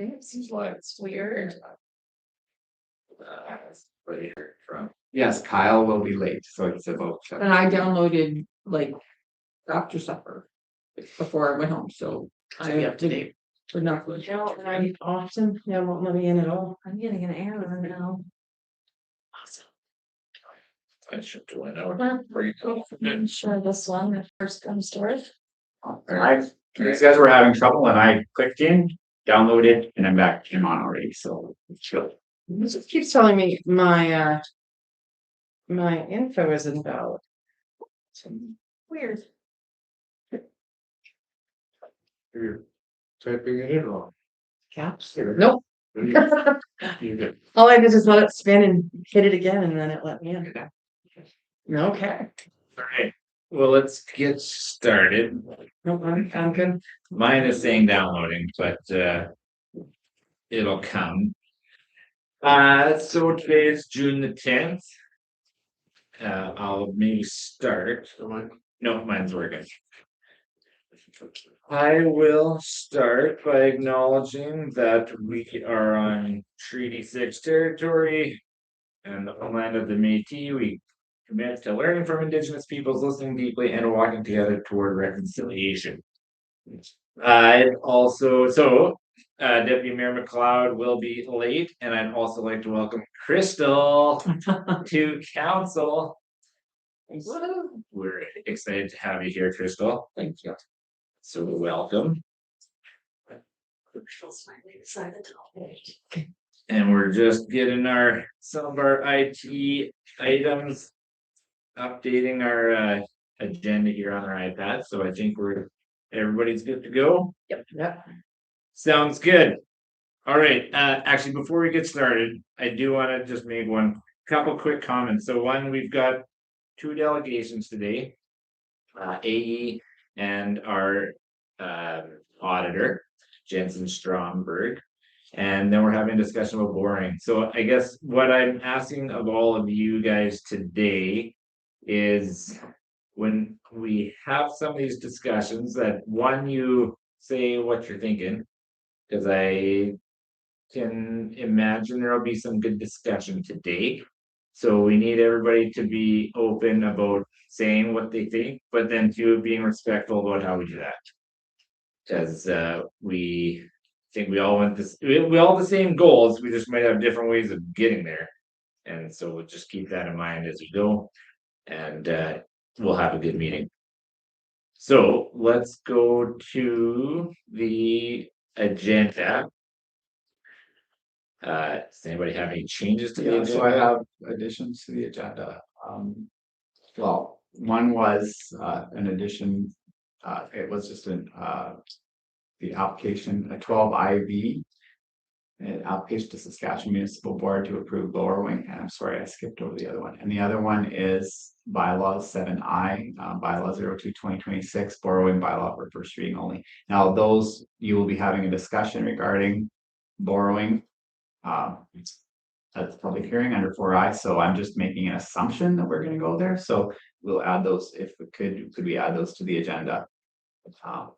It seems like it's weird. Where you heard from. Yes, Kyle will be late, so it's about. And I downloaded like after supper before I went home, so Should be up to date. we're not good. No, I'm often, yeah, won't let me in at all. I'm getting an error now. Awesome. I should do it out. Well, Where you go. I'm sure this one that first comes to it. These guys were having trouble and I clicked in, downloaded, and I'm back in on already, so it's good. It just keeps telling me my info is invalid. Weird. You're typing it in wrong. Caps? Nope. You did. All I did is let it spin and hit it again and then it let me in. Okay. Alright, well, let's get started. Nope, I'm good. Mine is saying downloading, but it'll come. So today is June the 10th. I'll maybe start. No, mine's working. I will start by acknowledging that we are on Treaty 6 territory and the homeland of the Métis. We commit to learning from Indigenous peoples, listening deeply, and walking together toward reconciliation. Deputy Mayor McLeod will be late, and I'd also like to welcome Crystal to council. We're excited to have you here, Crystal. Thank you. So welcome. And we're just getting some of our IT items, updating our agenda here on our iPad. So I think everybody's good to go. Yep. Sounds good. All right, actually, before we get started, I do want to just make couple quick comments. So one, we've got 2 delegations today, AE and our auditor, Jensen Stromberg. And then we're having a discussion about boring. So I guess what I'm asking of all of you guys today is when we have some of these discussions that one, you say what you're thinking, because I can imagine there'll be some good discussion today. So we need everybody to be open about saying what they think, but then two, being respectful about how we do that. Because we think we all want this, we all have the same goals, we just might have different ways of getting there. And so we'll just keep that in mind as we go, and we'll have a good meeting. So let's go to the agenda. Does anybody have any changes to the agenda? So I have additions to the agenda. Well, one was an addition, it was just the application, a 12 IV, an application to Saskatchewan Municipal Board to approve borrowing, and I'm sorry, I skipped over the other one. And the other one is bylaws 7I, bylaw 02/2026, borrowing bylaw for first reading only. Now, those, you will be having a discussion regarding borrowing at the public hearing under 4I, so I'm just making an assumption that we're gonna go there, so we'll add those, if we could we add those to the agenda?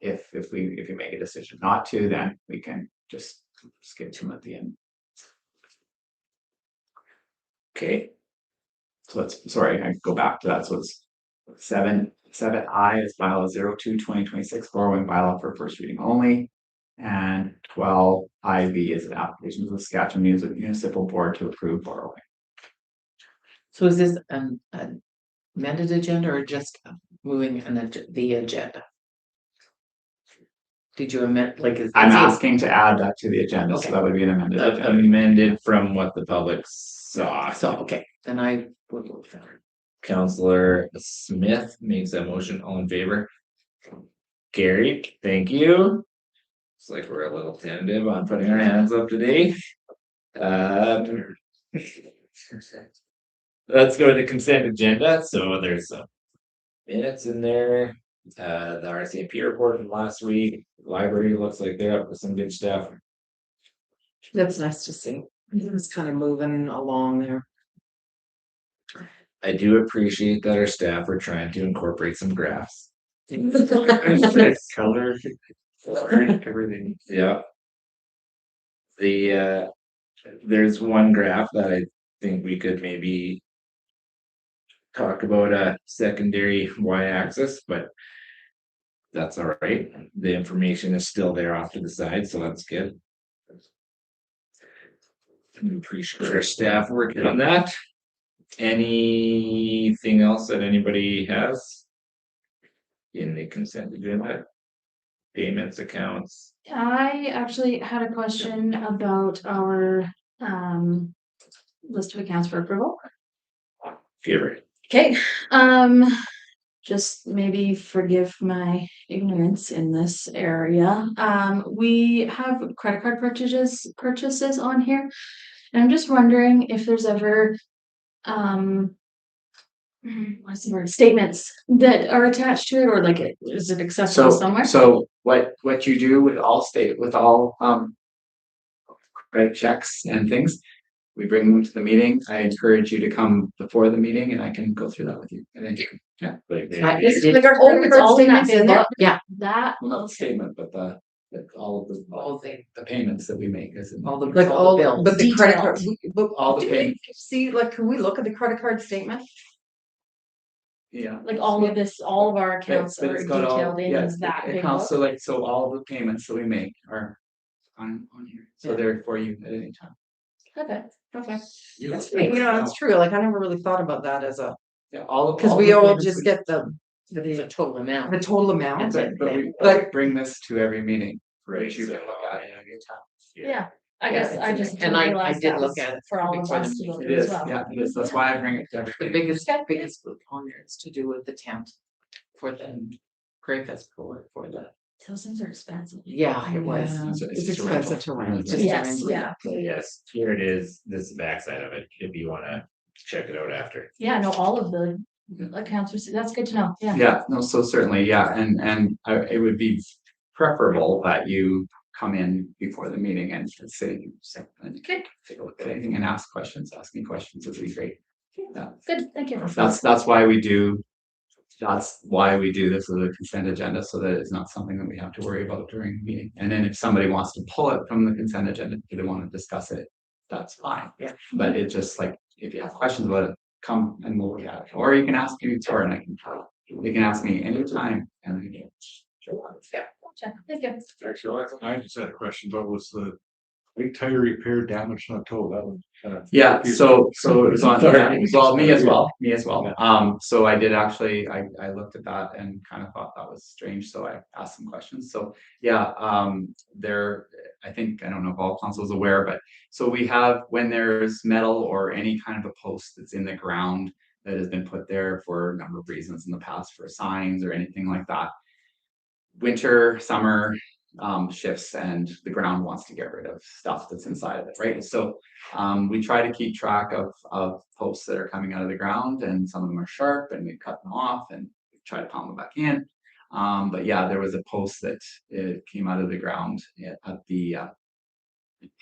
If we make a decision not to, then we can just skip to them at the end. Okay. So let's, sorry, I go back to that, so it's 7I is bylaw 02/2026, borrowing bylaw for first reading only. And 12 IV is an application to the Saskatchewan Municipal Board to approve borrowing. So is this an amended agenda or just moving the agenda? Did you amend, like? I'm asking to add that to the agenda, Okay. so that would be an amended agenda. Amended from what the public saw. So, okay, then I would move that. Counselor Smith makes a motion. All in favor? Carried. Thank you. It's like we're a little tentative on putting our hands up today. Let's go to the consent agenda. So there's some minutes in there. The RCMP report from last week. Library looks like they're up with some good stuff. That's nice to see. It's kind of moving along there. I do appreciate that our staff are trying to incorporate some graphs. Color, everything. Yeah. there's one graph that I think we could maybe talk about a secondary y-axis, but that's all right. The information is still there off to the side, so that's good. I'm pretty sure our staff working on that. Anything else that anybody has in the consent agenda? Payments, accounts? I actually had a question about our list of accounts for approval. Favorite. Okay, just maybe forgive my ignorance in this area. We have credit card purchases on here. And I'm just wondering if there's ever what's the word, statements that are attached to it, or like, is it accessible somewhere? So what you do with all credit checks and things, we bring them to the meeting. I encourage you to come before the meeting and I can go through that with you. And then you can, yeah. It's like our credit it's card all in that statements in big there? book. Yeah, That, Well, not the statement, but all of the payments that we make is in. all the, Like all the all, bills. but the credit card, Details. but All the do we payments. see, like, can we look at the credit card statement? Yeah. like all of this, all of our accounts But are it's got all, detailed in yes, that it big counts, book. so all the payments that we make are on here, so Yeah. they're for you at any time. Okay, okay. That's you know, that's true, like, I never really thought about that as a, Yeah, all of. cause all we the all payments just we- get the The total amount. total amount. But we But- bring this to every meeting, Right. which you can look at at any time. Yeah, I Yeah, guess it's I in just there. And didn't I realize did that look was at it for all of before the us to go It through as is, well. yeah, it is, that's why I bring it to every The meeting. biggest group on there is to do with the tent for the Prairie Festival or for the, Those things are expensive. yeah, it was. Yeah. It's It's just a rental. expensive to rent. Just a Yes, rental. yeah, So yes, here it is. This is the backside of it, if you wanna check it out after. yeah, no, all of the accounts, that's good to know, yeah. Yeah, no, so certainly, yeah, and it would be preferable that you come in before the meeting and say, and Okay, take a look at anything and ask questions, asking questions would be great. Yeah. good, thank you. That's why we do. That's why we do this as a consent agenda, so that it's not something that we have to worry about during the meeting. And then if somebody wants to pull it from the consent agenda, if they want to discuss it, that's fine. Yeah. But it's just like, if you have questions about it, come and we'll look at it, or you can ask me, or and I can tell you. You can ask me anytime and I can. Gotcha, thank you. Actually, I just had a question, but was the big tire repair damage not told? That one kind of. Yeah, so it was on, Sorry. yeah, well, me as well. Yeah. So I did actually, I looked at that and kind of thought that was strange, so I asked some questions. So, yeah, there, I think, I don't know if all council is aware, but so we have, when there's metal or any kind of a post that's in the ground that has been put there for a number of reasons in the past, for signs or anything like that. Winter, summer, shifts and the ground wants to get rid of stuff that's inside of it, right? So we try to keep track of posts that are coming out of the ground, and some of them are sharp and we cut them off and we try to pound them back in. But yeah, there was a post that it came out of the ground at the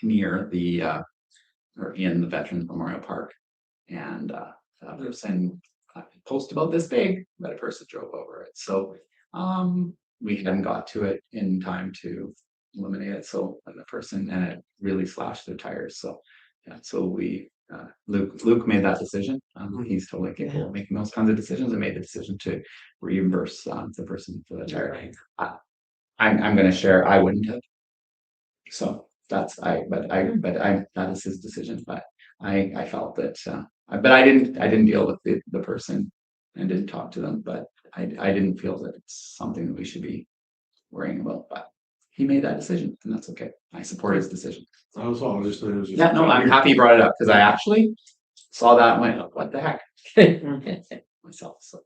near the or in the Veterans Memorial Park, and that person post about this big, but a person drove over it. So we hadn't got to it in time to eliminate it, so and the person, and it really slashed their tires, so yeah, so we Luke made that decision. He's totally capable of making those kinds of decisions, and made the decision to reimburse the person for the tire. I'm gonna share, I wouldn't have. So that's that is his decision, but I felt that but I didn't deal with the person and didn't talk to them, but I didn't feel that it's something that we should be worrying about, but he made that decision and that's okay. I support his decision. I was all just. Yeah, no, I'm happy you brought it up because I actually saw that and went, what the heck? Myself, so.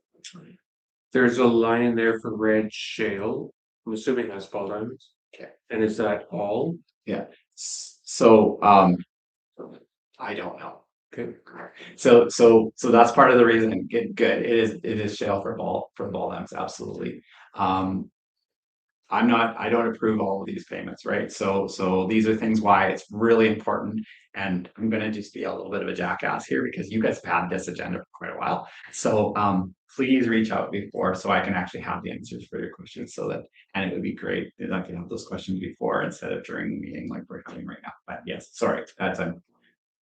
There's a line in there for red shale. I'm assuming that's ball diamonds. Okay. And is that all? So I don't know. Okay. So that's part of the reason. Good. It is shale for ball dams, absolutely. I don't approve all of these payments, right? So these are things why it's really important. And I'm gonna just be a little bit of a jackass here because you guys have had this agenda for quite a while. So please reach out before so I can actually have the answers for your questions so that, and it would be great if I could have those questions before instead of during the meeting like we're having right now. But yes, sorry,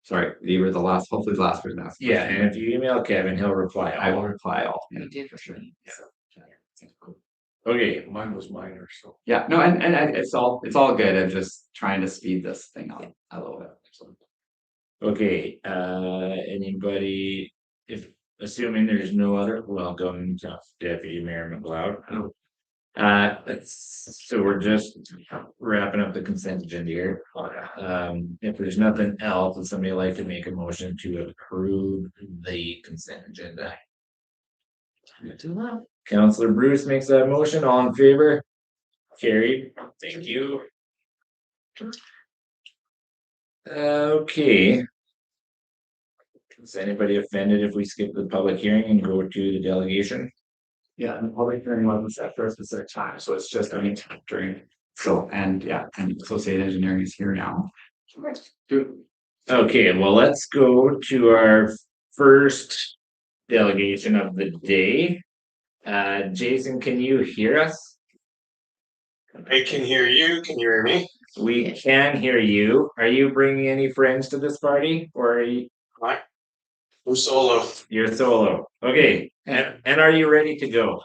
sorry, you were the last, hopefully the last person to ask. a Yeah, question. and if you email Kevin, he'll reply. I will reply all. You did for sure. Okay, Mine was minor, so. Yeah, no, and it's all good. I'm just trying to speed this thing up a little bit. So. okay, anybody, if, assuming there's no other, welcome to Deputy Mayor McLeod. So we're just wrapping up the consent agenda here. If there's nothing else, would somebody like to make a motion to approve the consent agenda? Do that. Counselor Bruce makes that motion, all in favor? Carried, thank you. Okay. Is anybody offended if we skip the public hearing and go to the delegation? Yeah, and the public hearing wasn't set for a specific time, so it's just any time during. So, and yeah, and Associated Engineering is here now. Okay, well, let's go to our first delegation of the day. Jason, can you hear us? I can hear you. Can you hear me? We can hear you. Are you bringing any friends to this party or are you? I'm solo. You're solo. Okay, and are you ready to go?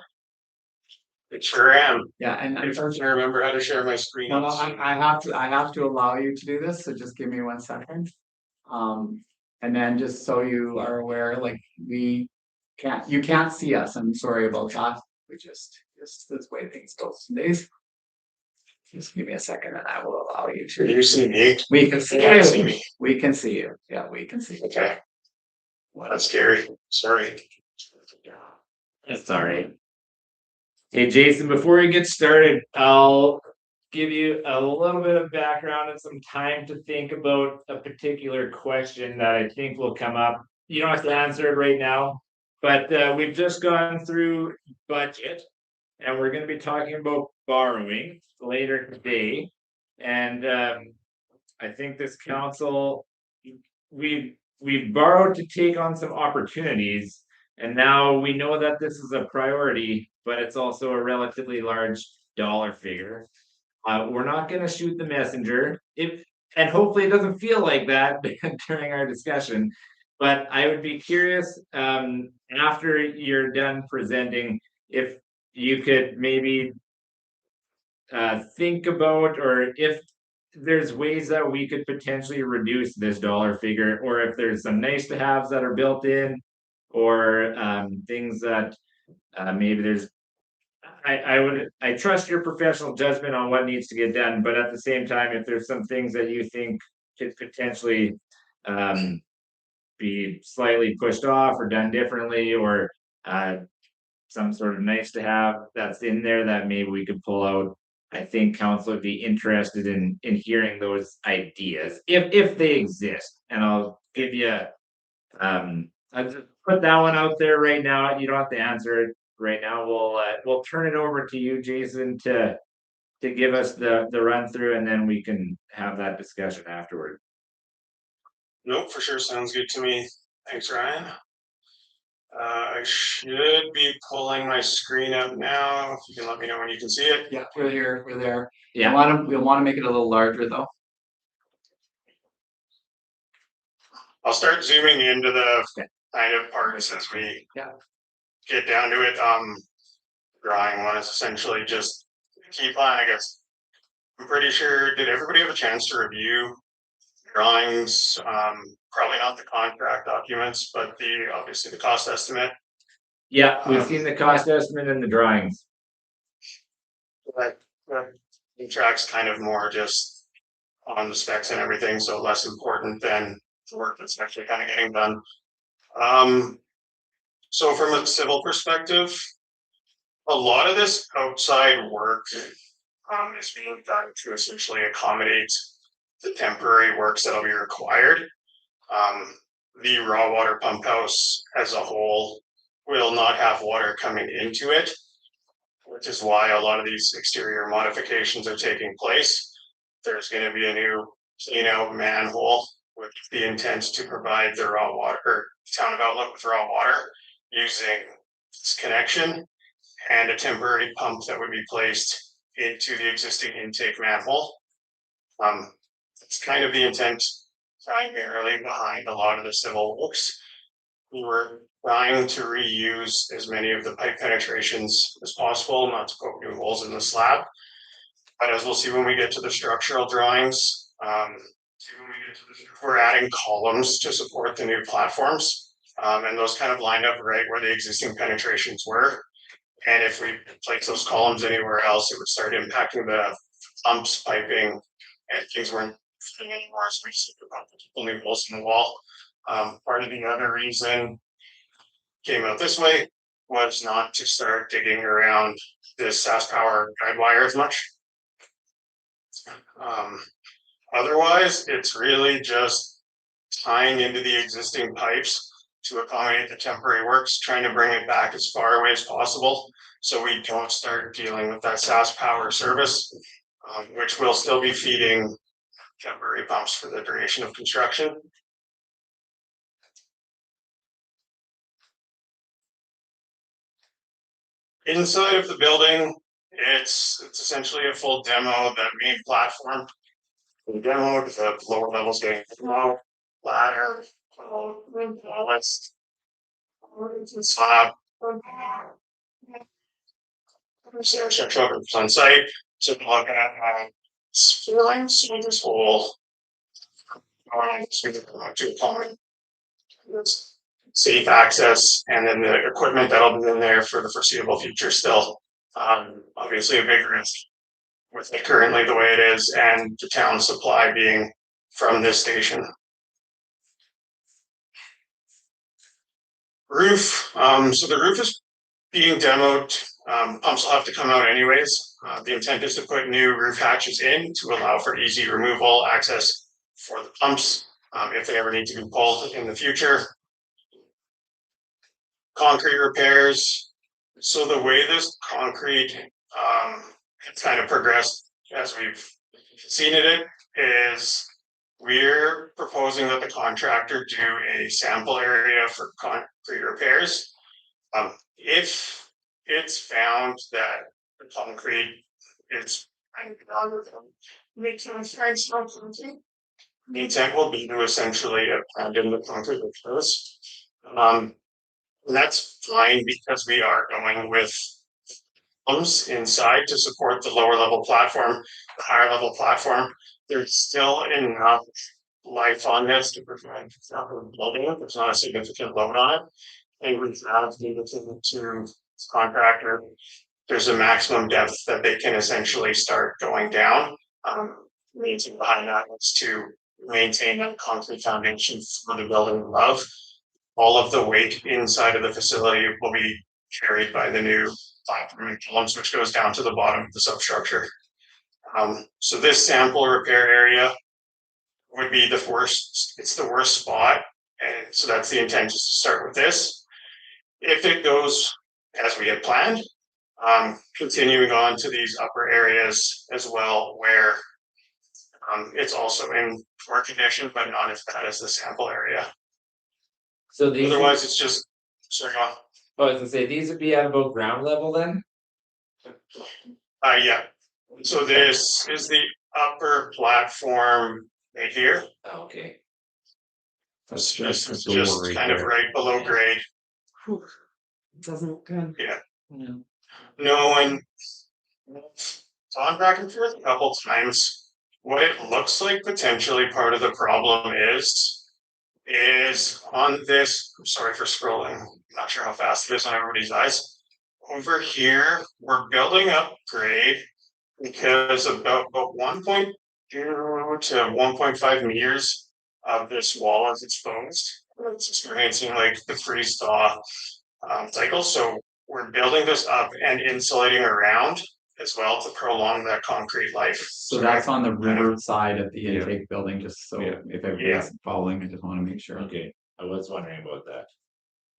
I sure am. Yeah, and I can't remember how to share my screen. no, I have to allow you to do this, so just give me 1 second. And then just so you are aware, like you can't see us. I'm sorry about that. We just this way things go some days. Just give me a second and I will allow you Can to. you see me? We can see You can't see you. me. We can see you. Yeah, we can see you. Okay. Well, that's scary. Sorry. That's all right. Hey, Jason, before we get started, I'll give you a little bit of background and some time to think about a particular question that I think will come up. You don't have to answer it right now, but we've just gone through budget and we're going to be talking about borrowing later today. And I think this council, we've borrowed to take on some opportunities. And now we know that this is a priority, but it's also a relatively large dollar figure. We're not going to shoot the messenger, and hopefully it doesn't feel like that during our discussion. But I would be curious, after you're done presenting, if you could maybe think about, or if there's ways that we could potentially reduce this dollar figure, or if there's some nice to haves that are built in, or things that maybe there's. I trust your professional judgment on what needs to get done, but at the same time, if there's some things that you think could potentially be slightly pushed off or done differently, or some sort of nice to have that's in there that maybe we could pull out. I think council would be interested in hearing those ideas if they exist. And I'll give you I'll just put that one out there right now. You don't have to answer it right now. We'll turn it over to you, Jason, to give us the run through, and then we can have that discussion afterward. Nope, for sure. Sounds good to me. Thanks, Ryan. I should be pulling my screen up now. If you can let me know when you can see it. Yeah, we're here. We're there. Yeah. We'll want to make it a little larger though. I'll start zooming into the kind of parts as we get down to it. Drawing one is essentially just a key plan, I guess. I'm pretty sure, did everybody have a chance to review drawings? Probably not the contract documents, but obviously the cost estimate. Yeah, we've seen the cost estimate and the drawings. But the track's kind of more just on the specs and everything, so less important than the work that's actually kind of getting done. So from a civil perspective, a lot of this outside work is being done to essentially accommodate the temporary works that'll be required. The raw water pump house as a whole will not have water coming into it, which is why a lot of these exterior modifications are taking place. There's going to be a new clean out manhole with the intent to provide the raw water, town of Outlook with raw water using this connection and a temporary pump that would be placed into the existing intake manhole. It's kind of the intent primarily behind a lot of the civil works. We were trying to reuse as many of the pipe penetrations as possible, not to poke new holes in the slab. But as we'll see when we get to the structural drawings, we're adding columns to support the new platforms. And those kind of lined up right where the existing penetrations were. And if we place those columns anywhere else, it would start impacting the pumps, piping, and things weren't fitting anymore. So we just about new holes in the wall. Part of the other reason came out this way was not to start digging around this SAS power guide wire as much. Otherwise, it's really just tying into the existing pipes to accommodate the temporary works, trying to bring it back as far away as possible. So we don't start dealing with that SAS power service, which will still be feeding temporary pumps for the duration of construction. Inside of the building, it's essentially a full demo of that main platform. The demo, the lower levels getting low, ladder, list, slab. On site, so looking at ceilings through this hole. Safe access, and then the equipment that'll be in there for the foreseeable future still. Obviously a big risk with it currently the way it is, and the town supply being from this station. Roof, so the roof is being demoed. Pumps will have to come out anyways. The intent is to put new roof hatches in to allow for easy removal access for the pumps if they ever need to be pulled in the future. Concrete repairs. So the way this concrete has kind of progressed as we've seen it is we're proposing that the contractor do a sample area for concrete repairs. If it's found that the concrete is the intent will be to essentially abandon the concrete repairs. And that's fine because we are going with pumps inside to support the lower level platform, the higher level platform. There's still enough life on this to prevent building it. There's not a significant load on it. And we have needed to contractor. There's a maximum depth that they can essentially start going down. Reason behind that is to maintain that concrete foundation for the building above. All of the weight inside of the facility will be carried by the new platform and columns, which goes down to the bottom of the substructure. So this sample repair area would be the worst. It's the worst spot, and so that's the intent, is to start with this. If it goes as we had planned, continuing on to these upper areas as well, where it's also in poor condition, but not as bad as the sample area. So these, Otherwise, it's just, sorry, go on. I was gonna say, these would be at about ground level then? Yeah, so this is the upper platform right here. Okay. That's This just is the door just right kind of there. right below grade. Doesn't look good. No. No, and gone back and forth a couple times. What it looks like potentially part of the problem is on this, I'm sorry for scrolling, I'm not sure how fast it is on everybody's eyes. Over here, we're building up grade because about 1.2 to 1.5 meters of this wall is exposed. It's experiencing like the freeze thaw cycle. So we're building this up and insulating around as well to prolong that concrete life. So that's on the river side of the Yeah. intake building, just so Yeah. if everybody's following, I just wanna make sure. Okay, I was wondering about that.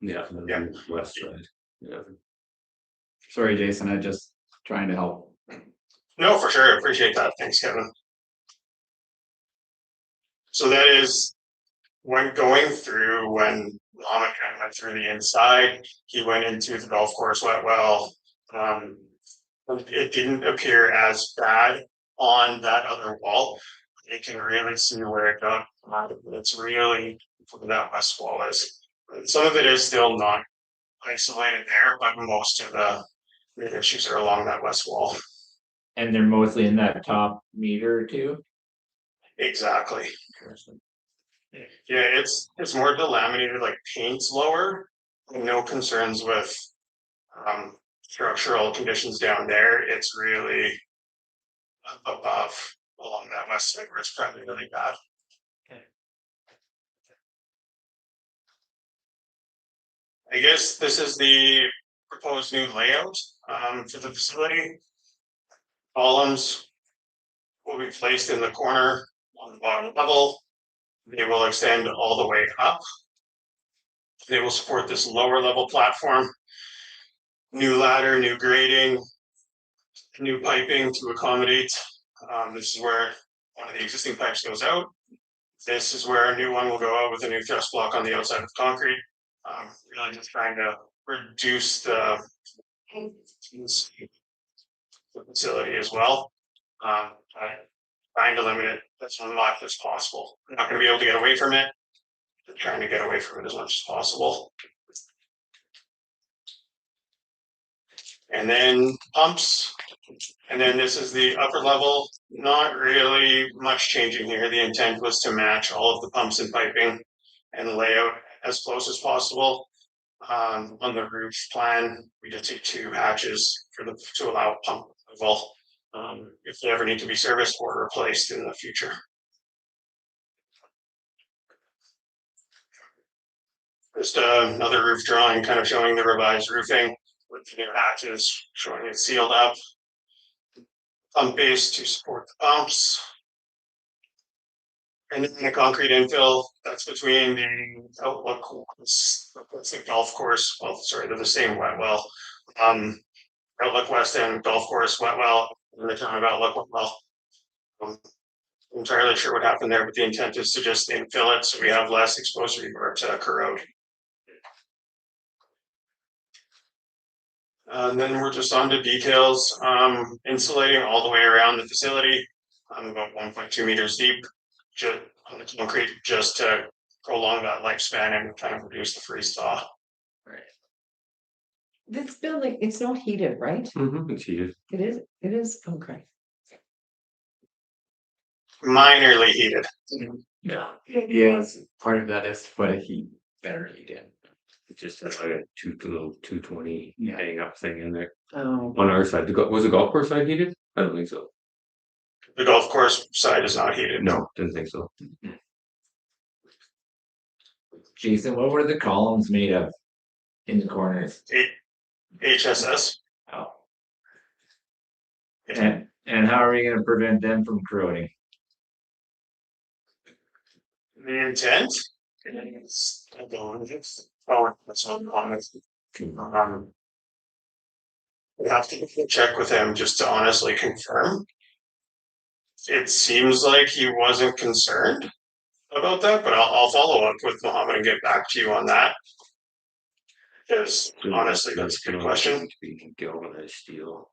Yeah. Yeah. West side. Yeah. Sorry, Jason, I just trying to help. No, for sure, appreciate that, thanks, Kevin. So that is when going through, when Mohammed kind of went through the inside, he went into the golf course wet well. It didn't appear as bad on that other wall. You can really see where it got, it's really where that west wall is. Some of it is still not isolated there, but most of the issues are along that west wall. And they're mostly in that top meter or two. Exactly. Yeah, it's more delaminated, like paint's lower, no concerns with structural conditions down there. It's really above along that west side where it's probably really bad. I guess this is the proposed new layout for the facility. Columns will be placed in the corner on the bottom level. They will extend all the way up. They will support this lower level platform. New ladder, new grading, new piping to accommodate. This is where one of the existing pipes goes out. This is where a new one will go out with a new thrust block on the outside of concrete. Really just trying to reduce the facility as well. Trying to limit it as much as possible. I'm not going to be able to get away from it. But trying to get away from it as much as possible. And then pumps. And then this is the upper level. Not really much changing here. The intent was to match all of the pumps and piping and layout as close as possible. On the roof plan, we did see 2 hatches to allow pump level if they ever need to be serviced or replaced in the future. Just another roof drawing kind of showing the revised roofing with the new hatches, showing it sealed up. Pump base to support the pumps. And then the concrete infill that's between the Outlook, the golf course. Well, sorry, they're the same wet well. Outlook West End golf course wet well in the town of Outlook wet well. I'm entirely sure what happened there, but the intent is to just infill it so we have less exposure to corrode. And then we're just on to details. Insulating all the way around the facility. About 1.2 meters deep. Just on the concrete, just to prolong that lifespan and kind of reduce the freeze thaw. This building, it's not heated, right? It's heated. It is, okay. Minorly heated. Yeah. Yes, part of that is what he better heat in. It just has like a little 220 Yeah. hang up thing in there. Oh, On our side, was the golf course side heated? I don't think so. The golf course side is not heated. No, didn't think so. Jason, what were the columns made of in the corners? HSS. Oh. And how are we gonna prevent them from corroding? The intent is that's one honest. We have to check with him just to honestly confirm. It seems like he wasn't concerned about that, but I'll follow up with Mohammed and get back to you on that. Because honestly, that's a good question. Galvanized steel.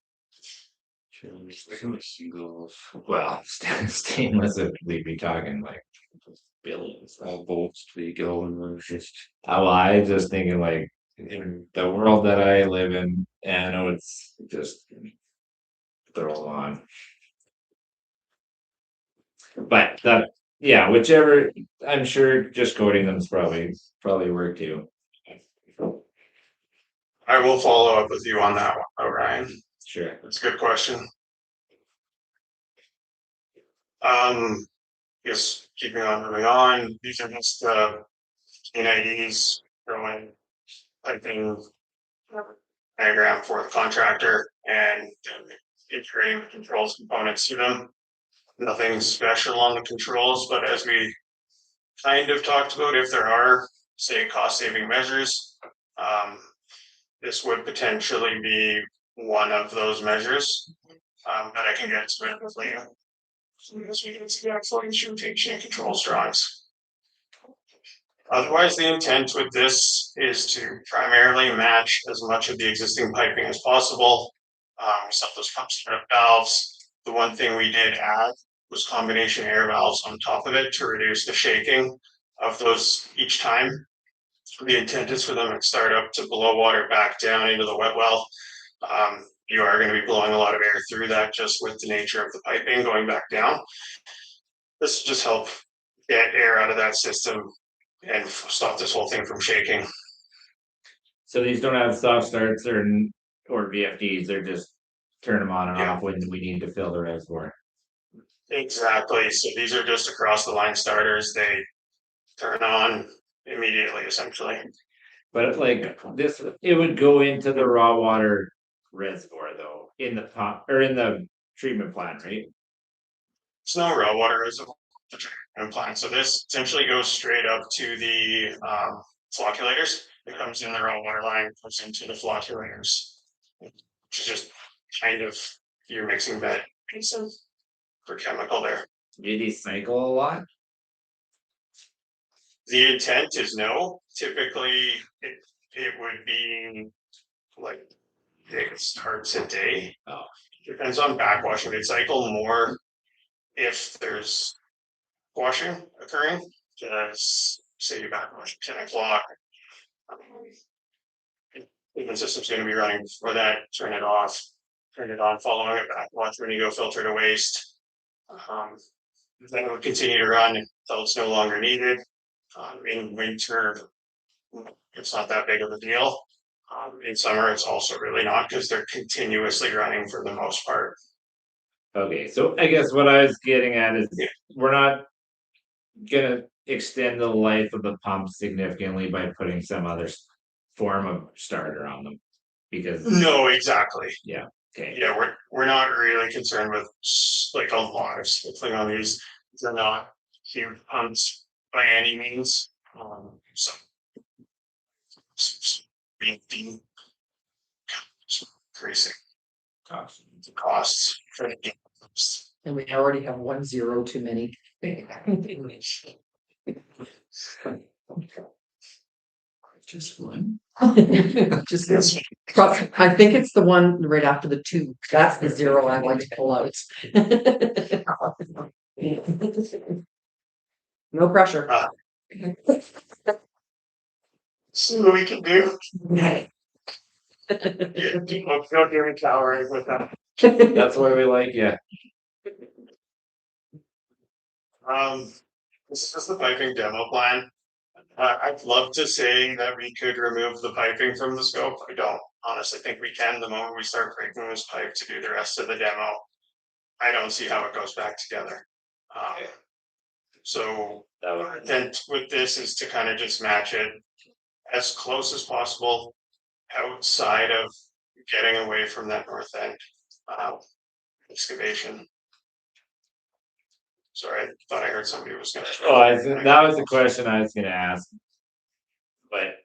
Well, stainless, if we'd be talking like billions. All bolts to be galvanized. Well, I just thinking like in the world that I live in, and I know it's just throw on. But that, yeah, whichever, I'm sure just coating them is probably work too. I will follow up with you on that one, Ryan. Sure. That's a good question. Yes, keeping on moving on. These are just NIDs throwing piping diagram for the contractor and integrating the controls components to them. Nothing special on the controls, but as we kind of talked about, if there are, say, cost saving measures, this would potentially be one of those measures that I can get to it later. So as we get to the actual instrumentation and controls drawings. Otherwise, the intent with this is to primarily match as much of the existing piping as possible. We set those pump startup valves. The one thing we did add was combination air valves on top of it to reduce the shaking of those each time. The intent is for them at startup to blow water back down into the wet well. You are going to be blowing a lot of air through that just with the nature of the piping going back down. This will just help get air out of that system and stop this whole thing from shaking. So these don't have soft starts or VFDs, they're just turn them on and Yeah. off when we need to fill the reservoir. Exactly. So these are just across the line starters. They turn on immediately, essentially. But like this, it would go into the raw water reservoir though, in the pump or in the treatment plant, right? It's no raw water reservoir plant. So this essentially goes straight up to the flocculators. It comes in the raw water line, goes into the flocculators. Which is just kind of your mixing bed pieces for chemical there. Do these cycle a lot? The intent is no. Typically, it would be like it starts a day. Depends on backwashing. They cycle more if there's washing occurring. Just say you backwash 10 o'clock. The system's going to be running before that. Turn it off. Turn it on following it backwash when you go filter to waste. Then it would continue to run until it's no longer needed. In winter, it's not that big of a deal. In summer, it's also really not because they're continuously running for the most part. Okay, so I guess what I was getting at is we're not gonna extend the life of the pump significantly by putting some other form of starter on them. Because No, exactly. okay, Yeah, we're not really concerned with like a lot of sprinkling on these. They're not huge pumps by any means. So being increasing the costs for the pumps. And we already have 1 0 too many. Just one. Just this. I think it's the one right after the 2. That's the 0 I like to pull out. No pressure. See what we can do. Yeah, don't hear me cowering with that. that's why we like you. This is just the piping demo plan. I'd love to say that we could remove the piping from the scope. I don't honestly think we can the moment we start breaking this pipe to do the rest of the demo. I don't see how it goes back together. So the intent with this is to kind of just match it as close as possible outside of getting away from that north end excavation. Sorry, I thought I heard somebody was gonna. That was the question I was gonna ask. But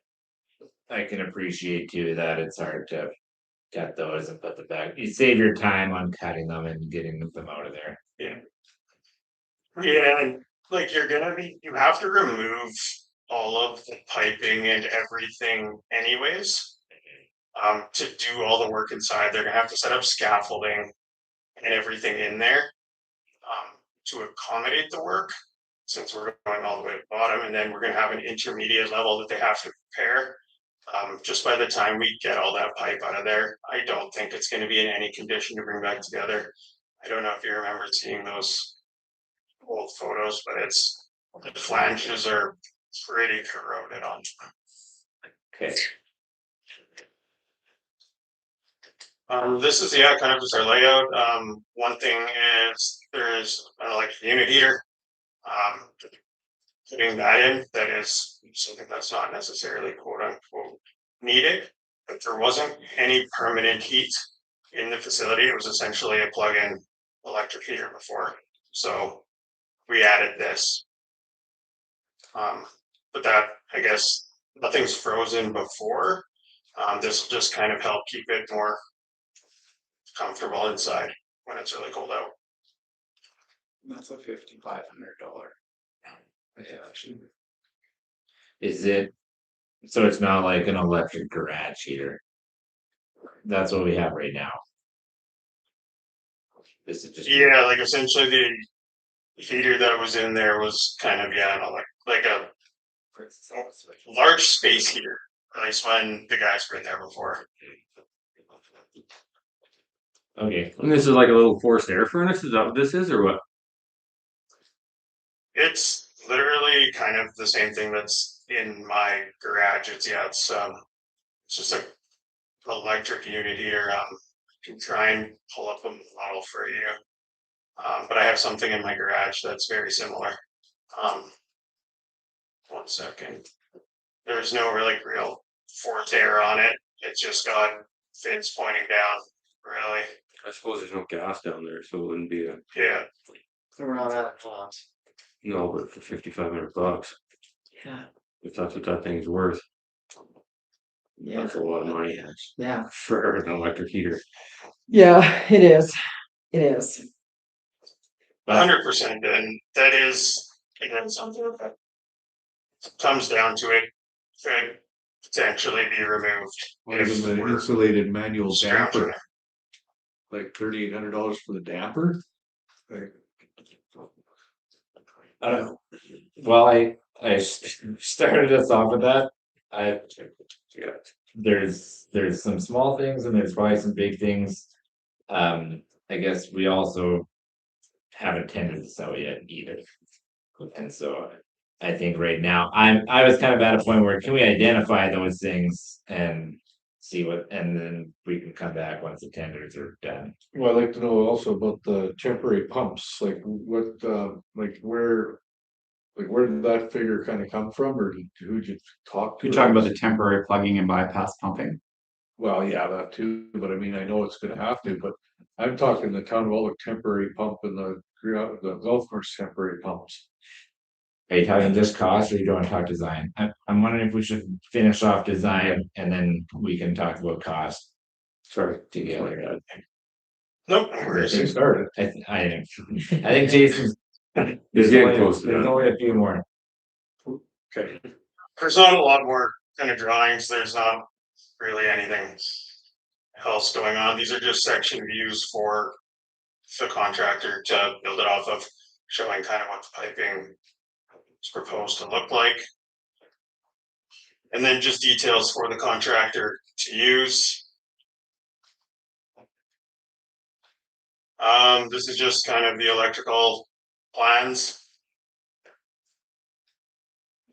I can appreciate too that it's hard to cut those and put them back. You save your time on cutting them and getting them out of there. Yeah, and like you have to remove all of the piping and everything anyways. To do all the work inside, they're gonna have to set up scaffolding and everything in there. To accommodate the work, since we're going all the way to the bottom, and then we're gonna have an intermediate level that they have to prepare. Just by the time we get all that pipe out of there, I don't think it's gonna be in any condition to bring back together. I don't know if you remember seeing those old photos, but the flanges are pretty corroded on. Okay. This is kind of just our layout. One thing is there's an electric unit heater. Putting that in, that is something that's not necessarily quote unquote needed, but there wasn't any permanent heat in the facility. It was essentially a plug-in electric heater before. So we added this. But that, I guess, nothing's frozen before. This will just kind of help keep it more comfortable inside when it's really cold out. That's a $5,500. Yeah, Is it, so it's not like an electric garage heater? That's what we have right now. This is just. Yeah, like essentially the heater that was in there was kind of, yeah, like a large space heater, at least when the guys were in there before. Okay, And this is like a little forced air furnace, is that what this is, or what? It's literally kind of the same thing that's in my garage. It's just a electric unit here. Can try and pull up a model for you. But I have something in my garage that's very similar. 1 second. There's no really real forced air on it. It's just got fins pointing down, really. I suppose there's no gas down there, so it wouldn't be a, Yeah. We're not out of thought. no, but for $5,500, Yeah, if that's what that thing's worth, yeah. that's a lot of money Yeah, for an electric heater. Yeah, it is. It is. 100%, and that is again something that comes down to it could potentially be removed. What if is the we're insulated manual scrounging damper, like $3,800 for the damper? Like, well, I started us off with that. Yeah, there's some small things and there's probably some big things. I guess we also haven't tendered this out yet either. And so I think right now, I was kind of at a point where can we identify those things and see what, and then we can come back once the tenders are done. well, I'd like to know also about the temporary pumps, like what, where did that figure kind of come from, or who'd you talk to? You're talking about the temporary plugging and bypass pumping? Well, yeah, that too, but I mean, I know it's gonna have to, but I'm talking the town hall temporary pump and the golf course temporary pumps. Are you talking just cost or you don't want to talk design? I'm wondering if we should finish off design and then we can talk about cost. Sorry, together. Nope, no I worries. think- Started. I think Jason's. He's getting close to There's that. only a few more. Okay. There's not a lot more kind of drawings. There's not really anything else going on. These are just section views for the contractor to build it off of, showing kind of what the piping is proposed to look like. And then just details for the contractor to use. This is just kind of the electrical plans.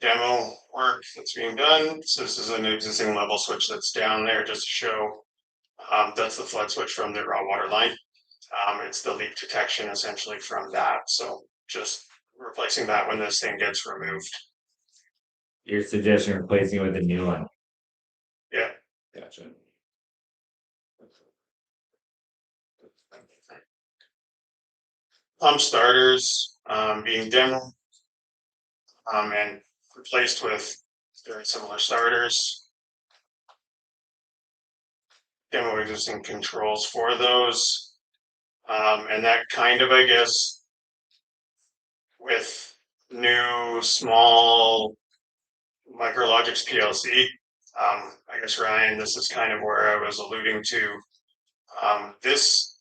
Demo work that's being done. So this is an existing level switch that's down there just to show. That's the flood switch from the raw water line. It's the leak detection essentially from that. So just replacing that when this thing gets removed. Your suggestion replacing it with a new one. Yeah. Gotcha. Pump starters being demoed and replaced with very similar starters. Demo existing controls for those. And that kind of, I guess, with new small Micrologix PLC. I guess Ryan, this is kind of where I was alluding to. This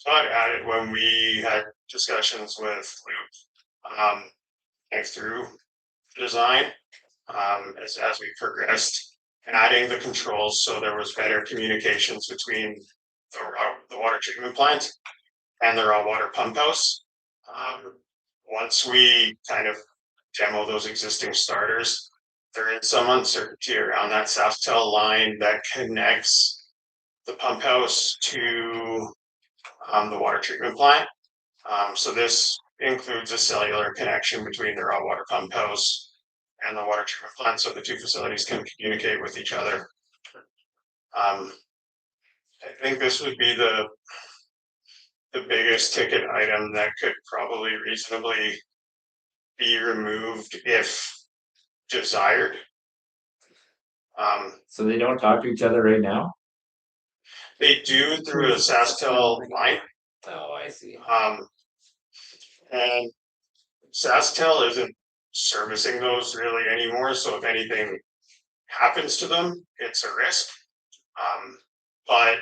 got added when we had discussions with Luke and through design as we progressed, adding the controls so there was better communications between the water treatment plant and the raw water pump house. Once we kind of demo those existing starters, there is some uncertainty around that SaskTel line that connects the pump house to the water treatment plant. So this includes a cellular connection between the raw water pump house and the water treatment plant, so the two facilities can communicate with each other. I think this would be the biggest ticket item that could probably reasonably be removed if desired. So they don't talk to each other right now? They do through a SaskTel line. Oh, I see. And SaskTel isn't servicing those really anymore, so if anything happens to them, it's a risk. But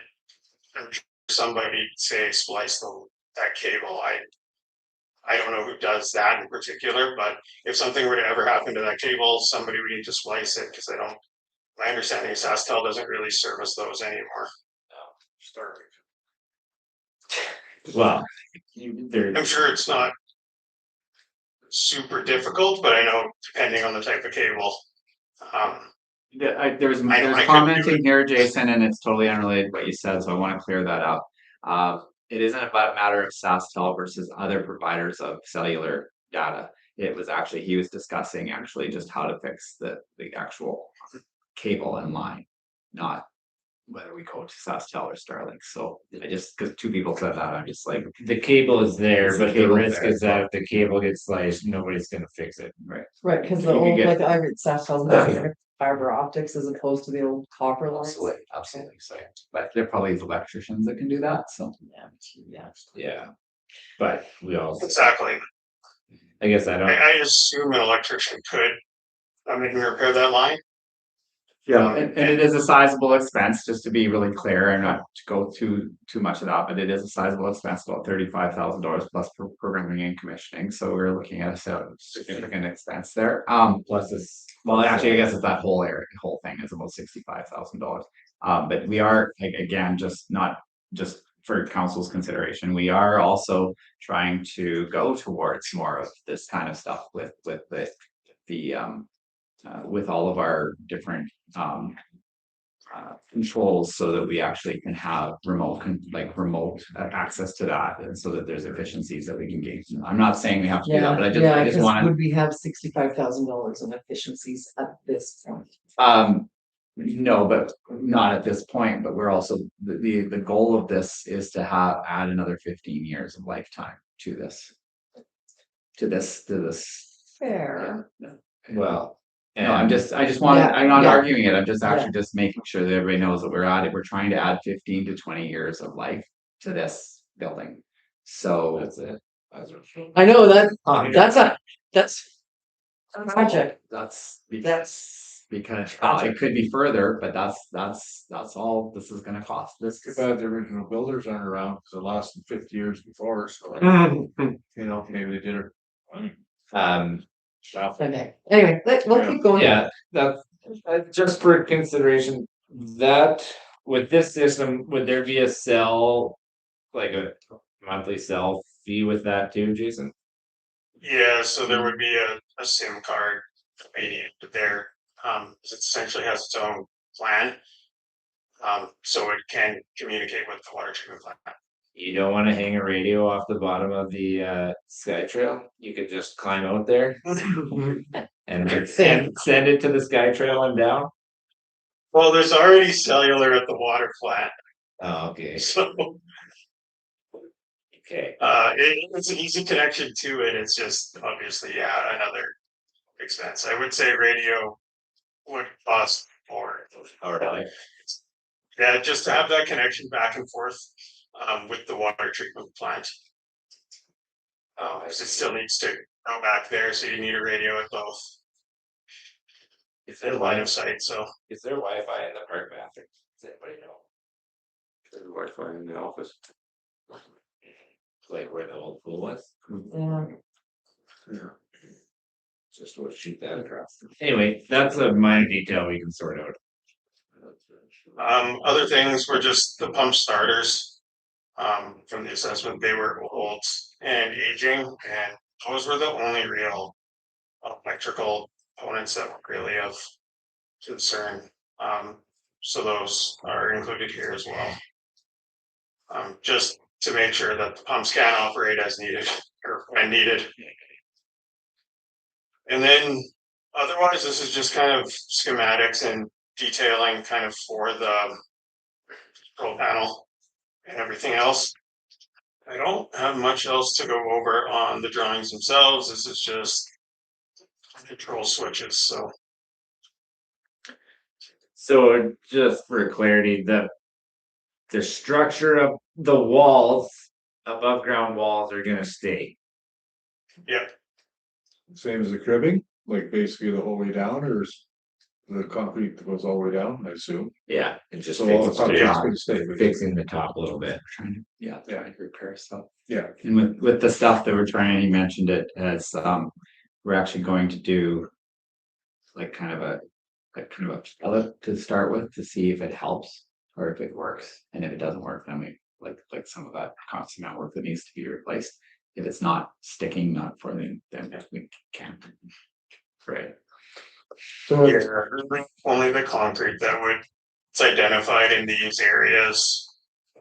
I'm sure somebody say splice that cable, I don't know who does that in particular, but if something were to ever happen to that cable, somebody would need to splice it, because my understanding is SaskTel doesn't really service those anymore. Well, there, I'm sure it's not super difficult, but I know depending on the type of cable. There's I couldn't do commenting here, Jason, and it's totally unrelated to what you said, so I wanna clear that up. It isn't about a matter of SaskTel versus other providers of cellular data. It was actually, he was discussing actually just how to fix the actual cable and line, not whether we go to SaskTel or Starlink. So I just, cause two people said that, I'm just like, the cable is there, The but the cable's risk there, is that if the cable gets sliced, nobody's gonna fix it. Right, cause the You could old, get- like I read SaskTel, fiber optics as opposed to the old copper lines. absolutely, so, but there probably is electricians that can do that, so. Yeah. But we all, Exactly. I guess I don't, I assume an electrician could come in and repair that line. Yeah, and it is a sizable expense, just to be really clear and not to go too much of that, but it is a sizable expense, about $35,000 plus programming and commissioning, so we're looking at a significant expense there. plus this. Well, actually, I guess it's that whole thing is about $65,000. But we are, like, again, not just for council's consideration, we are also trying to go towards more of this kind of stuff with all of our different controls, so that we actually can have remote access to that, and so that there's efficiencies that we can gain. I'm not saying we have to do that, but I just Cause want would we have $65,000 in efficiencies at this point? no, but not at this point, but we're also, the goal of this is to add another 15 years of lifetime to this. Fair. Well. No, I just want, Yeah, I'm not yeah. arguing it, I'm just actually just making sure that everybody knows that we're trying to add 15 to 20 years of life to this building. So. That's it. I know that's a project. That's That's because, it could be further, but that's all this is gonna cost. Too bad the original builders aren't around, cause it lasted 50 years before, so, you know, maybe they did it. Stuff. okay. Anyway, we'll keep going. Yeah, that's, just for consideration, that, with this system, would there be a cell? Like a monthly cell fee with that too, Jason? Yeah, so there would be a SIM card immediate there. It essentially has its own plan. So it can communicate with the water treatment plant. You don't wanna hang a radio off the bottom of the Sky Trail, you could just climb out there. And send it to the Sky Trail and down? Well, there's already cellular at the water plant, Oh, okay, so okay. it's an easy connection to it. It's just obviously, yeah, another expense. I would say radio would cost more. Alright. Yeah, just to have that connection back and forth with the water treatment plant. It still needs to go back there, so you need a radio at both. Is In there line Wi-Fi, of sight, so is there Wi-Fi in the park bathroom? Does anybody know? There's Wi-Fi in the office. Like where the old pool was? Yeah. Just want to shoot that across. Anyway, that's a minor detail we can sort out. other things were just the pump starters. From the assessment, they were old and aging, and those were the only real electrical components that were really of concern. So those are included here as well. Just to make sure that the pumps can operate as needed or when needed. And then otherwise, this is just kind of schematics and detailing kind of for the control panel and everything else. I don't have much else to go over on the drawings themselves. This is just control switches, so. So just for clarity, the structure of the walls, above ground walls are gonna stay. Yep. Same as the cribbing, like basically the whole way down, or is the concrete that goes all the way down, I assume? Yeah, it's just So all the fixing the concrete's top, gonna stay, but fixing the top a little bit. Yeah, trying to repair stuff. yeah, And with the stuff that we're trying, you mentioned it as, we're actually going to do. Like kind of a pilot to start with, to see if it helps or if it works, and if it doesn't work, then we like some of that constant amount of work that needs to be replaced. If it's not sticking, not for then we can't. Right. so Yeah, only the concrete that would, it's identified in these areas.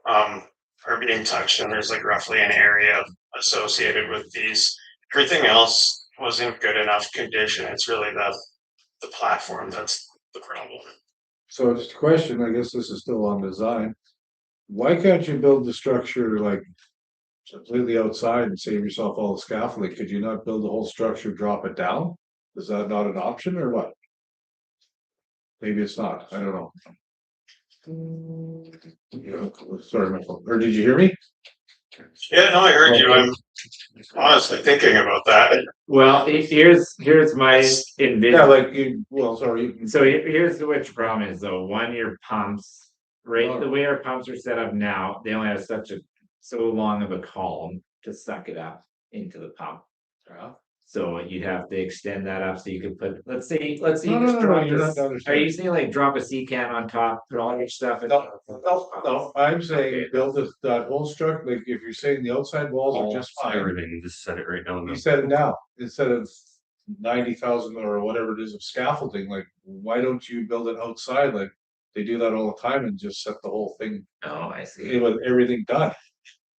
Are being touched, and there's like roughly an area associated with these. Everything else was in good enough condition. It's really the platform that's the problem. So just a question, I guess this is still on design. Why can't you build the structure like completely outside and save yourself all the scaffolding? Could you not build the whole structure, drop it down? Is that not an option or what? Maybe it's not, I don't know. Sorry, my fault. Or did you hear me? Yeah, no, I heard you. I'm honestly thinking about that. Well, here's my envision. Yeah, like you, well, sorry. So here's which problem is though, one, your pumps, right, the way our pumps are set up now, they only have so long of a column to suck it up into the pump. So you'd have to extend that up so you could put, let's say you just drop you're not this, are understanding. you saying like drop a C can on top, put all your stuff in? No, I'm saying Okay. build that whole structure, like if you're saying the outside walls are just fine, Everything, just set it right down. you set it down instead of 90,000 or whatever it is of scaffolding, like why don't you build it outside? Like they do that all the time and just set the whole thing Oh, I see. with everything done.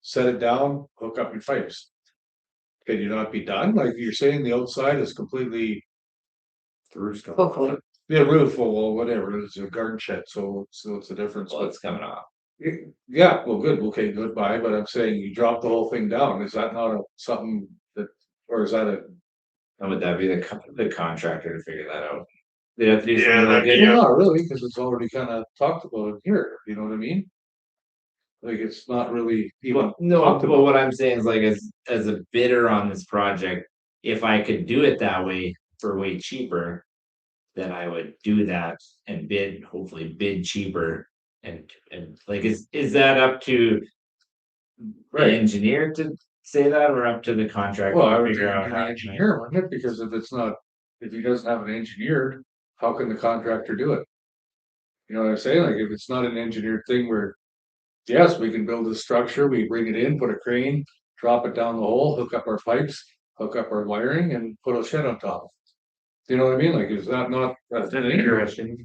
Set it down, hook up your pipes. Can you not be done? Like you're saying the outside is completely, Through stuff. Hopefully, the roof or whatever, it's a garden shed, so it's a difference. Well, it's coming off. Yeah, well, good, okay, goodbye, but I'm saying you drop the whole thing down, is that not something that, or is that a? And would that be the contractor to figure that out? They have to do Yeah, something like that'd it? be- Well, not really, cause it's already kinda talked about in here, you know what I mean? Like, it's not really even Well, no, talked but about. what I'm saying is like, as a bidder on this project, if I could do it that way for way cheaper. Then I would do that and hopefully bid cheaper and like, is that up to? The Right. engineer to say that or up to the contractor? Well, I to would figure figure out an how? engineer, wouldn't it, because if he doesn't have an engineer, how can the contractor do it? You know what I'm saying, like, if it's not an engineered thing where. Yes, we can build a structure, we bring it in, put a crane, drop it down the hole, hook up our pipes, hook up our wiring and put a shed on top. You know what I mean, like, is that not? That's interesting.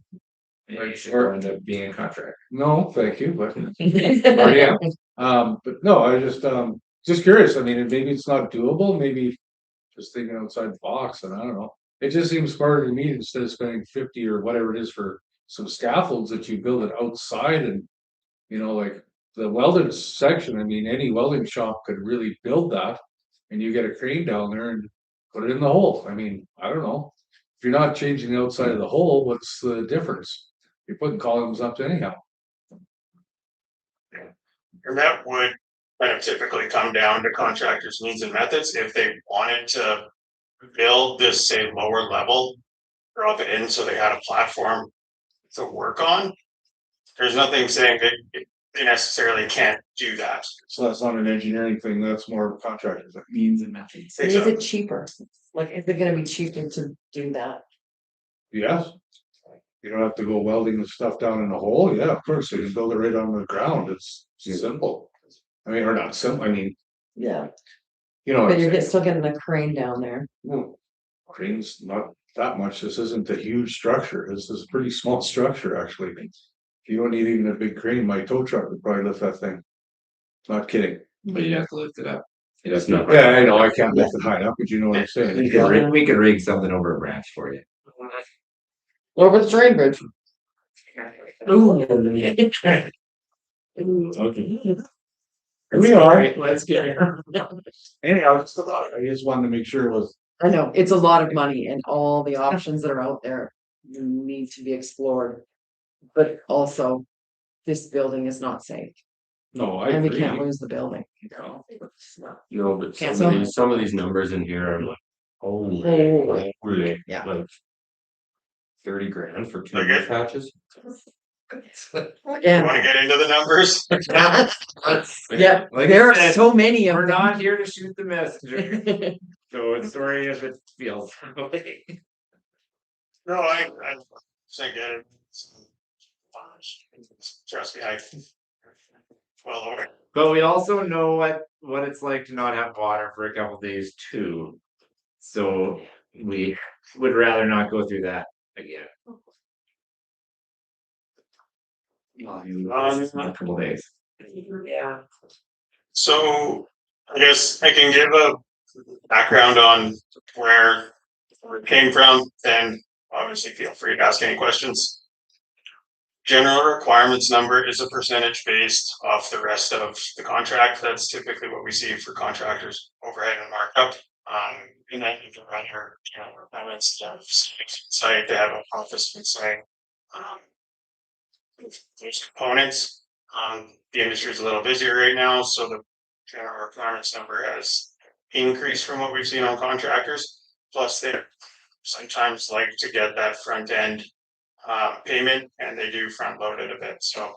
Maybe you should Or- end up being a contractor. No, thank you, but. Already am. But no, I just curious, I mean, and maybe it's not doable, maybe. Just thinking outside the box, and I don't know, it just seems smarter to me, instead of spending 50 or whatever it is for some scaffolds, that you build it outside and. You know, like the welded section, I mean, any welding shop could really build that. And you get a crane down there and put it in the hole, I mean, I don't know. If you're not changing the outside of the hole, what's the difference? You're putting columns up anyhow. And that would kind of typically come down to contractors' needs and methods. If they wanted to build this, say, lower level, drop it in so they had a platform to work on. There's nothing saying that they necessarily can't do that. So that's not an engineering thing, that's more of a contractor thing. Means and methods. is it cheaper? Like, is it gonna be cheaper to do that? Yes. You don't have to go welding the stuff down in the hole, yeah, of course, you can build it right on the ground, it's simple. I mean, or not simple, I mean, Yeah, you know. what but I'm you're saying. still getting a crane down there. Well, crane's not that much, this isn't a huge structure, this is a pretty small structure, actually. You don't need even a big crane, my tow truck would probably lift that thing. Not kidding. But you have to lift it up. It It's doesn't. not. Yeah, I know, I can't lift it high enough, but you know what I'm saying. We could rig something over a branch for you. Over the train bridge. Okay. Here we are. Alright, let's get here. Anyhow, I just wanted to make sure it was, I know, it's a lot of money and all the options that are out there need to be explored. But also, this building is not safe no, I and we agree. can't lose the building. No, but Can't some say. of these numbers in here are like Holy. Yeah. Like 30 grand for two Okay. roof patches? You Again, wanna get into the numbers? yeah, Like there I are said, so many of We're them. not here to shoot the messenger, so it's sorry if it feels. No, I get it. Trust me, well, aware. But we also know what it's like to not have water for a couple days too. So we would rather not go through that again. A couple days. Yeah. So I guess I can give a background on where it came from, then obviously feel free to ask any questions. General requirements number is a percentage based off the rest of the contract. That's typically what we see for contractors overhead and markup. And then you can run your general requirements, site, they have an office inside. There's components. The industry is a little busier right now, so the general requirements number has increased from what we've seen on contractors. Plus, they sometimes like to get that front end payment, and they do front load it a bit. So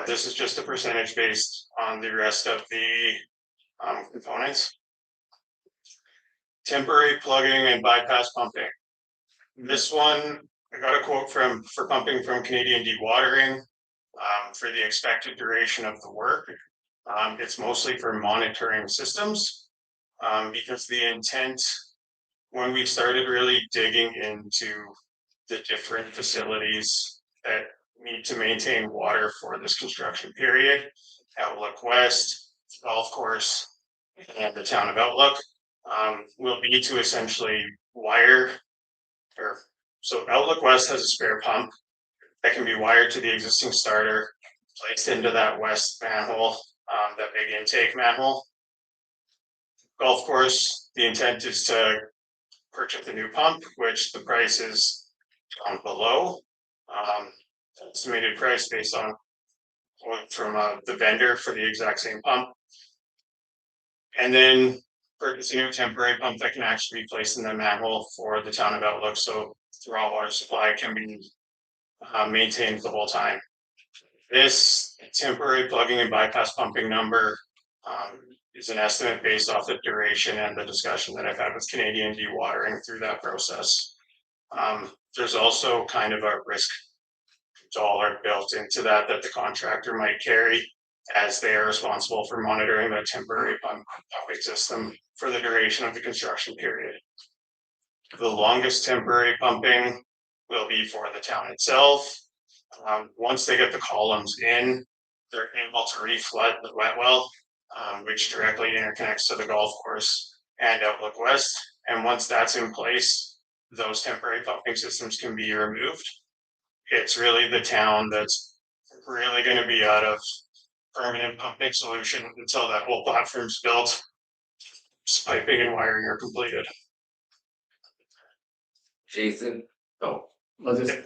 this is just a percentage based on the rest of the components. Temporary plugging and bypass pumping. This one, I got a quote for pumping from Canadian Dewatering for the expected duration of the work. It's mostly for monitoring systems because the intent when we started really digging into the different facilities that need to maintain water for this construction period, Outlook West, golf course, and the town of Outlook, will be to essentially wire so Outlook West has a spare pump that can be wired to the existing starter, placed into that west manhole, that big intake manhole. Golf course, the intent is to purchase a new pump, which the price is below. Estimated price based on from the vendor for the exact same pump. And then purchase a new temporary pump that can actually be placed in the manhole for the town of Outlook, so the raw water supply can be maintained the whole time. This temporary plugging and bypass pumping number is an estimate based off the duration and the discussion that I've had with Canadian Dewatering through that process. There's also kind of a risk dollar built into that the contractor might carry as they are responsible for monitoring the temporary pumping system for the duration of the construction period. The longest temporary pumping will be for the town itself. Once they get the columns in, they're able to reflood the wet well, which directly interconnects to the golf course and Outlook West. And once that's in place, those temporary pumping systems can be removed. It's really the town that's really going to be out of permanent pumping solution until that whole platform's built. Piping and wiring are completed. Jason, Well,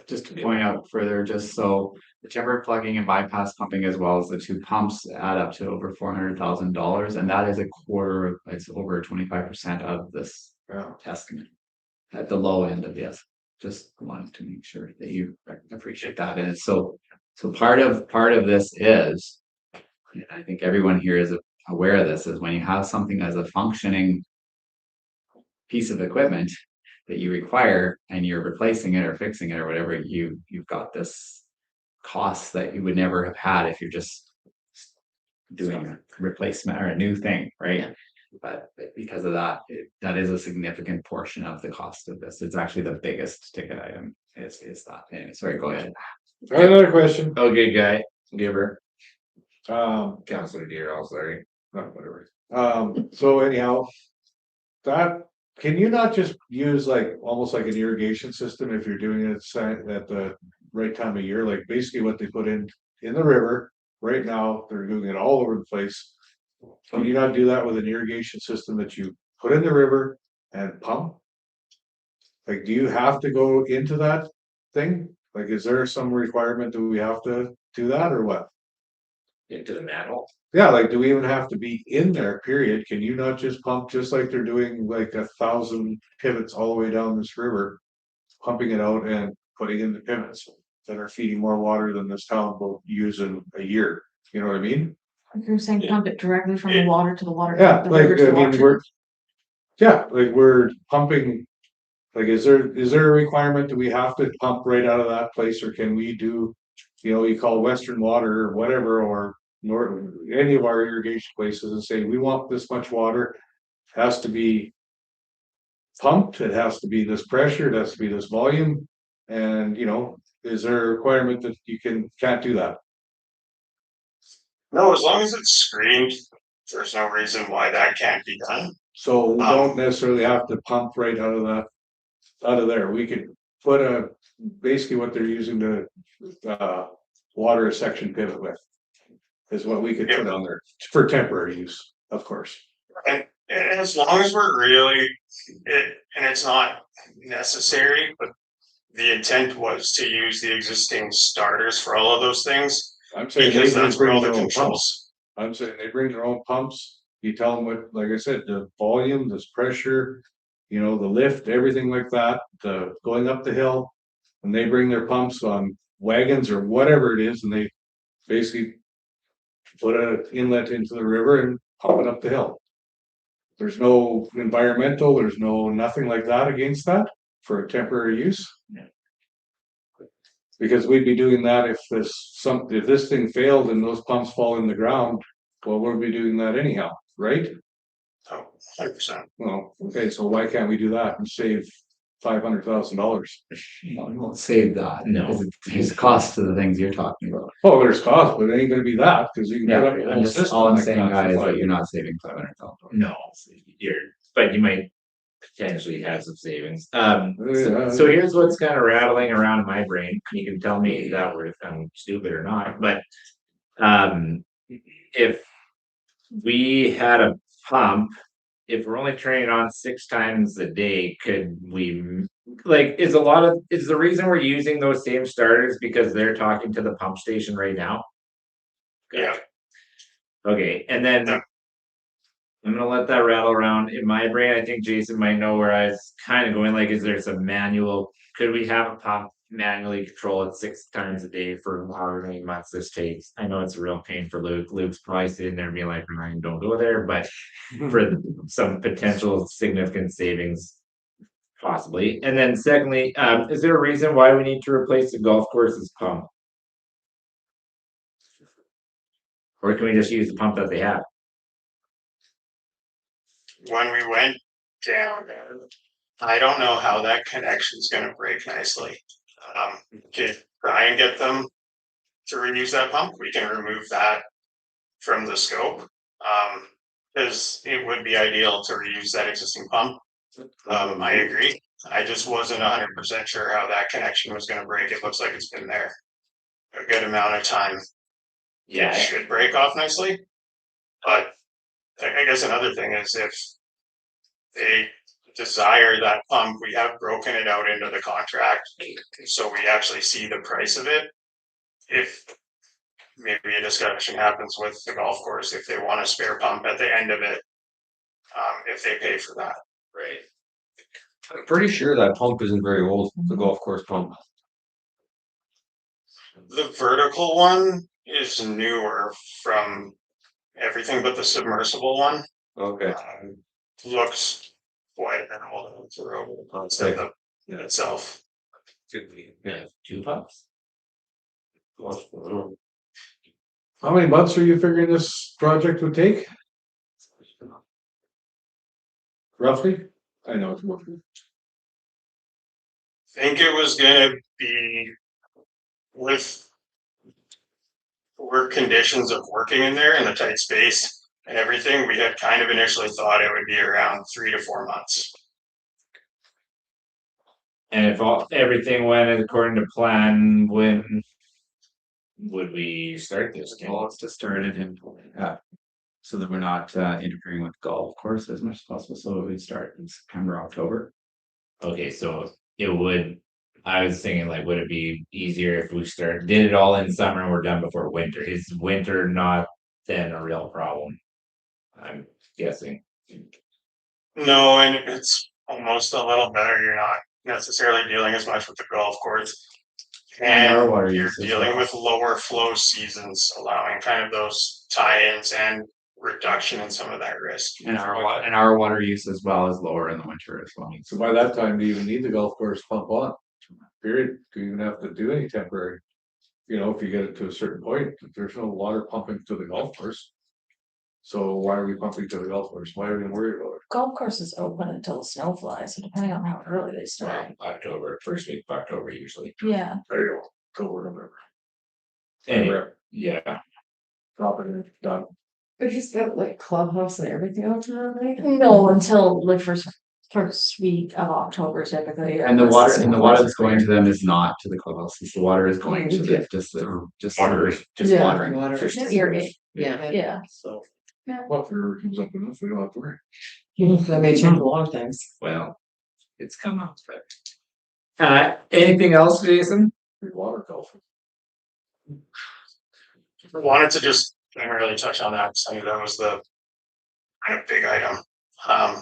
just to point out further, just so the temporary plugging and bypass pumping as well as the two pumps add up to over $400,000, and that is it's over 25% of this estimate at the low end of this. Just wanted to make sure that you appreciate that. And so part of this is, and I think everyone here is aware of this, is when you have something as a functioning piece of equipment that you require and you're replacing it or fixing it or whatever, you've got this cost that you would never have had if you're just doing a replacement or a new thing, right? Yeah. But because of that, that is a significant portion of the cost of this. It's actually the biggest ticket item is that. Anyway, sorry, go ahead. I have another question. oh, good guy, giver. Counselor Deere, I'll sorry, not whatever. So anyhow, that, can you not just use like, almost like an irrigation system if you're doing it at the right time of year? Like basically what they put in the river, right now, they're doing it all over the place. Can you not do that with an irrigation system that you put in the river and pump? Like, do you have to go into that thing? Like, is there some requirement that we have to do that or what? into the manhole. Yeah, like, do we even have to be in there, period? Can you not just pump, just like they're doing like 1,000 pivots all the way down this river? Pumping it out and putting in the pivots that are feeding more water than this town will use in a year, you know what I mean? You're saying pump it directly from the water to the water. Yeah, the like, river to I the mean, water. we're pumping. Like, is there a requirement, do we have to pump right out of that place, or can we do, you call Western Water or whatever, or North, any of our irrigation places and say, we want this much water, has to be pumped, it has to be this pressure, it has to be this volume, and, is there a requirement that you can't do that? No, as long as it's screened, there's no reason why that can't be done. So we don't necessarily have to pump right out of there, we could put basically what they're using to, water a section pivot with. Is what we could put on there, for temporary use, of course. And as long as we're really, and it's not necessary, but the intent was to use the existing starters for all of those things. I'm saying Because they that's where bring all the their own controls. pumps. I'm saying they bring their own pumps. You tell them what, like I said, the volume, this pressure, the lift, everything like that, the going up the hill. And they bring their pumps on wagons or whatever it is, and they basically put an inlet into the river and pump it up the hill. There's no environmental, there's nothing like that against that for temporary use. Because we'd be doing that if this thing failed and those pumps fall in the ground, well, we'd be doing that anyhow, right? Oh, 100%. Well, okay, so why can't we do that and save $500,000? No, we won't save that. No. because There's a cost to the things you're talking about. Oh, there's cost, but it ain't gonna be that, cause you can put up a I'm whole just, system all I'm like saying, that guys, for is $5. that you're not saving $500,000. No, but you might potentially have some savings. Yeah. So here's what's kind of rattling around in my brain. You can tell me that if I'm stupid or not, but if we had a pump, if we're only turning it on 6 times a day, could we is the reason we're using those same starters because they're talking to the pump station right now? Yeah. Okay, and then Yeah. I'm gonna let that rattle around in my brain. I think Jason might know where I was kind of going. Is there some manual? Could we have a pump manually control it 6 times a day for however many months this takes? I know it's a real pain for Luke. Luke's probably sitting there being like, Ryan, don't go there, but for some potential significant savings, possibly. And then secondly, is there a reason why we need to replace the golf course's pump? Or can we just use the pump that they have? When we went down there, I don't know how that connection's gonna break nicely. Can try and get them to reuse that pump, we can remove that from the scope. Cause it would be ideal to reuse that existing pump. I agree, I just wasn't 100% sure how that connection was gonna break, it looks like it's been there a good amount of time. Yeah, It should break off nicely, but I guess another thing is if they desire that pump, we have broken it out into the contract, so we actually see the price of it. If maybe a discussion happens with the golf course, if they want a spare pump at the end of it, if they pay for that. right. I'm pretty sure that pump isn't very old, the golf course pump. The vertical one is newer from everything but the submersible one. Okay. Looks quite an old throw Okay. in itself. Could we have 2 pumps? How many months are you figuring this project would take? Roughly? I know it's more. Think it was gonna be with work conditions of working in there in the tight space and everything, we had kind of initially thought it would be around 3 to 4 months. And if everything went according to plan, when would we start this? Well, it's to start it in, so that we're not interfering with golf course as much as possible, so it would start in September, October. Okay, so it would I was thinking like, would it be easier if we did it all in summer and we're done before winter? Is winter not then a real problem? I'm guessing. No, and it's almost a little better. You're not necessarily dealing as much with the golf course. And our And water you're use as dealing well. with lower flow seasons, allowing kind of those tie-ins and reduction in some of that risk. And our water use as well is lower in the winter as well. So by that time, do you even need the golf course pump on? Period, do you even have to do any temporary? You know, if you get it to a certain point, there's no water pumping to the golf course. So why are we pumping to the golf course? Why are we worried about it? Golf course is open until the snow flies, so depending on how early they start. October, first week of October usually. Yeah, There you go, October, November. Anyway, yeah, Drop it in, done. But he's got like clubhouse and everything out there, right? no, until like first week of October typically. And the water that's going to them is not to the clubhouses, the water is going to the, just. Water. Just Yeah. watering. Water. Just irrigate. Yeah. Yeah, So. Well, if river comes up enough, we don't have to worry. That may change a lot of things. well, it's come up. Anything else, Jason? Free water golf. Wanted to just primarily touch on that, I think that was the kind of big item,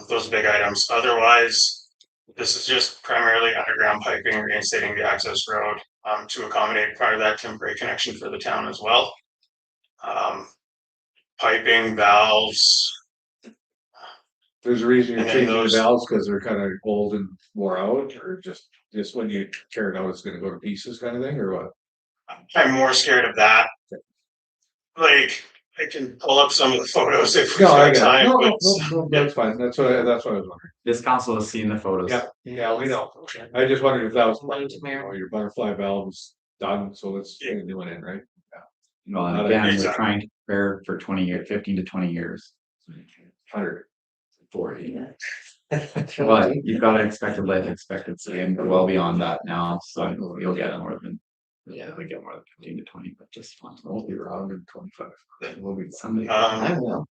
those big items, otherwise. This is just primarily underground piping, reinstating the access road, to accommodate part of that temporary connection for the town as well. Piping, valves, There's a reason you're And then changing the those- valves, cause they're kind of old and wore out, or just when you tear it out, it's gonna go to pieces kind of thing, or what? I'm more scared of that. Like, I can pull up some of the photos if we No, I have get it. time, No, but no, that's fine, that's what I was wondering. This council has seen the photos. Yeah. Yeah, we know. I just wondered if that was, Mine to you Mary. know, your butterfly valve is done, so let's get a new one in, right? Well, and Not again, we're exactly. trying to prepare for 20 years, 15 to 20 years. 100. 40. But you've got an expected life expectancy and we're well beyond that now, so you'll get more than. Yeah, we get more than 15 to 20, but just one. We'll be around in 25. We'll be somebody. I will.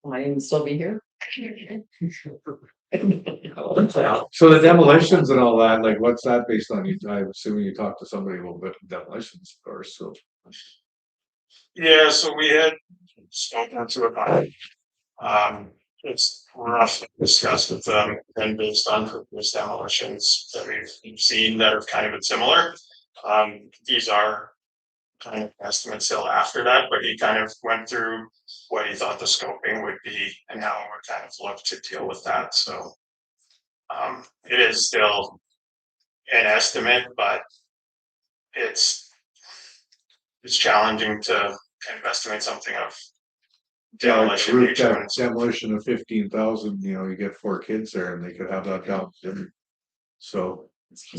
Might even still be here. So the demolitions and all that, like, what's that based on? I'm assuming you talked to somebody a little bit demolitions, of course, so. yeah, so we had spoken to about it. It's roughly discussed with them and based on previous demolitions that we've seen that have kind of been similar. These are kind of estimates still after that, but he kind of went through what he thought the scoping would be and how we kind of look to deal with that, so. It is still an estimate, but it's challenging to kind of estimate something of demolition Roof nature. deck demolition of 15,000, you know, you get 4 kids there and they could have that down. So.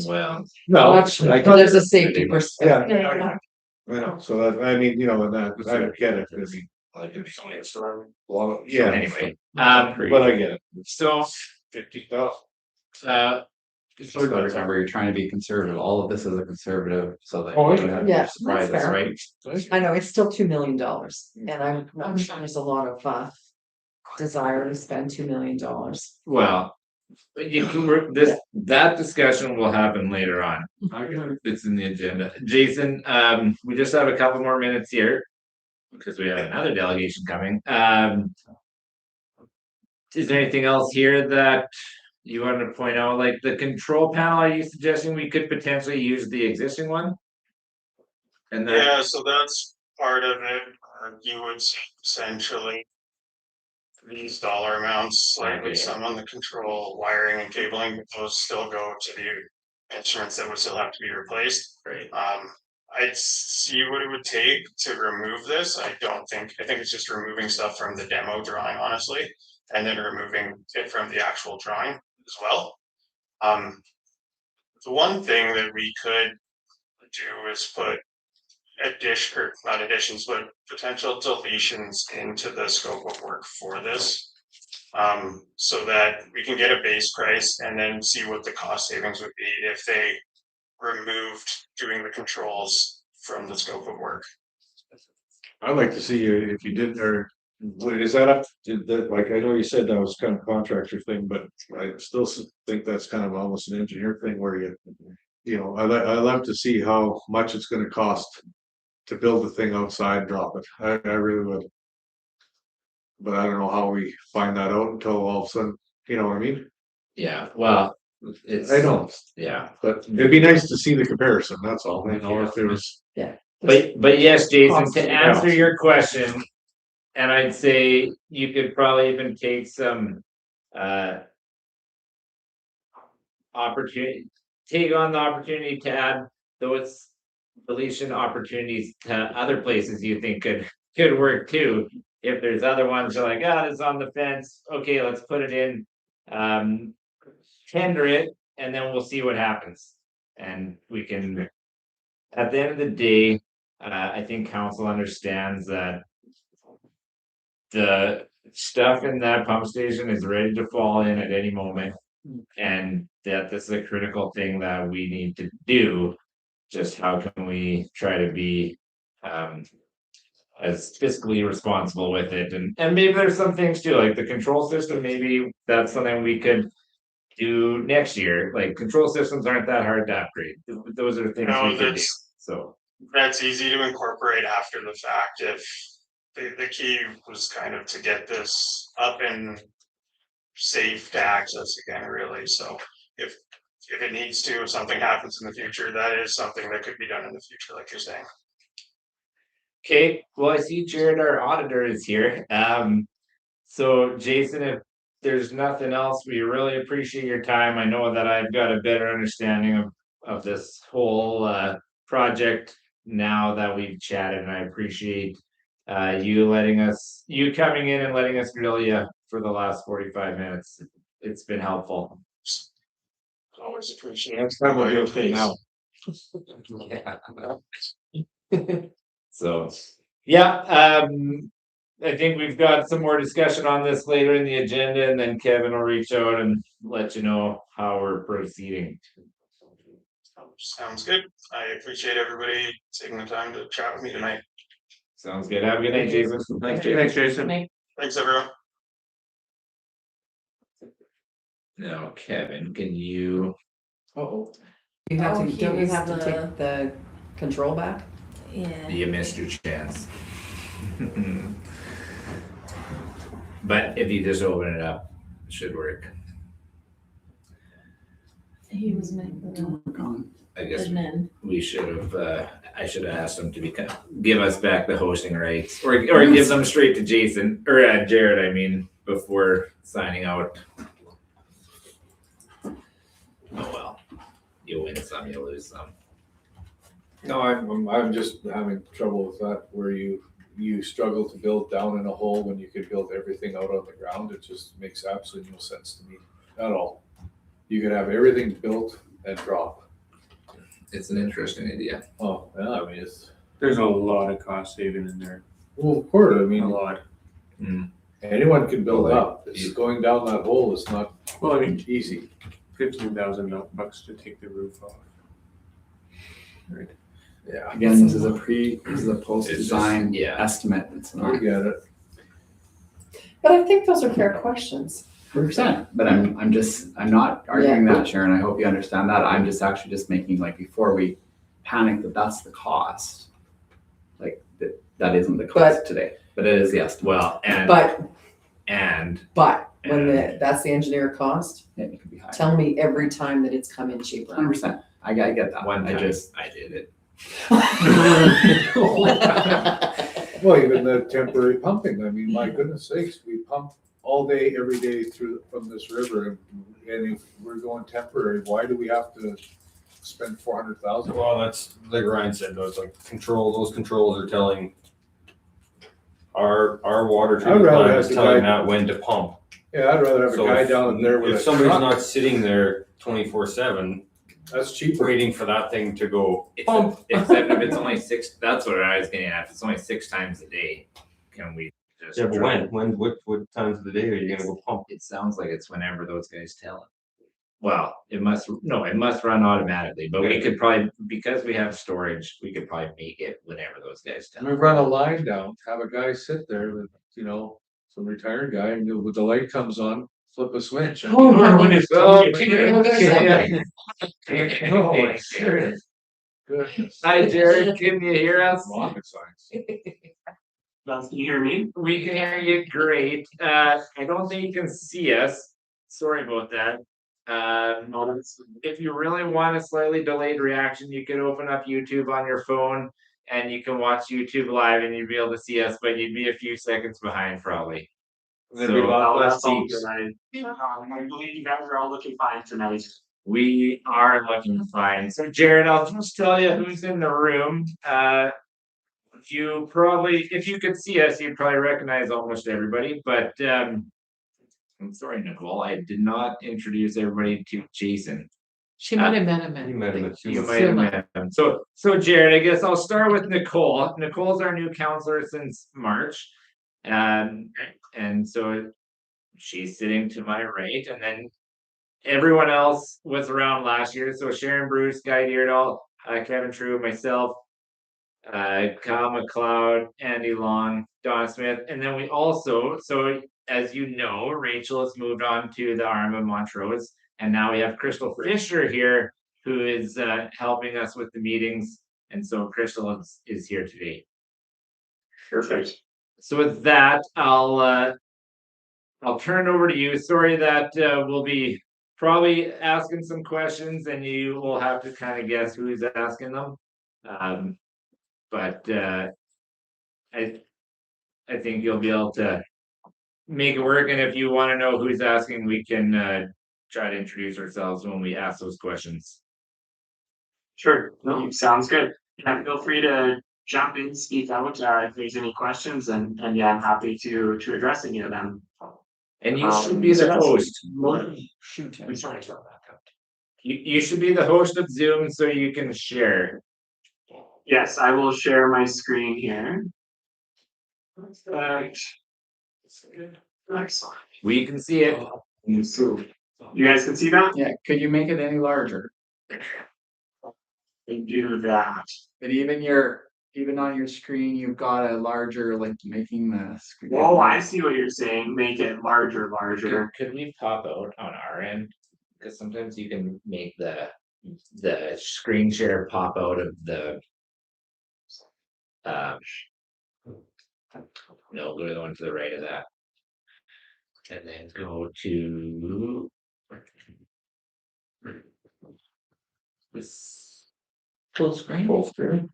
Well, No, There's a safety perspective. Yeah, I know, so that, I mean, you know, and that, I get it, I mean. Yeah, anyway, but I get it, so, 50,000. Just gotta remember, you're trying to be conservative. All of this is a conservative, so that. Oh, you don't have yeah, your that's surprises, fair. right? I know, it's still $2 million, and I'm sure there's a lot of desire to spend $2 million. well. But you can, that discussion will happen later on. It's in the agenda. Jason, we just have a couple more minutes here. Because we have another delegation coming. Is there anything else here that you wanted to point out, like the control panel, are you suggesting we could potentially use the existing one? And then, Yeah, so that's part of it, you would see essentially. These dollar amounts, like with some on the control wiring and cabling, but those still go to the instruments that would still have to be replaced. right, I'd see what it would take to remove this, I think it's just removing stuff from the demo drawing, honestly. And then removing it from the actual drawing as well. The one thing that we could do is put not additions, but potential deletions into the scope of work for this. So that we can get a base price and then see what the cost savings would be if they removed doing the controls from the scope of work. I'd like to see you, if you did, or, is that up, did that, like, I know you said that was kind of a contractor thing, but I still think that's kind of almost an engineer thing where you. you know, I love to see how much it's gonna cost to build the thing outside, drop it. I really would. But I don't know how we find that out until all of a sudden, you know what I mean? Yeah, well, it's. I know, Yeah, but it'd be nice to see the comparison, that's all. You know, if there was, but yes, Jason, Cost to of answer house. your question. And I'd say you could probably even take some, opportunity, take on the opportunity to add those deletion opportunities to other places you think could work too. If there's other ones that are like, ah, it's on the fence, okay, let's put it in, tender it, and then we'll see what happens. And we can, at the end of the day, I think council understands that the stuff in that pump station is ready to fall in at any moment. And that this is a critical thing that we need to do. Just how can we try to be as fiscally responsible with it, and maybe there's some things too, like the control system, maybe that's something we could do next year. Like control systems aren't that hard to upgrade. Those are things No, we could do, that's- so. That's easy to incorporate after the fact. If the key was kind of to get this up and safe to access again, really. So if it needs to, if something happens in the future, that is something that could be done in the future, like you're saying. Okay, well, I see Jared, our auditor, is here. So Jason, if there's nothing else, we really appreciate your time. I know that I've got a better understanding of this whole project now that we've chatted, and I appreciate you coming in and letting us grill you for the last 45 minutes. It's been helpful. Always appreciate. next time we'll do okay now. So, yeah, I think we've got some more discussion on this later in the agenda, and then Kevin will reach out and let you know how we're proceeding. Sounds good. I appreciate everybody taking the time to chat with me tonight. Sounds good. Have a good night, Jason. Thanks, Jason. Thanks, everyone. Now, Kevin, can you? Oh. You have Oh, to, don't you here's have to the- take the control back? Yeah. You missed your chance. But if you just open it up, it should work. He was making I guess admin. we should have, I should have asked him to give us back the hosting rights, or give them straight to Jason, or Jared, I mean, before signing out. Oh, well, you win some, you lose some. No, I'm just having trouble with that, where you struggle to build down in a hole when you could build everything out on the ground. It just makes absolutely no sense to me at all. You could have everything built and drop. It's an interesting idea. Oh, yeah, I mean, it's, There's a lot of cost saving in there, well, of course, I a mean, lot. anyone can build Well, up. It's going down that hole is not Well, I mean, easy. $15,000 to take the roof off. Right. Yeah, Again, this is a post-design It's just- yeah. estimate, it's I not get it. But I think those are fair questions. 100%, but I'm not arguing that, Sharon, I hope you understand that, I'm just actually just making, like, before we panic that that's the cost. Like, that isn't the cost today, but it is the estimate. Well, and But when that's the engineer cost, It could be higher. tell me every time that it's come in cheaper. 100%, I get that, one I time just. I did it. Well, even the temporary pumping, I mean, my goodness sakes, we pump all day, every day from this river. And if we're going temporary, why do we have to spend 400,000? Well, that's like Ryan said, those controls are telling our water I'd treatment rather plant have is the telling guy- that when to pump. Yeah, I'd rather have a So guy down there with if a somebody's truck. not sitting there 24/7 That's cheaper. waiting for that thing to go Except if it's only 6, that's what I was getting at. If it's only 6 times a day, can we just? Yeah, but what times of the day are you gonna go pump? It sounds like it's whenever those guys tell it. Well, it must run automatically, but we could probably, because we have storage, we could probably make it whenever those guys tell We it. run a line down, have a guy sit there with, some retired guy, and when the light comes on, flip a switch. Okay. Goodness. Hi, Jared, can you hear us? Rocket science. Can you hear me? We can hear you great. I don't think you can see us. Sorry about that. If you really want a slightly delayed reaction, you can open up YouTube on your phone and you can watch YouTube live and you'd be able to see us, but you'd be a few seconds behind probably. There'd be a So lot less That's all seats. good. I believe you guys are all looking fine tonight. we are looking fine. So Jared, I'll just tell you who's in the room. If you could see us, you'd probably recognize almost everybody, but I'm sorry, Nicole, I did not introduce everybody to Jason. She might have met him You met him at. at You two. might have met him. So Jared, I guess I'll start with Nicole. Nicole's our new counselor since March. And so she's sitting to my right, and then everyone else was around last year. So Sharon Bruce, Guy Deerdahl, Kevin True, myself, Kyle McLeod, Andy Long, Donna Smith, and then we also, so as you know, Rachel has moved on to the Arm of Montrose, and now we have Crystal Fisher here, who is helping us with the meetings, and so Crystal is here today. Perfect. So with that, I'll turn it over to you. Sorry that we'll be probably asking some questions, and you will have to kind of guess who's asking them. But I think you'll be able to make it work. And if you want to know who's asking, we can try to introduce ourselves when we ask those questions. Sure. No, sounds good. Yeah, feel free to jump in, speak out if there's any questions, and yeah, I'm happy to address any of them. And you should be the host. Shoot. I'm sorry. You should be the host of Zoom so you can share. Yes, I will share my screen here. Excellent. We can see it. So, you guys can see that? Yeah, could you make it any larger? They do that. But even on your screen, you've got a larger, like making the screen. Oh, I see what you're saying. Make it larger. Could we pop out on our end? Because sometimes you can make the screen share pop out of the no, go to the one to the right of that. And then go to this Full screen. full screen.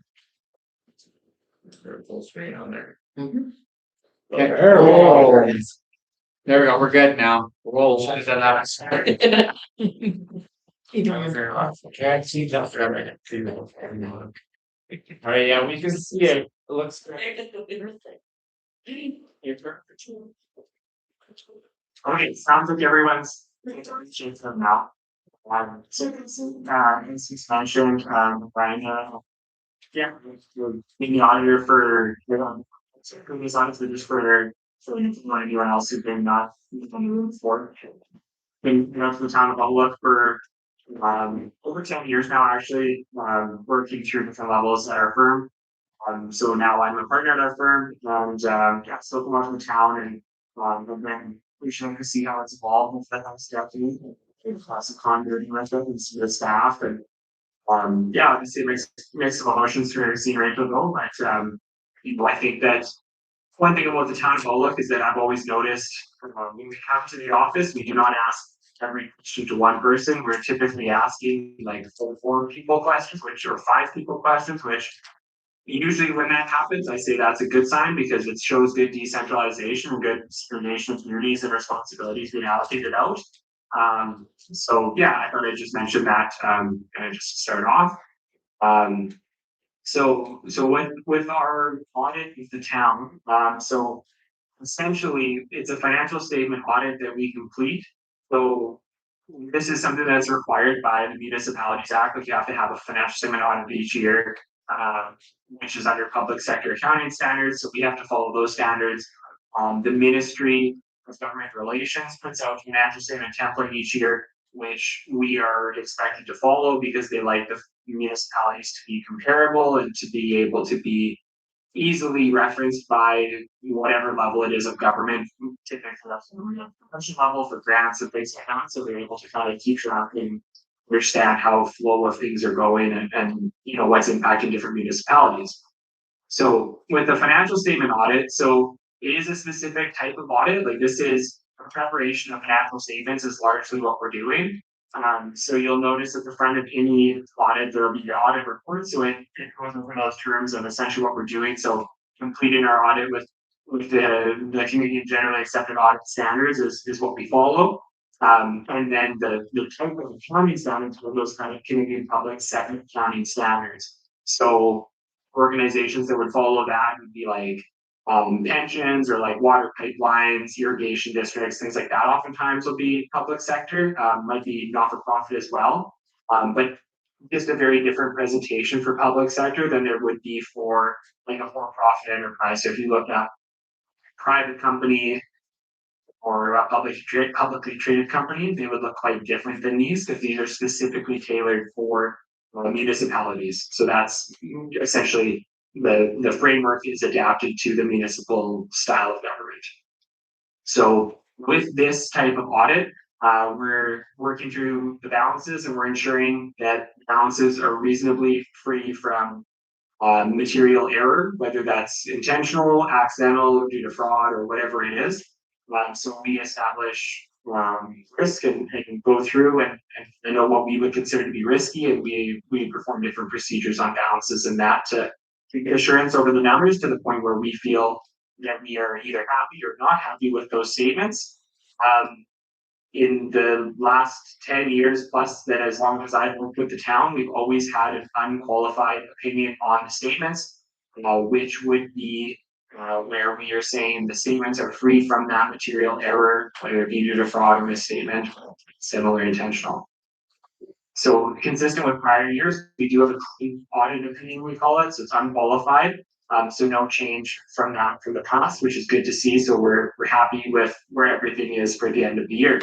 Or full screen on there. Mhm. There we go. There we go, we're good now. Roll. Should have done that. Can't see that. All right, yeah, we can see it. It looks great. Okay, sounds like everyone's them now. So, as he's mentioned, Brian, yeah, being the auditor for, previous auditor just for anyone else who's been not in the room for. Been, for the town of Outlook for, over 10 years now, actually, working through different levels at our firm. So now I'm a partner at our firm, and yeah, still come out to the town, and I've been appreciating to see how it's evolved with the house deputy, class of conduit with it, and the staff, and yeah, obviously mix of emotions for seeing Rachel go, but I think that one thing about the town of Outlook is that I've always noticed when we come to the office, we do not ask every question to one person. We're typically asking like 4 people questions, or 5 people questions, which usually when that happens, I say that's a good sign because it shows good decentralization and good coordination of communities and responsibilities being allocated out. So yeah, I thought I'd just mention that and just to start off. So with our audit of the town, so essentially it's a financial statement audit that we complete. So this is something that's required by the Municipalities Act, like you have to have a financial statement audit each year, which is under public sector accounting standards. So we have to follow those standards. The Ministry of Government Relations puts out financial statement template each year, which we are expected to follow because they like the municipalities to be comparable and to be able to be easily referenced by whatever level it is of government. Typically, that's the profession level for grants and things like that. So they're able to kind of keep track and understand how flow of things are going and what's impacting different municipalities. So with the financial statement audit, so it is a specific type of audit. Like this is a preparation of financial statements is largely what we're doing. So you'll notice at the front of any audit, there'll be the audit report. So it goes over those terms of essentially what we're doing. So completing our audit with the Canadian generally accepted audit standards is what we follow. And then the type of accounting standards are those kind of Canadian public sector accounting standards. So organizations that would follow that would be like pensions or like water pipelines, irrigation districts, things like that. Oftentimes will be public sector, might be not for profit as well. But just a very different presentation for public sector than there would be for like a for-profit enterprise. So if you look at private company or a publicly traded company, they would look quite different than these because these are specifically tailored for municipalities. So that's essentially the framework is adapted to the municipal style of government. So with this type of audit, we're working through the balances and we're ensuring that balances are reasonably free from material error, whether that's intentional, accidental, due to fraud, or whatever it is. So we establish risk and go through and know what we would consider to be risky, and we perform different procedures on balances and that to get assurance over the numbers to the point where we feel that we are either happy or not happy with those statements. In the last 10 years plus that as long as I've worked with the town, we've always had an unqualified opinion on the statements, which would be where we are saying the statements are free from that material error, whether it be due to fraud or misstatement, similar intentional. So consistent with prior years, we do have a clean audit opinion, we call it, so it's unqualified. So no change from that from the past, which is good to see. So we're happy with where everything is for the end of the year.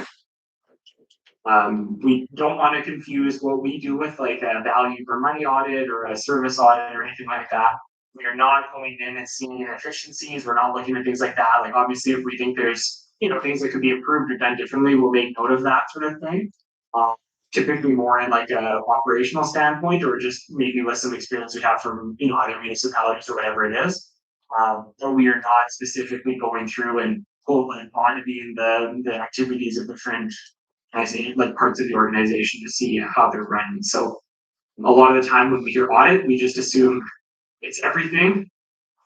We don't want to confuse what we do with like a value for money audit or a service audit or anything like that. We are not going in and seeing inefficiencies. We're not looking at things like that. Like obviously, if we think there's things that could be improved or done differently, we'll make note of that sort of thing. Typically more in like a operational standpoint or just maybe with some experience we have from other municipalities or whatever it is. But we are not specifically going through and auditing the activities of different like parts of the organization to see how they're running. So a lot of the time when we hear audit, we just assume it's everything.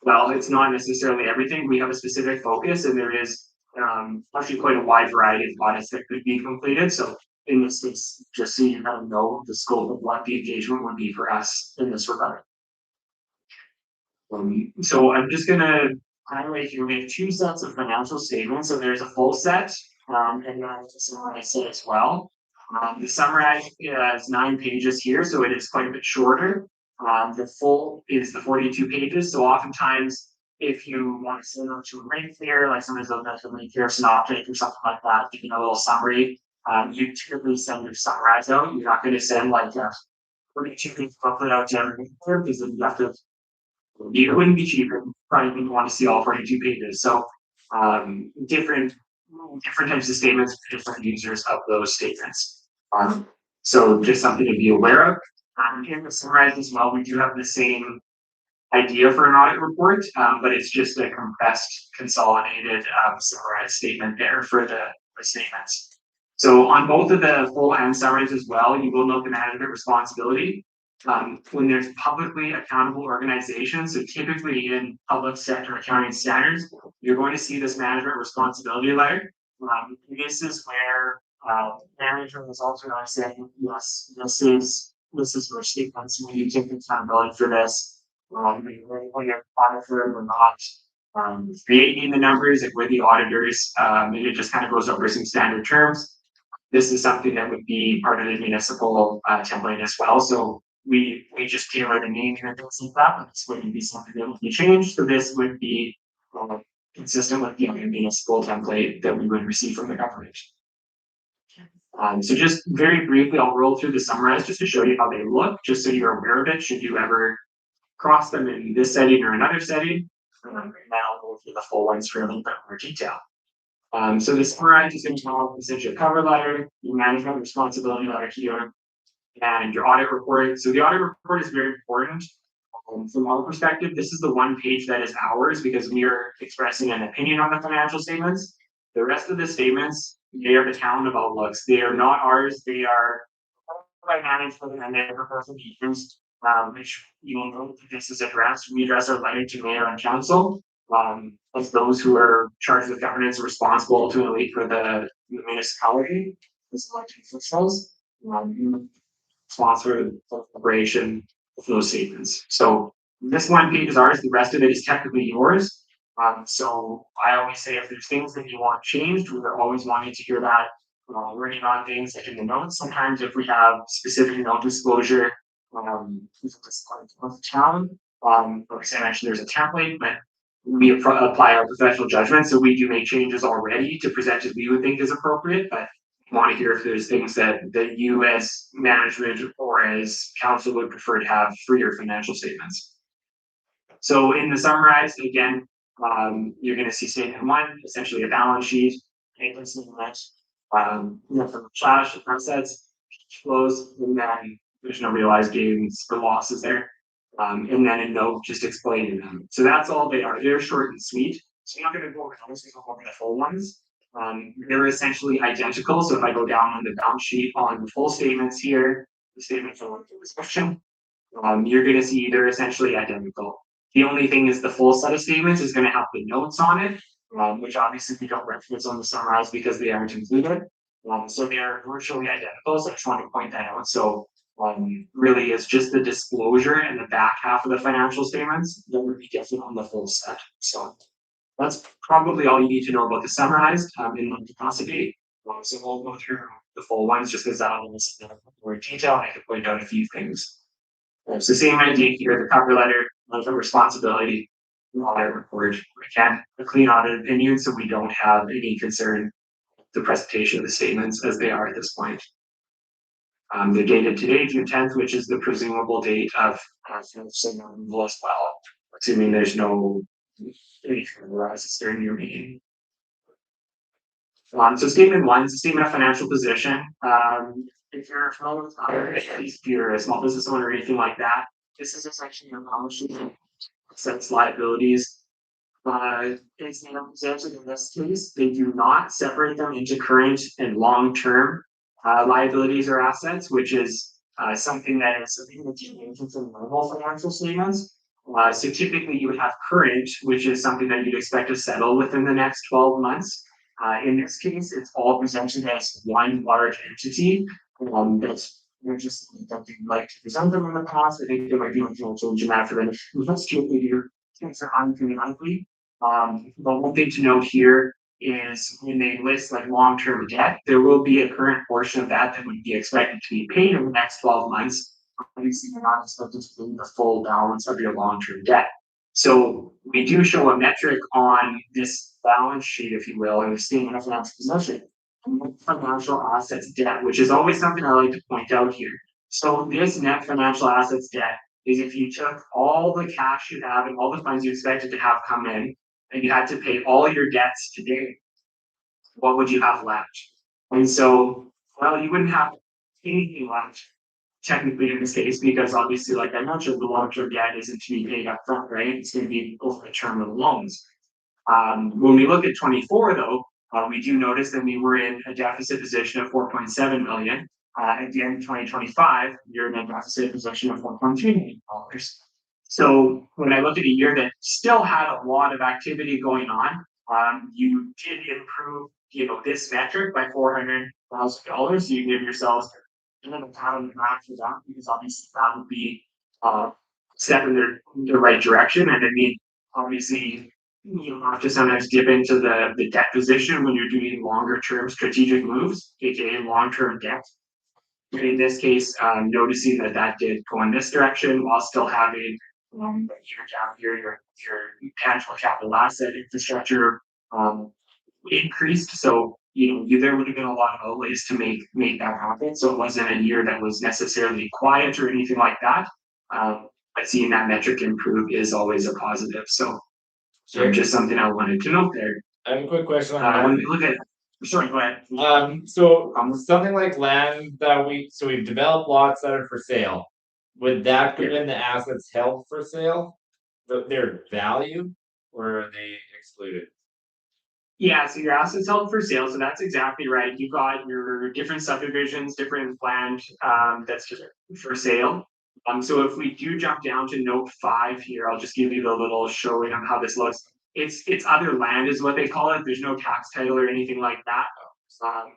Well, it's not necessarily everything. We have a specific focus, and there is actually quite a wide variety of audits that could be completed. So in this case, just so you kind of know the scope of what the engagement would be for us in this regard. So I'm just gonna highlight here. We have two sets of financial statements. So there's a full set, and then a summarized set as well. The summarized has 9 pages here, so it is quite a bit shorter. The full is the 42 pages. So oftentimes, if you want to send them to a link there, like sometimes they'll have a link here, synoptic or something like that, giving a little summary. You typically send your summarize out. You're not going to send like a 42 page booklet out to everyone because then you have to. It wouldn't be cheaper. You probably wouldn't want to see all 42 pages. So different types of statements for different users of those statements. So just something to be aware of. In the summarize as well, we do have the same idea for an audit report, but it's just a compressed, consolidated summarized statement there for the statements. So on both of the full and summaries as well, you will note the management responsibility. When there's publicly accountable organizations, so typically in public sector accounting standards, you're going to see this management responsibility letter. This is where management is also going to say, yes, this is your statements, and you take accountability for this. When you're auditor or not creating the numbers, and we're the auditors, and it just kind of goes over some standard terms. This is something that would be part of the municipal template as well. So we just tailor the name here and things like that, but this wouldn't be something that would be changed. So this would be consistent with the municipal template that we would receive from the government. So just very briefly, I'll roll through the summarize just to show you how they look, just so you're aware of it should you ever cross them in this setting or another setting. And then I'll go through the full ones for a little bit more detail. So the summary is going to have essentially a cover letter, your management responsibility letter here, and your audit report. So the audit report is very important. From our perspective, this is the one page that is ours because we are expressing an opinion on the financial statements. The rest of the statements, they are the town of outlooks. They are not ours. They are by management and they're proposed to be used, which you will note that this is addressed. We address our letter to mayor and council. As those who are charged with governance and responsible ultimately for the municipality, as elected officials, sponsor the preparation of those statements. So this one page is ours, the rest of it is technically yours. So I always say if there's things that you want changed, we're always wanting to hear that. Working on things like in the notes. Sometimes if we have specific note disclosure, of the town, like I mentioned, there's a template, but we apply our professional judgment. So we do make changes already to present as we would think is appropriate, but want to hear if there's things that you as management or as council would prefer to have for your financial statements. So in the summarized, again, you're going to see statement one, essentially a balance sheet, income statement, from cash, assets, flows, and then there's no realized gains or losses there. And then a note just explaining them. So that's all they are. They're short and sweet. So I'm not going to go over those, we'll go over the full ones. They're essentially identical. So if I go down on the balance sheet on the full statements here, the statement for the description, you're going to see they're essentially identical. The only thing is the full set of statements is going to have the notes on it, which obviously we don't reference on the summarize because they aren't included. So they are virtually identical. So I just want to point that out. So really it's just the disclosure and the back half of the financial statements that would be different on the full set. So that's probably all you need to know about the summarized in the capacity. So we'll go through the full ones just because that'll more detail. I can point out a few things. So same idea here, the cover letter, the responsibility, audit report. Again, a clean audit opinion, so we don't have any concern with the presentation of the statements as they are at this point. They're dated today, June 10th, which is the presumable date of removal as well, assuming there's no anything arises during your meeting. So statement one is a statement of financial position. If you're familiar with if you're a small business owner or anything like that, this is essentially your balance sheet, assets, liabilities. It's presented in this case, they do not separate them into current and long-term liabilities or assets, which is something that is from normal financial statements. So typically you would have current, which is something that you'd expect to settle within the next 12 months. In this case, it's all presented as one large entity. That's just that they like to present them in the past. I think there might be a change in that for them. Let's keep it here. Things are unlikely. But one thing to note here is when they list like long-term debt, there will be a current portion of that would be expected to be paid in the next 12 months. Obviously, you're not expected to pay the full balance of your long-term debt. So we do show a metric on this balance sheet, if you will, in the statement of financial position, financial assets debt, which is always something I like to point out here. So this net financial assets debt is if you took all the cash you have and all the funds you expected to have come in, and you had to pay all your debts today, what would you have left? And so, well, you wouldn't have anything left technically in this case, because obviously, like I mentioned, the long-term debt isn't to be paid up front, right? It's going to be over the term of the loans. When we look at 24 though, we do notice that we were in a deficit position of 4.7 million. At the end of 2025, you're in a deficit position of 1.3 million dollars. So when I look at a year that still had a lot of activity going on, you did improve, this metric by $400,000. You give yourselves a pat on the back for that, because obviously that would be step in the right direction. And I mean, obviously, you have to sometimes dip into the debt position when you're doing longer term strategic moves, aka long-term debt. In this case, noticing that did go in this direction while still having your tangible capital asset infrastructure increased. So there would have been a lot of outlays to make that happen. So it wasn't a year that was necessarily quiet or anything like that. but seeing that metric improve is always a positive, so. Sure. Just something I wanted to note there. I have a quick question on When that. we look at, sorry, go ahead. So something like land that so we've developed lots that are for sale. Would that go in the assets held for sale? Their value, or are they excluded? Yeah, so your assets held for sale, so that's exactly right. You've got your different subdivisions, different land, that's for sale. So if we do jump down to note 5 here, I'll just give you the little showing of how this looks. It's other land is what they call it. There's no tax title or anything like that.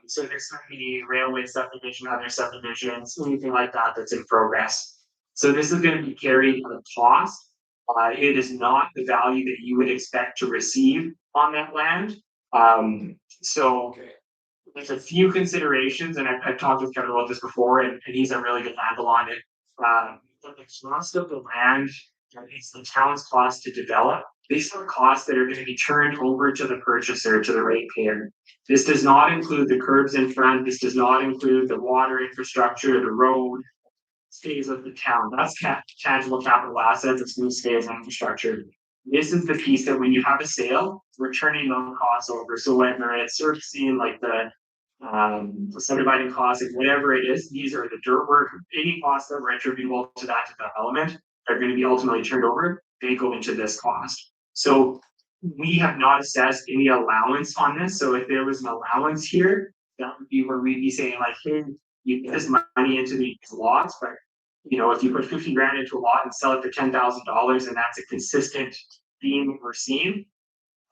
So there's not any railway subdivision, other subdivisions, anything like that that's in progress. So this is gonna be carried at a cost. It is not the value that you would expect to receive on that land. So there's a few considerations, and I've talked with Kevin about this before, and he's a really good handle on it. The cost of the land, it's the town's cost to develop. These are costs that are going to be turned over to the purchaser, to the ratepayer. This does not include the curbs in front. This does not include the water infrastructure, the road. Stays with the town. That's tangible capital assets. It's going to stay as infrastructure. This is the piece that when you have a sale, we're turning those costs over. So whether it's servicing, like the subdividing costs, like whatever it is, these are the dirt work, any costs that are attributable to that development are going to be ultimately turned over. They go into this cost. So we have not assessed any allowance on this. So if there was an allowance here, that would be where we'd be saying like, hey, you put this money into these lots, but you know, if you put 50 grand into a lot and sell it for $10,000, and that's a consistent theme we're seeing,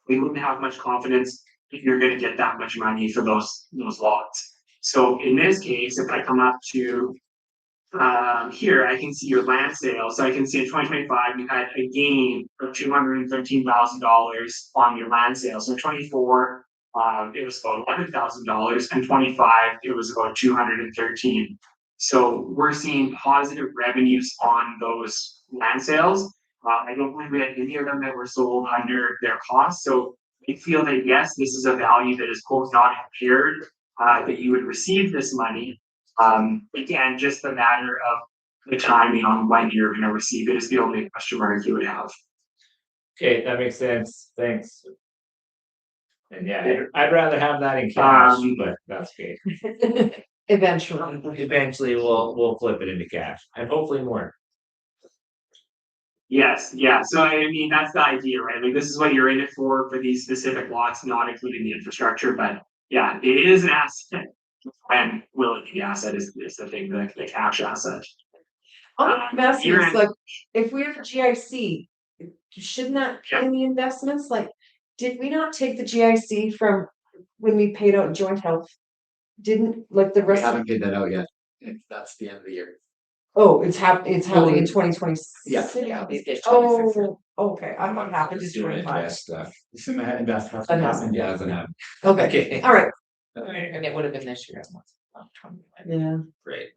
we wouldn't have much confidence if you're going to get that much money for those lots. So in this case, if I come up to here, I can see your land sale. So I can see in 2025 you had a gain of $213,000 on your land sale. So 24, it was about $11,000, and 25 it was about 213. So we're seeing positive revenues on those land sales. I don't believe we had any of them that were sold under their cost. So we feel that yes, this is a value that is quote not impaired, that you would receive this money. Again, just the matter of the timing on when you're going to receive it is the only question mark you would have. Okay, that makes sense. Thanks. And yeah, I'd rather have that in cash, but that's okay. Eventually we'll flip it into cash and hopefully more. Yes, yeah. So I mean, that's the idea, right? Like this is what you're in it for these specific lots, not including the infrastructure. But yeah, it is an asset. And will it be asset is the thing, the cash asset. I'm asking, it's like, if we have a GIC, shouldn't that pay the investments? Like, did we not take the GIC from when we paid out joint health? Didn't like the We rest? haven't paid that out yet. That's the end of the year. Oh, it's happening in 2020. Yeah. Oh, okay, I thought it happened in 25. Invest hasn't happened. Okay, all right. And it would have been this year. Yeah. Great.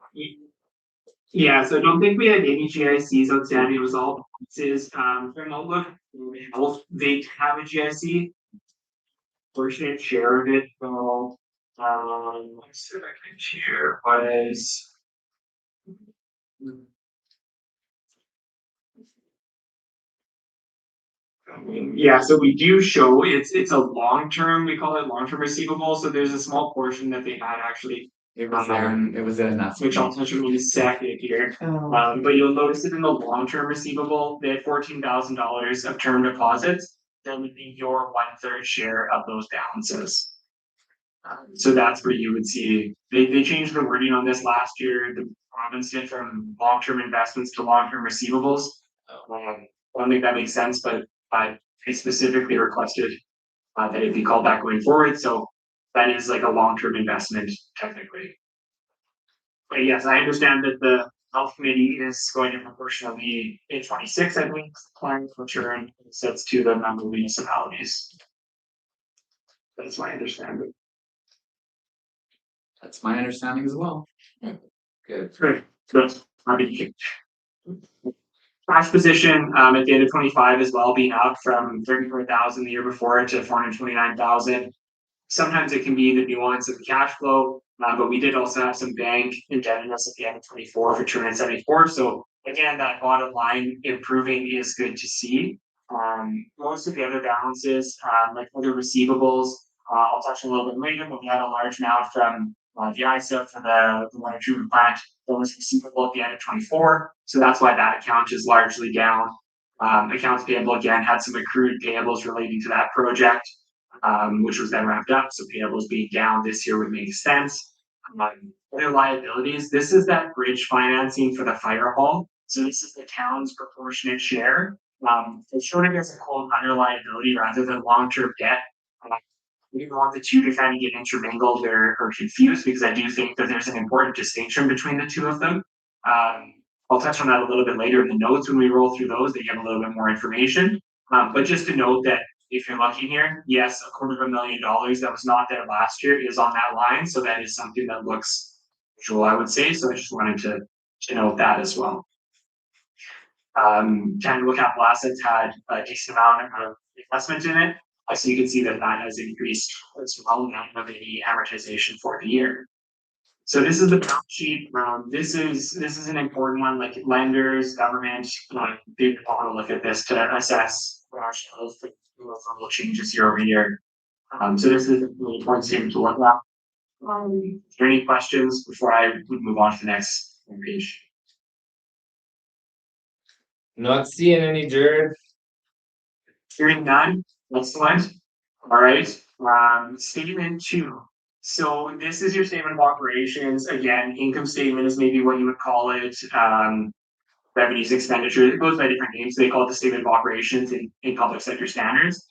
Yeah, so I don't think we had any GICs outstanding. It was all boxes from Outlook. They have a GIC. Portion share of it. So let's see if I can share was. Yeah, so we do show it's a long-term, we call it long-term receivable. So there's a small portion that they had actually. It was there and it was in that. Which I'll touch on in a second here. But you'll notice it in the long-term receivable, they had $14,000 of term deposits. That would be your 1/3 share of those balances. So that's where you would see, they changed the wording on this last year. The province did from long-term investments to long-term receivables. I don't think that makes sense, but they specifically requested that it be called back going forward. So that is like a long-term investment technically. But yes, I understand that the health committee is going to proportionally in 26, I believe, plan to return sets to the member municipalities. That's my understanding. That's my understanding as well. Good. Good. Cash position at the end of 25 as well, being up from 34,000 the year before to 429,000. Sometimes it can be the nuance of the cash flow, but we did also have some bank indebtedness at the end of 24 for 274. So again, that bottom line improving is good to see. Most of the other balances, like other receivables, I'll touch a little bit later, but we had a large amount from the ISA for the water treatment plant that was receivable at the end of 24. So that's why that account is largely down. Accounts payable again had some accrued payables relating to that project, which was then wrapped up. So payables being down this year would make sense. Other liabilities, this is that bridge financing for the fire hall. So this is the town's proportionate share. It's showed it as a cold under liability rather than long-term debt. We didn't want the two to kind of get intermingled or confused because I do think that there's an important distinction between the two of them. I'll touch on that a little bit later in the notes when we roll through those. They give a little bit more information. But just to note that if you're looking here, yes, $250,000 that was not there last year is on that line. So that is something that looks usual, I would say. So I just wanted to note that as well. Tangible capital assets had a decent amount of investment in it. So you can see that that has increased as well, not of any amortization for the year. So this is the balance sheet. This is an important one, like lenders, government, they want to look at this to assess little changes year over year. So this is a really important statement to look at. Are there any questions before I move on to the next page? Not seeing any, Jared. Hearing none, excellent. All right, statement 2. So this is your statement of operations. Again, income statement is maybe what you would call it. Revenues, expenditures, it goes by different names. They call it the statement of operations in public sector standards.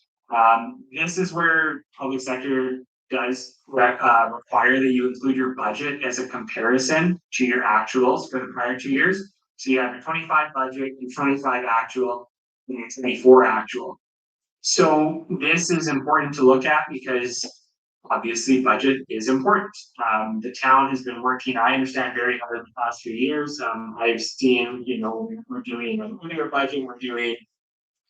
This is where public sector does require that you include your budget as a comparison to your actuals for the prior 2 years. So you have your 25 budget, your 25 actual, and your 24 actual. So this is important to look at because obviously budget is important. The town has been working, I understand, very hard in the past few years. I've seen, we're doing a linear budget, we're doing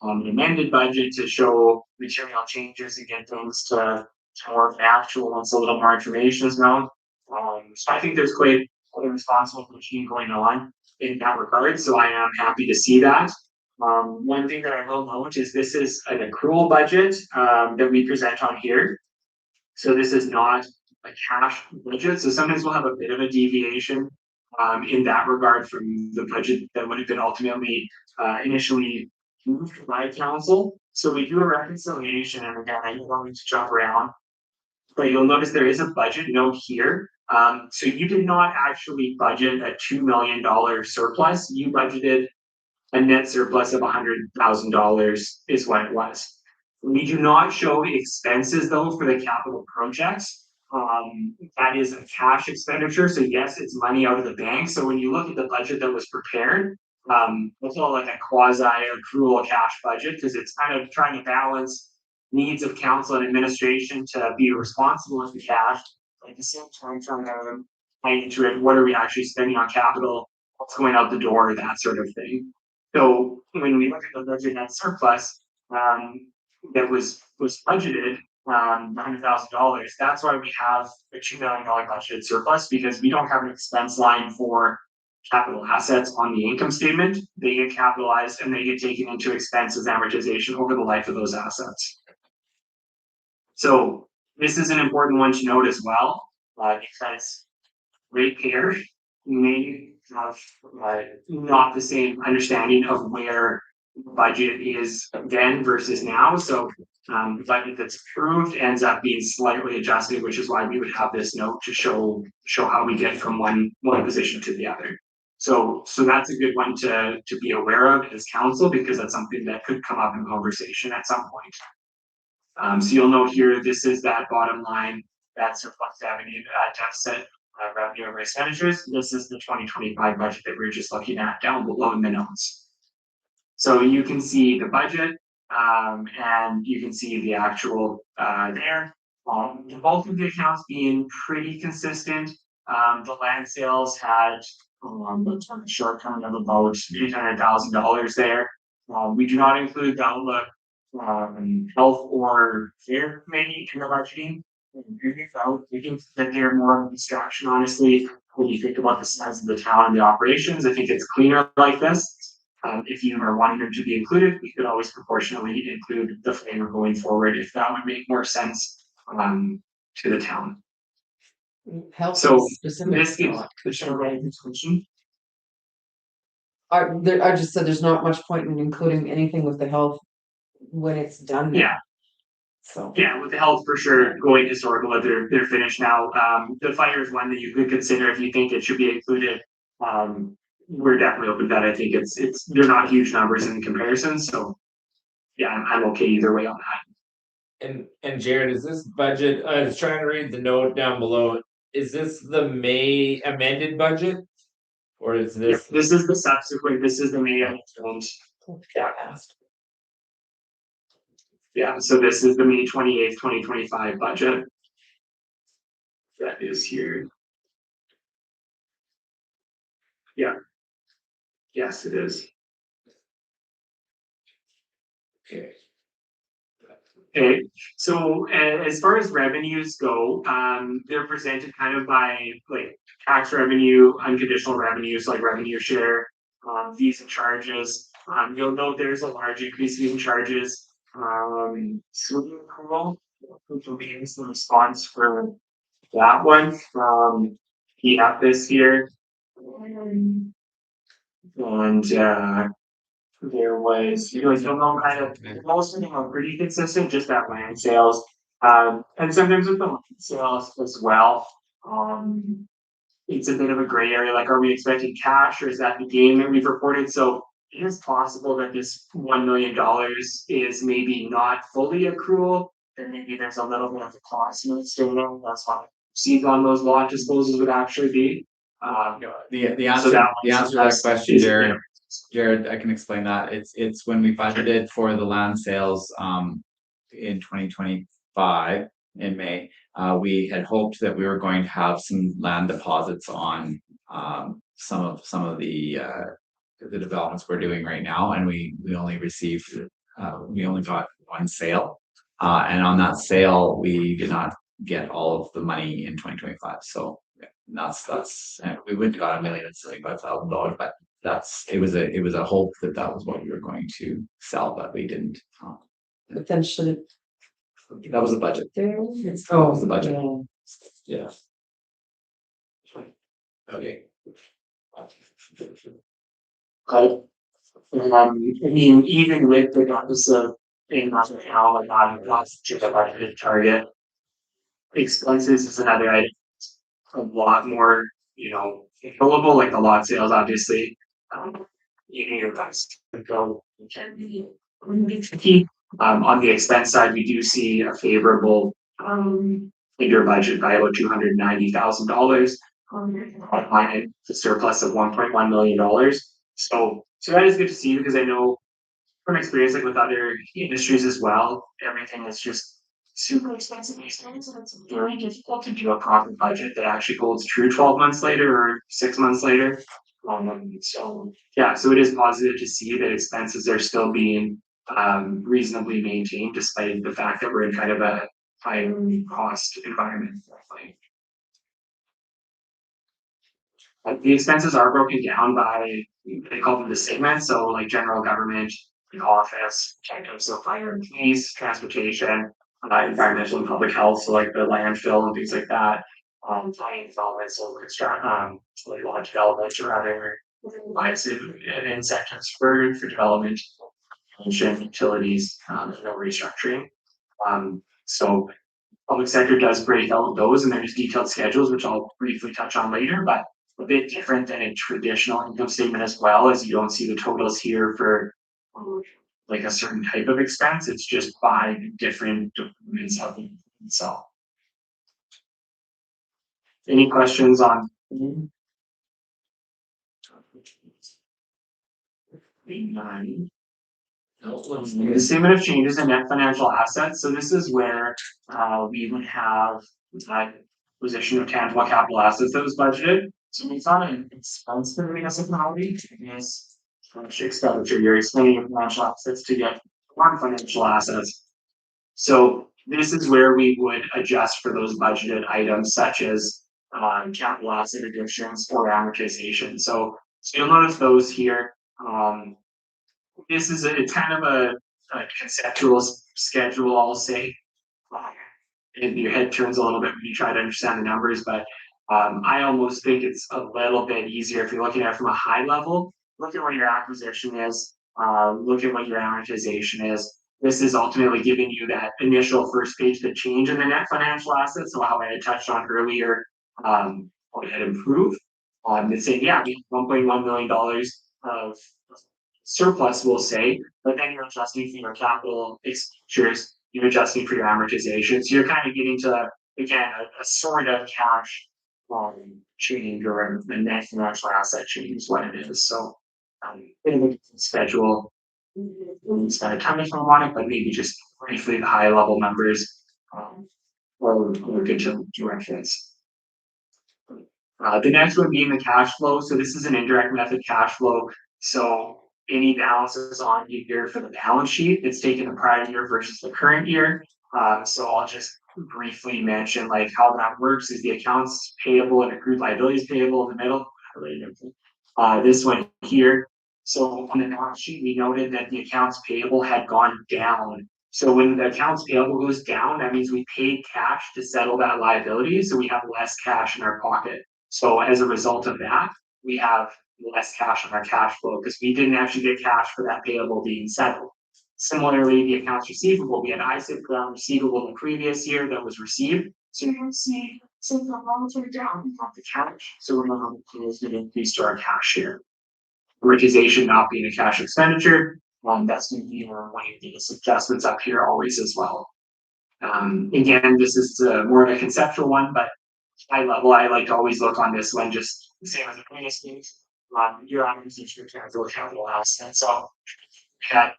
an amended budget to show material changes and get things to more of an actual once a little more information is known. So I think there's quite a responsible machine going on in that regard. So I am happy to see that. One thing that I will note is this is an accrual budget that we present on here. So this is not a cash budget. So sometimes we'll have a bit of a deviation in that regard from the budget that would have been ultimately initially moved by council. So we do a reconciliation, and again, I don't need to jump around, but you'll notice there is a budget note here. So you did not actually budget a $2 million surplus. You budgeted a net surplus of $100,000 is what it was. We do not show expenses though for the capital projects. That is a cash expenditure. So yes, it's money out of the bank. So when you look at the budget that was prepared, we'll call it like a quasi accrual cash budget because it's kind of trying to balance needs of council and administration to be responsible with the cash. At the same time, trying to tie into it, what are we actually spending on capital? What's going out the door? That sort of thing. So when we look at the budget net surplus, that was budgeted $100,000. That's why we have a $2 million budgeted surplus because we don't have an expense line for capital assets on the income statement. They get capitalized and they get taken into expenses amortization over the life of those assets. So this is an important one to note as well because ratepayers may have not the same understanding of where budget is then versus now. So the budget that's approved ends up being slightly adjusted, which is why we would have this note to show how we get from one position to the other. So that's a good one to be aware of as council because that's something that could come up in conversation at some point. So you'll note here, this is that bottom line, that surplus deficit, revenue over expenditures. This is the 2025 budget that we we're just looking at down below in the notes. So you can see the budget and you can see the actual there. The bulk of the accounts being pretty consistent. The land sales had a short-term of about $800,000 there. We do not include the outlook health or care committee in the budgeting. We think that they're more of a distraction, honestly. when you think about the size of the town and the operations, I think it's cleaner like this. If you are wanting them to be included, we could always proportionally include the flavor going forward if that would make more sense to the town. Health So is specific. this gives the show information. I just said there's not much point in including anything with the health when it's done. Yeah. So. Yeah, with the health for sure, going historical, they're finished now. The fire is one that you could consider if you think it should be included. We're definitely open to that. I think they're not huge numbers in comparison, so yeah, I'm okay either way on that. And Jared, is this budget, I was trying to read the note down below, is this the May amended budget? Or is this? This is the subsequent, this is the May amendment. Yeah, so this is the May 28th, 2025 budget. That is here. Yeah. Yes, it is. Okay, so as far as revenues go, they're presented kind of by like tax revenue, unconditional revenues like revenue share, fees and charges. You'll note there's a large increase in charges. Swimming pool, which will be the response for that one. He have this here. And there was, you'll know kind of, most of them are pretty consistent, just that land sales. And sometimes with the land sales as well. It's a bit of a gray area, like are we expecting cash or is that the gain that we've reported? So it is possible that this $1 million is maybe not fully accrual, and maybe there's a little bit of a cost in the statement. That's what received on those lot disposals would actually be. The answer So that to that question, Jared, I can explain that. It's when we budgeted for the land sales in 2025 in May, we had hoped that we were going to have some land deposits on some of the developments we're doing right now, and we only received we only got one sale, and on that sale we did not get all of the money in 2025. So that's we wouldn't got $1,075,000, but it was a hope that was what we were going to sell, but we didn't. But then should it? That was the budget. That was the budget. Yeah. Okay. I mean, even with the deficit in now, like I'm lost to the budgeted target. Expenses is another item. A lot more, controllable, like the lot sales, obviously. You need your best to go. Can be tricky. On the expense side, we do see a favorable figure budget by about $290,000. The surplus of $1.1 million. So that is good to see, because I know from experience, like with other industries as well, everything is just super expensive these days, and it's very difficult to do a profit budget that actually holds true 12 months later or 6 months later. So it is positive to see that expenses are still being reasonably maintained, despite the fact that we're in kind of a high cost environment. The expenses are broken down by, they call them the segments, so like general government, the office, so fire and police, transportation, environmental and public health, so like the landfill and things like that. Planning development, so like lot development or other incentives for development, utilities, no restructuring. So public sector does break out those, and there's detailed schedules, which I'll briefly touch on later, but a bit different than a traditional income statement as well, as you don't see the totals here for like a certain type of expense. It's just by different departments of itself. Any questions on? The statement of changes in net financial assets. So this is where we would have acquisition of tangible capital assets that was budgeted. So it's not an expense for the municipality. It's expenditure. You're expending your financial assets to get non-financial assets. So this is where we would adjust for those budgeted items, such as capital asset additions or amortization. So you'll notice those here. This is it's kind of a conceptual schedule, I'll say. And your head turns a little bit when you try to understand the numbers, but I almost think it's a little bit easier if you're looking at it from a high level. Look at what your acquisition is, look at what your amortization is. This is ultimately giving you that initial first page, the change in the net financial assets. So how I had touched on earlier, how it had improved. It's saying, yeah, we have $1.1 million of surplus, we'll say, but then you're adjusting for your capital expenditures, you're adjusting for your amortization. So you're kind of getting to, again, a sort of cash change or a net financial asset change is what it is. So schedule, spend a ton of time on it, but maybe just briefly the high level numbers or good to reference. The next one being the cash flow. So this is an indirect method cash flow. So any balances on year for the balance sheet, it's taking the prior year versus the current year. So I'll just briefly mention like how that works is the accounts payable and accrued liabilities payable in the middle. This one here. So on the balance sheet, we noted that the accounts payable had gone down. So when the accounts payable goes down, that means we paid cash to settle that liability. So we have less cash in our pocket. So as a result of that, we have less cash on our cash flow because we didn't actually get cash for that payable being settled. Similarly, the accounts receivable, we had ISIP receivable in the previous year that was received. So you can see some monetary down on the cash. So remember, there's an increase to our cash here. Amortization not being a cash expenditure, that's going to be one of the adjustments up here always as well. Again, this is more of a conceptual one, but high level, I like to always look on this one, just the same as the previous case. Your amortization of tangible capital assets. So we had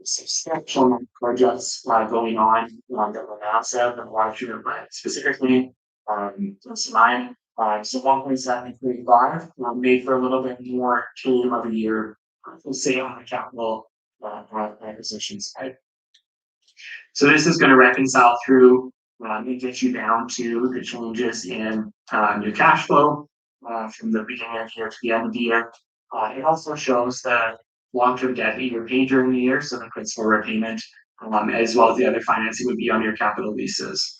substantial projects going on that were massive and water treatment plant specifically. That's mine. So 1.735 made for a little bit more team of a year, we'll say on the capital acquisition side. So this is going to reconcile through and get you down to the changes in your cash flow from the beginning of the year to the end of the year. It also shows the long-term debt that you're paid during the year, so the principal repayment, as well as the other financing would be on your capital leases.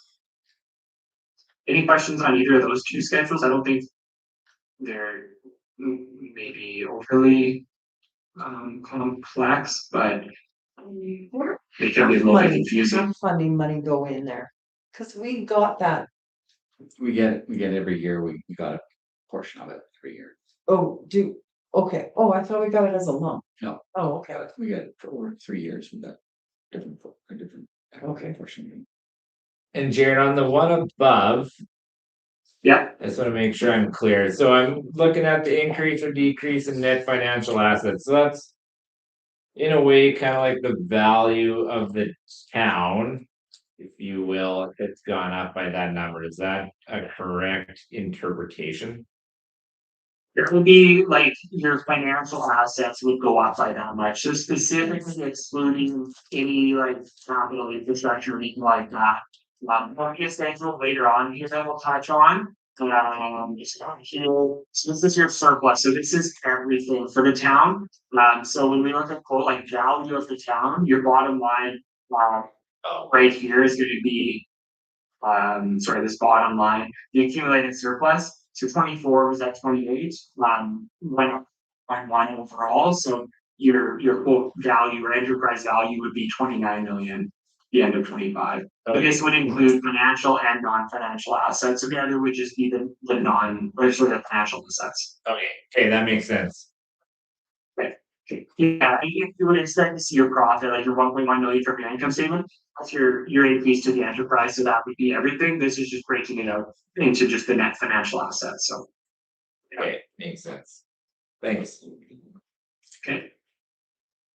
Any questions on either of those two schedules? I don't think they're maybe overly complex, but they can be a little bit confusing. Funding money go in there, because we got that. We get every year, we got a portion of it every year. Oh, okay. Oh, I thought we got it as a lump. No. Oh, okay. We get it for over 3 years, we got different Okay. portion. And Jared, on the one above, Yeah, I just want to make sure I'm clear. So I'm looking at the increase or decrease in net financial assets. So that's in a way kind of like the value of the town, if you will, if it's gone up by that number. Is that a correct interpretation? it would be like your financial assets would go up by that much. So specifically excluding any like capital infrastructure or anything like that. Market schedule later on here that we'll touch on. So this is your surplus. So this is everything for the town. So when we look at quote like value of the town, your bottom line right here is going to be this bottom line, the accumulated surplus. So 24 was at 28, went up by 1 overall. So your quote value or enterprise value would be 29 million. The end of 25. But this would include financial and non-financial assets. So the other would just be the financial assets. Okay, that makes sense. Yeah, you would expect to see your profit, like your 1.1 million from your income statement. That's your increase to the enterprise. So that would be everything. This is just breaking it out into just the net financial assets. So Okay, makes sense. Thanks. okay.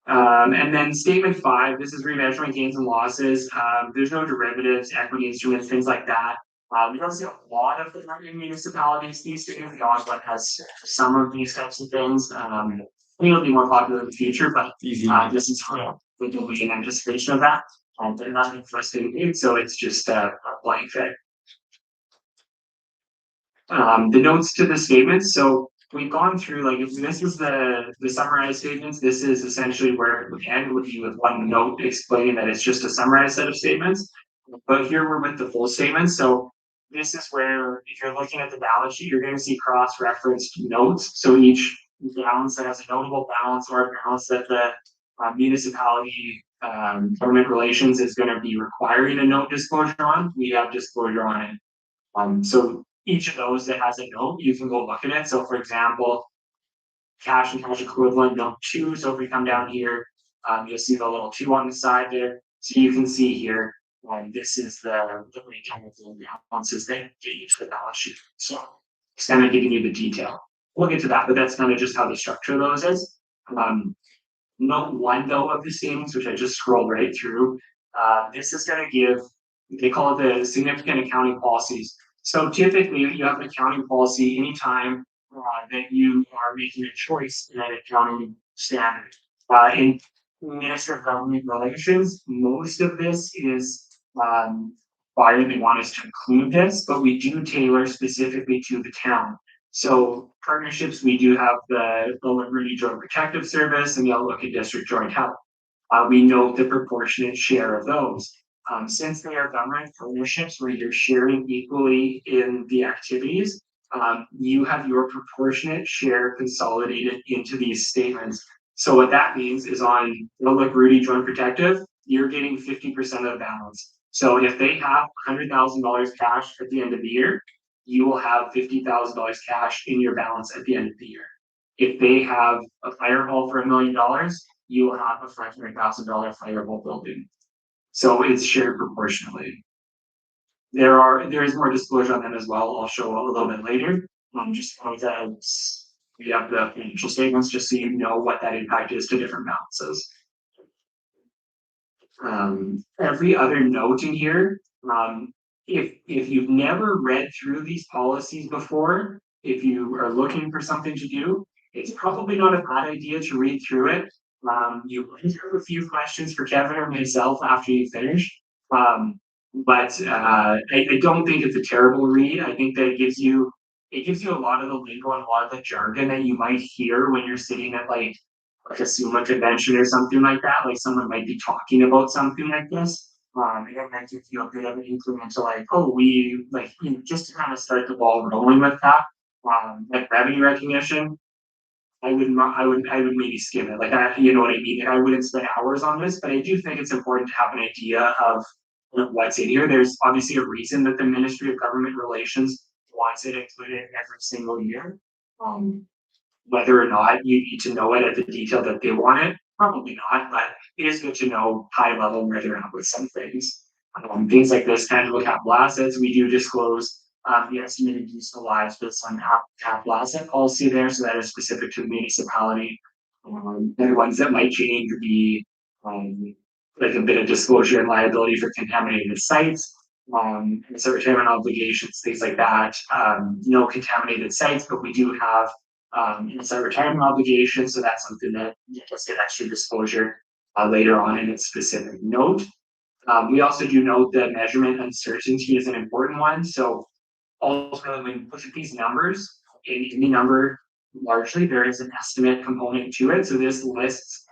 And then statement 5, this is remeasuring gains and losses. There's no derivatives, equity instruments, things like that. We don't see a lot of them in municipalities these days. The odd one has some of these types of things. I think it'll be more popular in the future, but this is how we will be in anticipation of that. They're not interested in it, so it's just a blank fit. the notes to the statements, so we've gone through, like, if this is the summarized statements, this is essentially where it would end, would be with one note explaining that it's just a summarized set of statements. But here we're with the full statement, so this is where, if you're looking at the balance sheet, you're gonna see cross-referenced notes, so each balance that has a notable balance or a balance that the municipality government relations is gonna be requiring a note disclosure on, we have disclosure on it. So each of those that has a note, you can go look at it. So for example, cash and cash equivalent note 2. So if we come down here, you'll see the little 2 on the side there. So you can see here, this is the kind of balances that get you to the balance sheet. So it's kind of giving you the detail. We'll get to that, but that's kind of just how the structure of those is. Note 1 though of the savings, which I just scrolled right through. This is going to give, they call it the significant accounting policies. So typically you have an accounting policy anytime that you are making a choice in an accounting standard. In Minister of Government Relations, most of this is why they want us to include this, but we do tailor specifically to the town. So partnerships, we do have the Liberty Joint Protective Service and the Outlook District Joint Health. We note the proportionate share of those. Since they are government partnerships where you're sharing equally in the activities, you have your proportionate share consolidated into these statements. So what that means is on Outlook Rudy Joint Protective, you're getting 50% of the balance. So if they have $100,000 cash at the end of the year, you will have $50,000 cash in your balance at the end of the year. If they have a fire hall for $1 million, you will have a $500,000 fire hall building. So it's shared proportionally. There is more disclosure on them as well. I'll show a little bit later. Just as we have the financial statements, just so you know what that impact is to different balances. Every other note in here, if you've never read through these policies before, if you are looking for something to do, it's probably not a bad idea to read through it. You might have a few questions for Kevin or myself after you finish. But I don't think it's a terrible read. I think that it gives you a lot of the lingo and a lot of the jargon that you might hear when you're sitting at like a SUMA convention or something like that. Like someone might be talking about something like this. It might give you a bit of an inkling into like, oh, we like, you know, just to kind of start the ball rolling with that. Like revenue recognition, I would maybe skim it. Like you know what I mean? I wouldn't spend hours on this, but I do think it's important to have an idea of what's in here. There's obviously a reason that the Ministry of Government Relations wants it included every single year. Whether or not you need to know it at the detail that they want it, probably not, but it is good to know high level where they're at with some things. Things like this, tangible capital assets, we do disclose the estimated useful lives based on capital asset policy there, so that is specific to the municipality. The ones that might change would be like a bit of disclosure and liability for contaminated sites, so retirement obligations, things like that. No contaminated sites, but we do have inside retirement obligations, so that's something that gets get extra disclosure later on in its specific note. We also do note that measurement uncertainty is an important one. So ultimately, when you look at these numbers, in any number, largely there is an estimate component to it. So this lists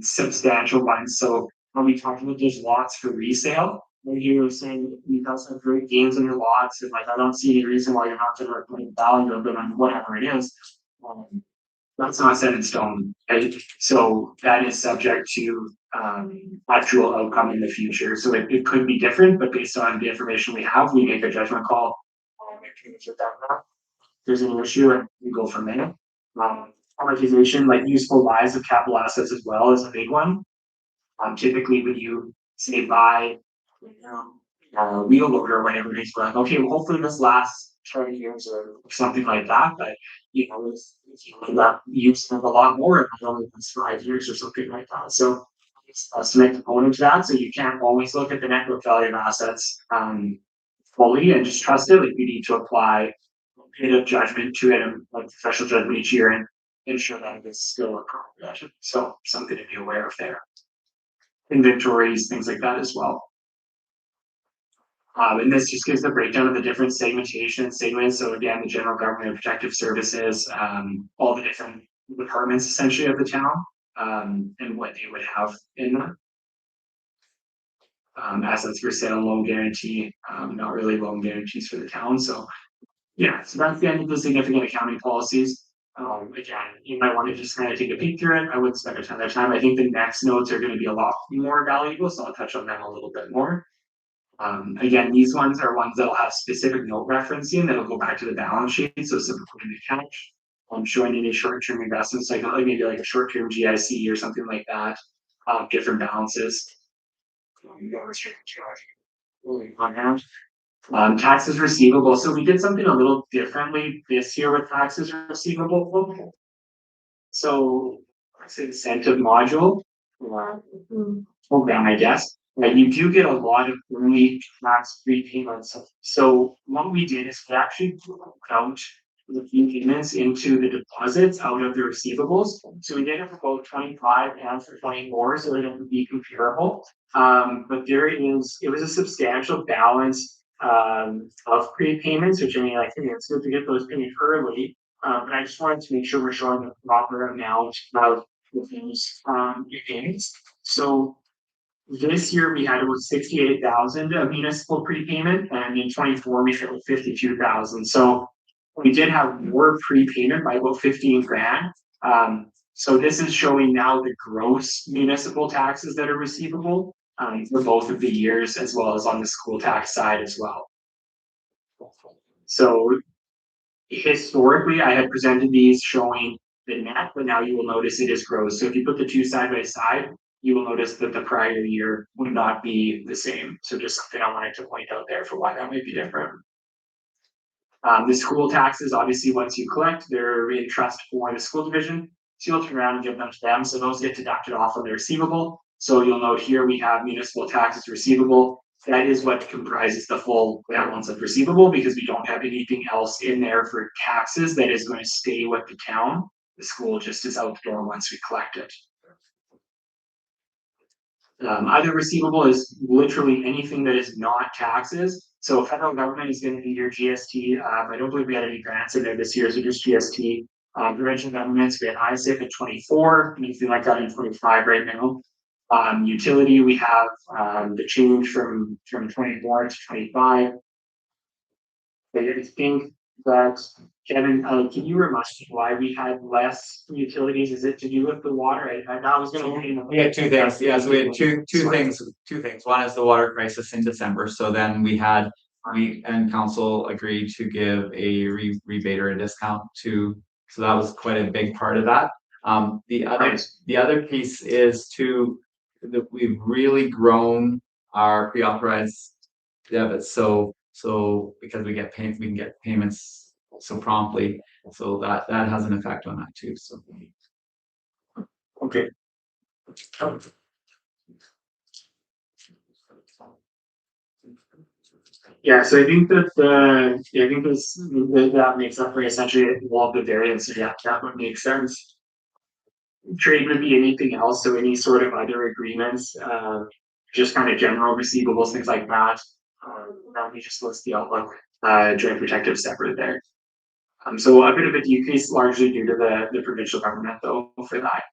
substantial ones. So when we talk about those lots for resale, when you were saying you guys have great gains in your lots, and like I don't see any reason why you're not going to reclaim value of them on whatever it is. That's not set in stone, right? So that is subject to actual outcome in the future. So it could be different, but based on the information we have, we make a judgment call. If there's an issue, and we go from there. Amortization, like useful lives of capital assets as well, is a big one. Typically, when you say buy a wheel loader or whatever it is, we're like, okay, well, hopefully this lasts 30 years or something like that. But you know, if you end up using it a lot more, it might only last 5 years or something like that. So it's an estimate component to that. So you can't always look at the net book value of assets fully and just trust it. Like you need to apply a bit of judgment to it, and like professional judgment each year, and ensure that it's still appropriate. So something to be aware of there. Inventories, things like that as well. And this just gives the breakdown of the different segments. So again, the general government, protective services, all the different departments essentially of the town, and what they would have in them. Assets for sale, loan guarantee, not really loan guarantees for the town, so. Yeah, so that's the end of the significant accounting policies. Again, you might want to just kind of take a peek through it. I wouldn't spend a ton of time. I think the next notes are going to be a lot more valuable, so I'll touch on them a little bit more. Again, these ones are ones that'll have specific note referencing that'll go back to the balance sheet. So simply putting the cash, showing any short-term investments, like maybe like a short-term GIC or something like that, different balances. On hand. Taxes receivable. So we did something a little differently this year with taxes receivable. So it's an incentive module. Program, I guess. You do get a lot of early tax prepayments. So what we did is we actually count the prepayments into the deposits out of the receivables. So we did it for both 25 and for 24, so it would be comparable. But it was a substantial balance of prepayments, which I mean, I think it's good to get those paid early. But I just wanted to make sure we're showing the proper amount of those prepayments. So this year we had about 68,000 of municipal prepayment, and in 24 we filled 52,000. So we did have more prepayment by about 15 grand. So this is showing now the gross municipal taxes that are receivable for both of the years, as well as on the school tax side as well. So historically, I had presented these showing the net, but now you will notice it is gross. So if you put the two side by side, you will notice that the prior year would not be the same. So just something I wanted to point out there for why that might be different. The school taxes, obviously, once you collect, they're in trust for the school division. So you'll turn around and give them to them. So those get deducted off of the receivable. So you'll note here we have municipal taxes receivable. That is what comprises the full balance of receivable, because we don't have anything else in there for taxes that is going to stay with the town. The school just is out the door once we collect it. Other receivable is literally anything that is not taxes. So federal government is going to be your GST. I don't believe we had any grants in there this year, so just GST. Provincial governments, we had ISIP at 24, anything like that in 25 right now. Utility, we have the change from 24 to 25. I think that, Kevin, can you remind me why we had less utilities? Is it to do with the water? I was gonna. We had two things. Yeah, so we had two things. One is the water crisis in December. So then we and council agreed to give a rebate or a discount to. So that was quite a big part of that. The other piece is that we've really grown our pre-authorized debits. So because we can get payments so promptly, so that has an effect on that too. So okay. Yeah, so I think that that makes up for essentially all the variance. So yeah, that would make sense. Trade would be anything else, so any sort of other agreements, just kind of general receivables, things like that. Let me just list the outlook, joint protective separate there. So a bit of a decrease largely due to the provincial government though for that.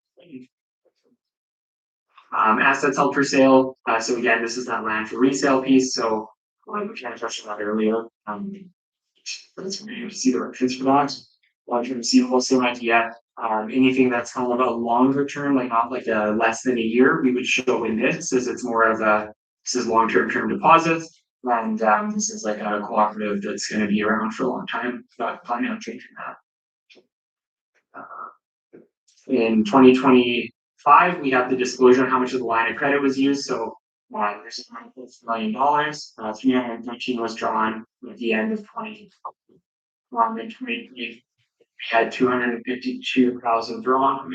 Assets held for sale. So again, this is that land for resale piece. So we kind of touched on that earlier. That's where you see the reference for that. Long-term receivable, same idea. Anything that's kind of a longer term, like not like a less than a year, we would show in this as it's more of this is long-term term deposits. And this is like a cooperative that's going to be around for a long time. Not planning on changing that. In 2025, we have the disclosure on how much of the line of credit was used. So there's $1 million. 313 was drawn at the end of 2020. In 2020, we had 252,000 drawn.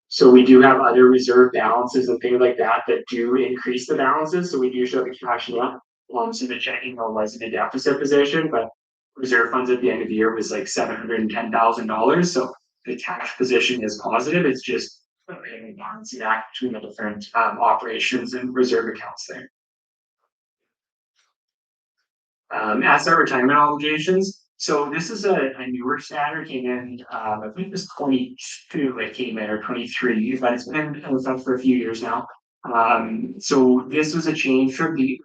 So we do have other reserve balances and things like that do increase the balances. So we do show the cash net. So the checking was in a deficit position, but reserve funds at the end of the year was like $710,000. So the cash position is positive. It's just a balancing act between the different operations and reserve accounts there. asset retirement obligations. So this is a newer standard, came in, I think it was 22, it came in, or 23, but it's been in effect for a few years now. So this was a change from the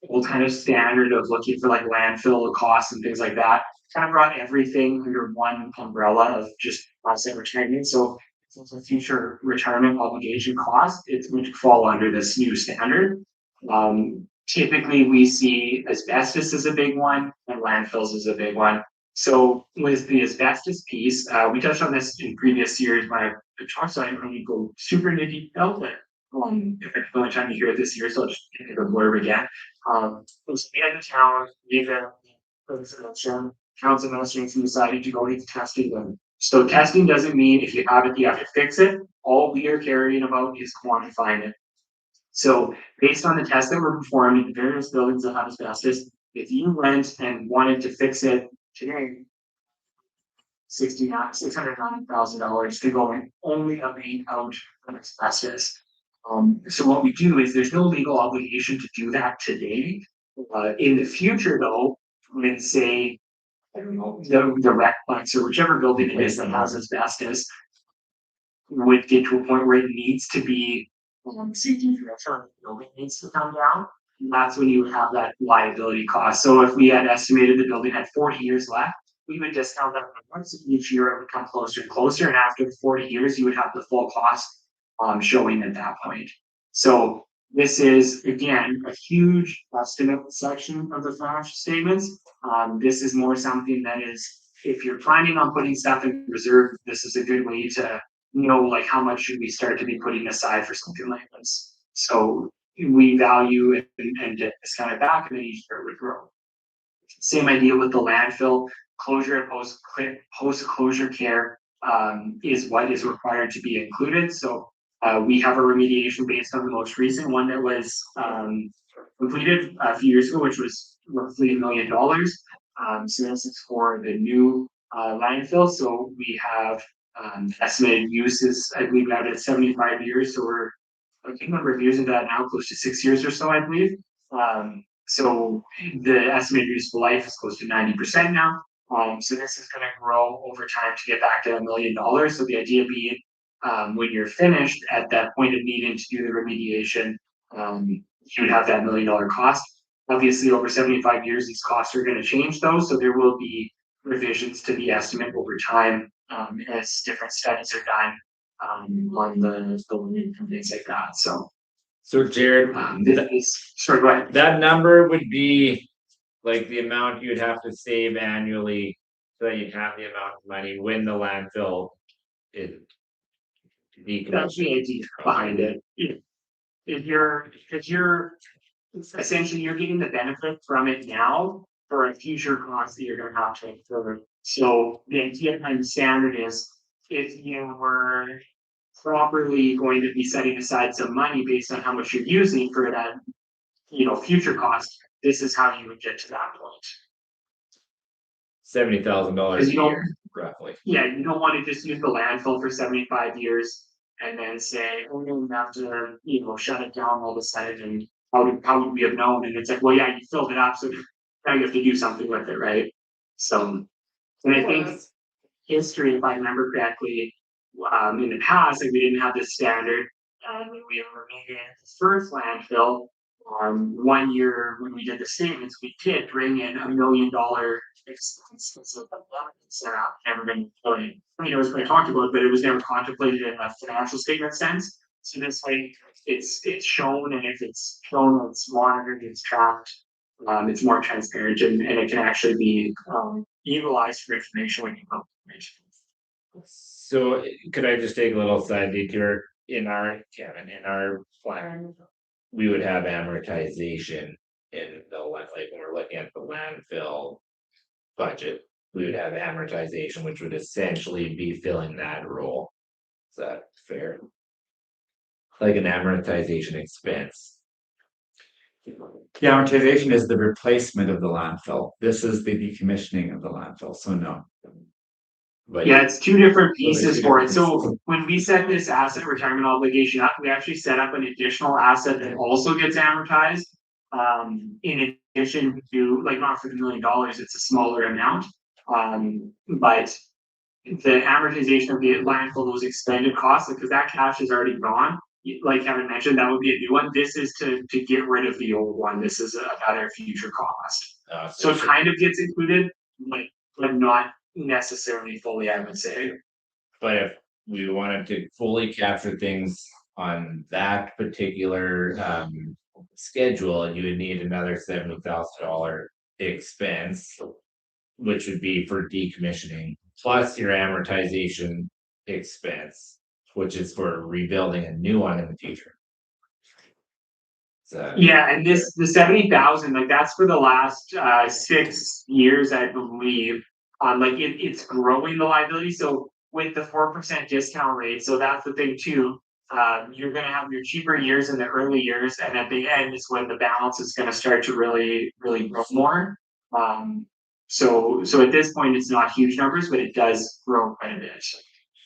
old kind of standard of looking for like landfill costs and things like that. Kind of brought everything under one umbrella of just asset retirement. So if it's a future retirement obligation cost, it's going to fall under this new standard. Typically we see asbestos as a big one and landfills is a big one. So with the asbestos piece, we touched on this in previous years when I talked, so I don't really go super into detail, but if it's the only time you hear it this year, so I'll just take a blurb again. So we had the town, we council administration decided to go into testing them. So testing doesn't mean if you have it, you have to fix it. All we are caring about is quantifying it. So based on the tests that were performed in various buildings that have asbestos, if you went and wanted to fix it today, $690,000 to go and only abate out an asbestos. So what we do is there's no legal obligation to do that today. In the future though, when say, I don't know, the recplex or whichever building it is that has asbestos would get to a point where it needs to be safety threshold, the building needs to come down. And that's when you would have that liability cost. So if we had estimated the building had 40 years left, we would discount that once each year it would come closer and closer. And after 40 years, you would have the full cost showing at that point. So this is, again, a huge estimate section of the financial statements. This is more something that is, if you're planning on putting stuff in reserve, this is a good way to know like how much should we start to be putting aside for something like this. So we value it and discount it back, and then each year would grow. Same idea with the landfill closure and post closure care is what is required to be included. So we have a remediation based on the most recent one that was completed a few years ago, which was roughly $1 million. So this is for the new landfill. So we have estimated uses, I believe, out at 75 years. So we're a number of years into that now, close to 6 years or so, I believe. So the estimated useful life is close to 90% now. So this is going to grow over time to get back to $1 million. So the idea being, when you're finished at that point of needing to do the remediation, you would have that $1 million cost. Obviously, over 75 years, these costs are going to change though. So there will be revisions to the estimate over time as different studies are done on the building and things like that. So Jared, sorry, go ahead. that number would be like the amount you'd have to save annually so that you'd have the amount of money when the landfill is That's the idea behind it. If you're essentially you're getting the benefit from it now for a future cost that you're going to have to incur. So the idea behind the standard is if you were properly going to be setting aside some money based on how much you're using for that, future cost, this is how you would get to that point. $70,000 a year, roughly. Yeah, you don't want to just use the landfill for 75 years and then say, oh, we have to, shut it down all of a sudden. And how would we have known? And it's like, well, yeah, you filled it up, so now you have to do something with it, right? So, and I think history, if I remember correctly, in the past, like we didn't have this standard. When we were making the first landfill, 1 year when we did the statements, we did bring in $1 million expense. So never been really, it was been talked about, but it was never contemplated in a financial statement sense. So this way, it's shown, and if it's shown, it's monitored, it's tracked. It's more transparent, and it can actually be utilized for information when you know information. So could I just take a little side detour in our plan? We would have amortization in the like when we're looking at the landfill budget, we would have amortization, which would essentially be filling that role. Is that fair? Like an amortization expense. The amortization is the replacement of the landfill. This is the decommissioning of the landfill, so no. But yeah, it's two different pieces for it. So when we set this asset retirement obligation up, we actually set up an additional asset that also gets amortized. in addition to, like, not for the $1 million, it's a smaller amount. But the amortization of the landfill, those expended costs, because that cash is already gone. Like Kevin mentioned, that would be a new one. This is to get rid of the old one. This is another future cost. So it kind of gets included, but not necessarily fully, I would say. But if we wanted to fully capture things on that particular schedule, you would need another $70,000 expense, which would be for decommissioning, plus your amortization expense, which is for rebuilding a new one in the future. So Yeah, and the 70,000, like, that's for the last 6 years, I believe. Like, it's growing the liability, so with the 4% discount rate, so that's the thing too. You're gonna have your cheaper years in the early years, and at the end is when the balance is gonna start to really grow more. So at this point, it's not huge numbers, but it does grow quite a bit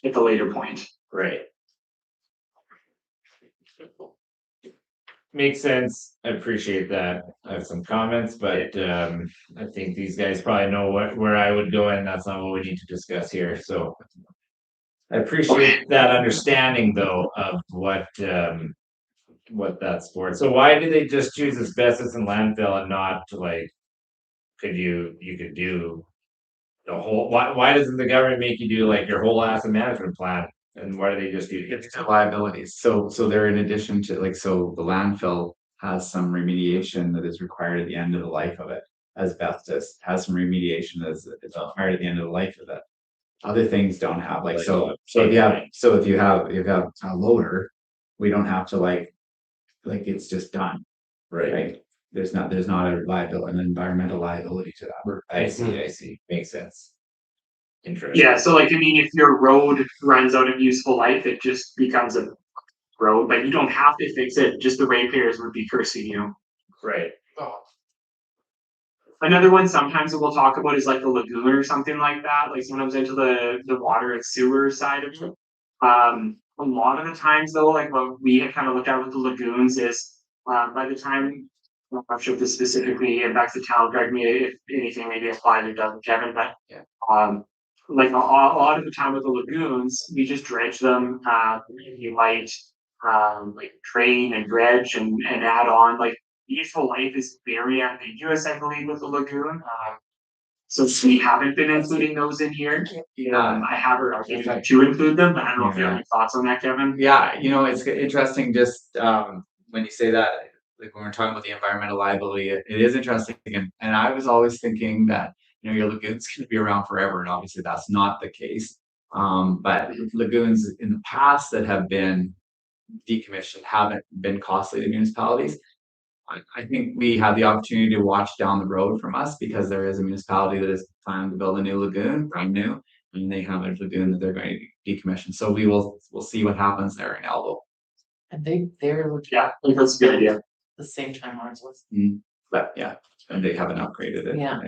at the later point. right. Makes sense. I appreciate that. I have some comments, but I think these guys probably know where I would go, and that's not what we need to discuss here, so. I appreciate that understanding though of what that's for. So why did they just choose asbestos and landfill and not like, you could do the whole, why doesn't the government make you do like your whole asset management plan? And why do they just do? It's liabilities. So they're in addition to, like, so the landfill has some remediation that is required at the end of the life of it. Asbestos has some remediation that is required at the end of the life of it. Other things don't have, like, so if you have a loader, we don't have to like it's just done. Right? There's not a liability, an environmental liability to that. I see. Makes sense. Interesting. Yeah, so like, I mean, if your road runs out of useful life, it just becomes a road, but you don't have to fix it, just the ratepayers would be cursing you. Right. Another one sometimes that we'll talk about is like the lagoon or something like that, like sometimes into the water and sewer side of it. A lot of the times though, like what we had kind of looked at with the lagoons is, by the time, I'm not sure if this specifically impacts the town, correct me if anything maybe applies or doesn't, Kevin, but like a lot of the time with the lagoons, we just dredge them, you might like drain and dredge and add on, like, useful life is very ambiguous, I believe, with the lagoon. So we haven't been including those in here. I have argued to include them, but I don't know if you have any thoughts on that, Kevin. Yeah, it's interesting just when you say that, like when we're talking about the environmental liability, it is interesting. And I was always thinking that, your lagoon's gonna be around forever, and obviously that's not the case. But lagoons in the past that have been decommissioned haven't been costly to municipalities. I think we have the opportunity to watch down the road from us, because there is a municipality that is planning to build a new lagoon, brand new, and they have a lagoon that they're going to decommission. So we'll see what happens there in Elbow. And they're looking Yeah, I think that's a good idea. the same time ours was. But yeah, and they haven't upgraded it. Yeah.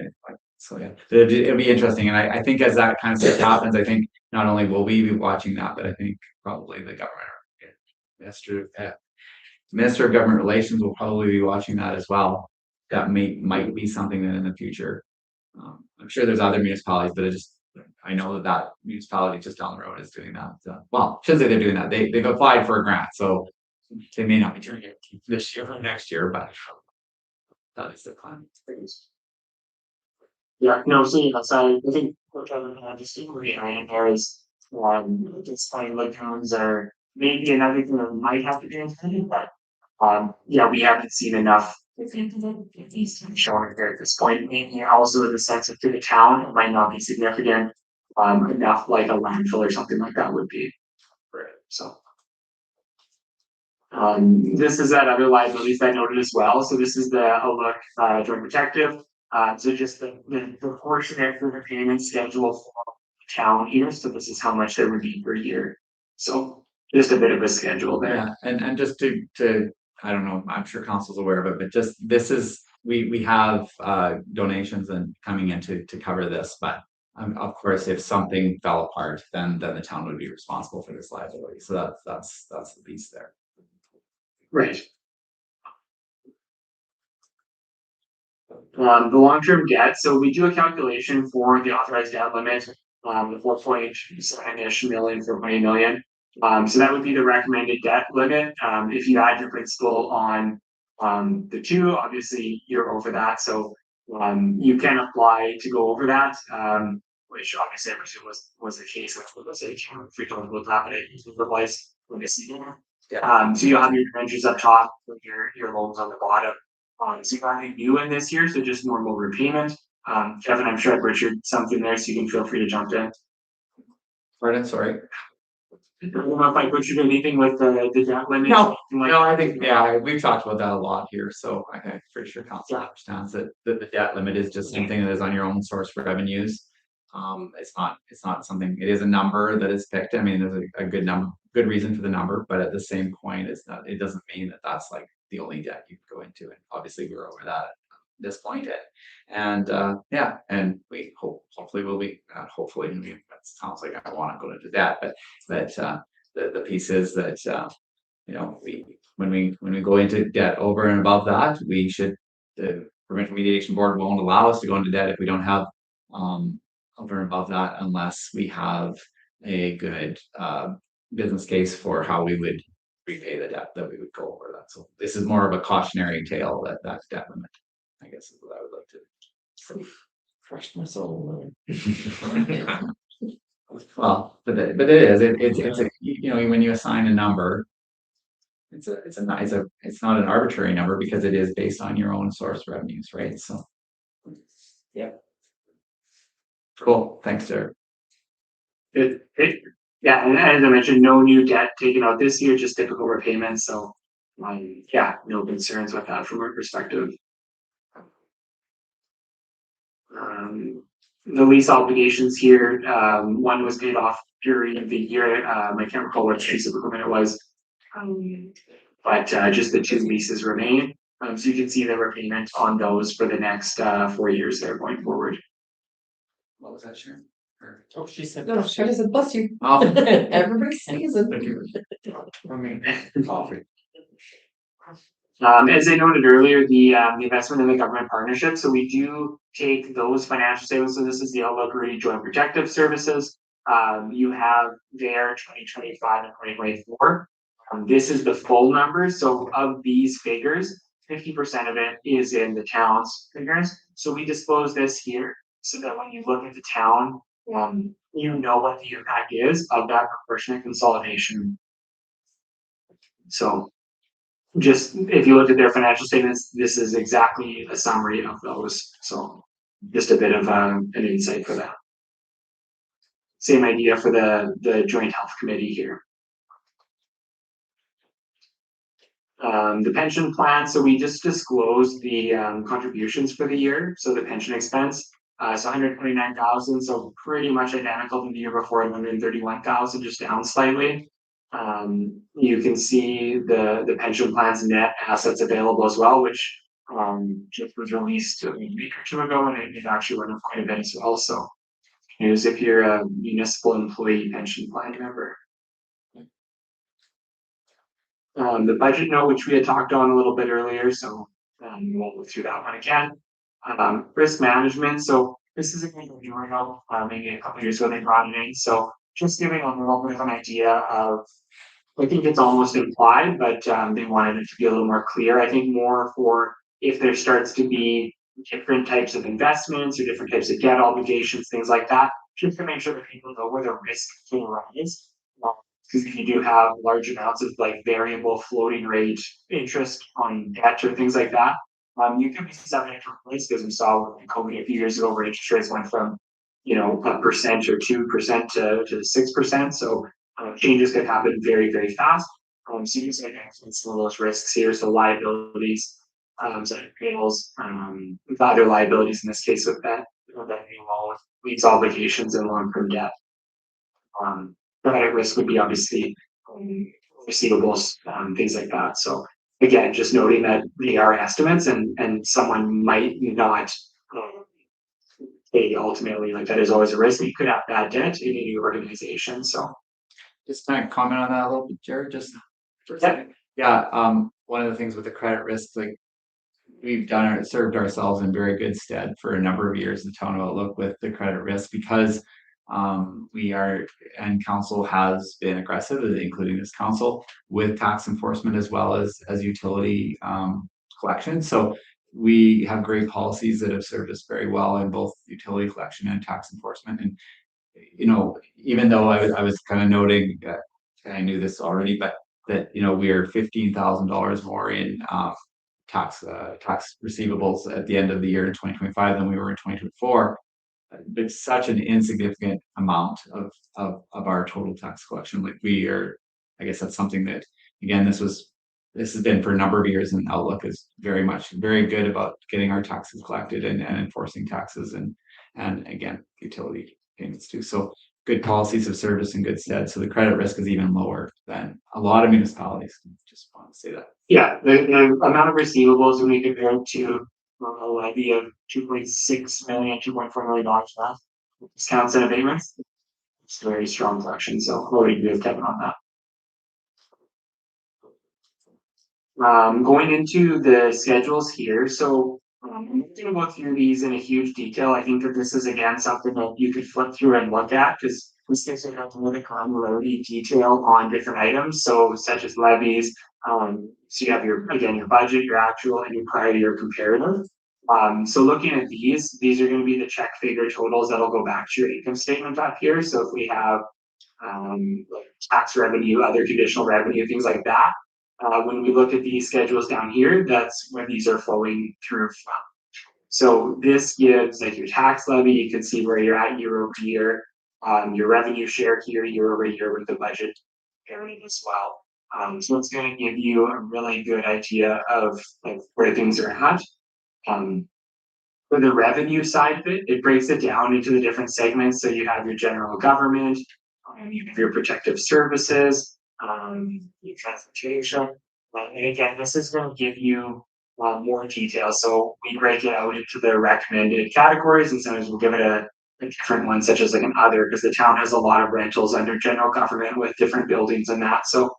So yeah, it'll be interesting, and I think as that kind of stuff happens, I think not only will we be watching that, but I think probably the government, Minister of Government Relations will probably be watching that as well. That might be something that in the future. I'm sure there's other municipalities, but I know that municipality just down the road is doing that. Well, shouldn't say they're doing that. They've applied for a grant, so they may not be doing it this year or next year, but that is the plan. Yeah, no, so yes, I think what Kevin had just behind there is, just finding lagoons are maybe another thing that might have to be included, but yeah, we haven't seen enough showing here at this point. Maybe also in the sense of to the town, it might not be significant enough like a landfill or something like that would be. Right. So this is that other liabilities that I noted as well. So this is the Outlook Joint Protective. So just the proportionate for the payment schedule for the town here. So this is how much there would be per year. So just a bit of a schedule there. Yeah, and just to I don't know, I'm sure council's aware of it, but just this is we have donations and coming in to cover this, but of course if something fell apart, then the town would be responsible for this liability. So that's the piece there. Right. The long-term debt, so we do a calculation for the authorized debt limit, the 4.7-ish million, 4.8 million. So that would be the recommended debt limit. If you add your principal on the two, obviously you're over that, so you can apply to go over that. Which obviously I presume was the case with let's free total about that, but it replies when they see it. So you'll have your debentures up top with your loans on the bottom. So you got anything new in this year, so just normal repayment. Kevin, I'm sure I've Richard something there, so you can feel free to jump in. Pardon, sorry. I don't know if I butchered anything with the debt limit. No, like- no, I think, yeah, we've talked about that a lot here, so I'm pretty sure council understands that the debt limit is just something that is on your own source for revenues. It's not something, it is a number that is picked. I mean, there's a good number, good reason for the number, but at the same point, it doesn't mean that that's like the only debt you can go into, and obviously we're over that at this point. And yeah, and we hopefully we'll be, hopefully, I mean, that sounds like I want to go into that, but the piece is that you know, when we go into debt over and above that, we should, the provincial mediation board won't allow us to go into debt if we don't have over and above that, unless we have a good business case for how we would repay the debt, that we would go over that. So this is more of a cautionary tale, that debt limit, I guess, is what I would like to. Crushed my soul. Well, but it is, it's a, you know, when you assign a number, it's not an arbitrary number, because it is based on your own source revenues, right? So. Yep. Cool, thanks, Derek. Yeah, and as I mentioned, no new debt taken out this year, just typical repayments, so yeah, no concerns with that from our perspective. The lease obligations here, one was paid off during the year, I can't recall what piece of equipment it was. But just the two leases remain, so you can see the repayment on those for the next 4 years there going forward. What was that, Sharon? Oh, she said. No, she said, bless you. Oh. Everybody sneezing. Thank you. I mean, coffee. As I noted earlier, the investment in the government partnership, so we do take those financial statements, so this is the Outlook Re Joint Protective Services. You have there 2025 and 2024. This is the full numbers, so of these figures, 50% of it is in the town's figures. So we disclose this here, so that when you look at the town, you know what the impact is of that proportionate consolidation. So just if you look at their financial statements, this is exactly a summary of those. So just a bit of an insight for that. Same idea for the Joint Health Committee here. The pension plan, so we just disclosed the contributions for the year, so the pension expense. So 129,000, so pretty much identical to the year before, 131,000, just down slightly. You can see the pension plan's net assets available as well, which just was released a week or two ago, and it actually went up quite a bit as well. So news if you're a municipal employee pension plan member. The budget note, which we had talked on a little bit earlier, so we won't go through that one again. Risk management, so this is a good newer note, maybe a couple years ago they brought it in, so just giving a little bit of an idea of, I think it's almost implied, but they wanted it to be a little more clear. I think more for if there starts to be different types of investments or different types of debt obligations, things like that, just to make sure that people know where the risk can rise. Because if you do have large amounts of like variable floating rate interest on debt or things like that, you can be subject to risk, as we saw with COVID a few years ago, where interest rates went from, 1% or 2% to 6%. So changes could happen very, very fast. So you can some of those risks here. So liabilities, so payables, other liabilities in this case with that loan, lease obligations and long-term debt. Credit risk would be obviously receivables, things like that. So again, just noting that they are estimates and someone might not pay ultimately, like that is always a risk. You could have bad debt in any organization. So just kind of comment on that a little bit, Jared, just for a second. Yeah, one of the things with the credit risk, like we've served ourselves in very good stead for a number of years, the town of Outlook with the credit risk because we are, and council has been aggressive, including this council, with tax enforcement as well as utility collection. So we have great policies that have served us very well in both utility collection and tax enforcement. And even though I was kind of noting that I knew this already, but that we are $15,000 more in tax receivables at the end of the year in 2025 than we were in 2024. It's such an insignificant amount of our total tax collection. Like I guess that's something that, again, this has been for a number of years, and Outlook is very good about getting our taxes collected and enforcing taxes and again, utility payments too. So good policies have served us in good stead. So the credit risk is even lower than a lot of municipalities. Just want to say that. Yeah, the amount of receivables when we compare it to a levy of 2.6 million, $2.4 million left, discounts and abatements. It's a very strong collection, so we'll agree with Kevin on that. Going into the schedules here, so I'm not going to go through these in a huge detail. I think that this is again something that you could flip through and look at because we still have a little granularity detail on different items, so such as levies. So you have your budget, your actual, and your prior year comparative. So looking at these are going to be the check figure totals that'll go back to your income statement up here. So if we have like tax revenue, other conditional revenue, things like that. When we look at these schedules down here, that's where these are flowing through from. So this gives like your tax levy, you can see where you're at year over year, your revenue share here year over year with the budget period as well. So it's going to give you a really good idea of like where things are at. For the revenue side of it, it breaks it down into the different segments. So you have your general government, you have your protective services, your transportation. And again, this is going to give you more detail. So we break it out into the recommended categories, and sometimes we'll give it a different one, such as like an other, because the town has a lot of rentals under general government with different buildings and that. So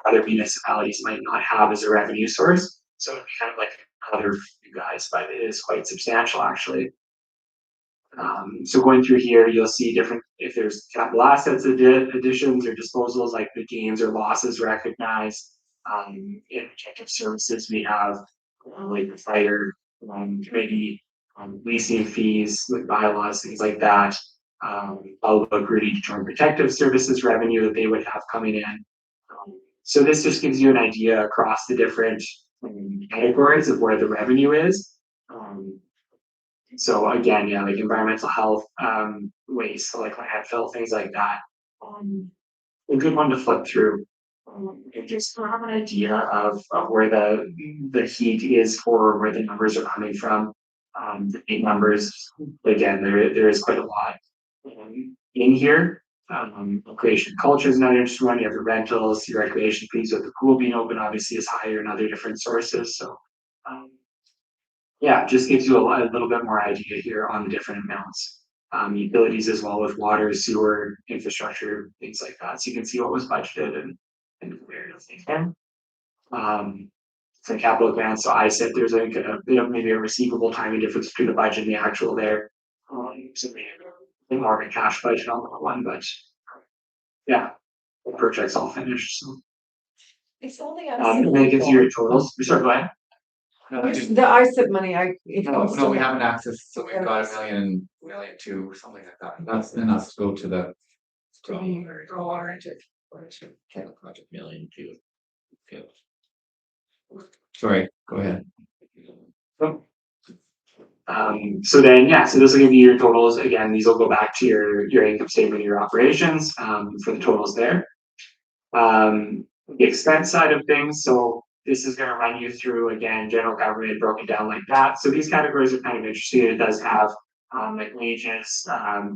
other municipalities might not have as a revenue source. So it'd be kind of like other for you guys, but it is quite substantial actually. So going through here, you'll see different, if there's capital assets additions or disposals, like the gains or losses recognized. In protective services, we have like the fire committee, leasing fees, like bylaws, things like that. I'll agree to join protective services revenue that they would have coming in. So this just gives you an idea across the different categories of where the revenue is. So again, yeah, like environmental health, waste, so like landfill, things like that. A good one to flip through. And just to have an idea of where the heat is for where the numbers are coming from. The big numbers, again, there is quite a lot in here. Recreation culture is another interesting one. You have your rentals, your recreation fees with the pool being open, obviously is higher and other different sources. So yeah, just gives you a little bit more idea here on the different amounts. Utilities as well with water, sewer, infrastructure, things like that. So you can see what was budgeted and where things can. So capital grants. So I said there's like maybe a receivable timing difference between the budget and the actual there. So maybe more of a cash budget on that one, but yeah, the project's all finished. So It's only Um, And then it gives you your totals. Sorry, go ahead. No, the ISIP money, no, we haven't access, so we've got $1 million, $2, something like that. That's go to the. Capital project $1 million too. Sorry, go ahead. So then, yeah, so this will give you your totals. Again, these will go back to your income statement, your operations, for the totals there. The expense side of things. So this is going to run you through, again, general government broken down like that. So these categories are kind of interesting. It does have like wages,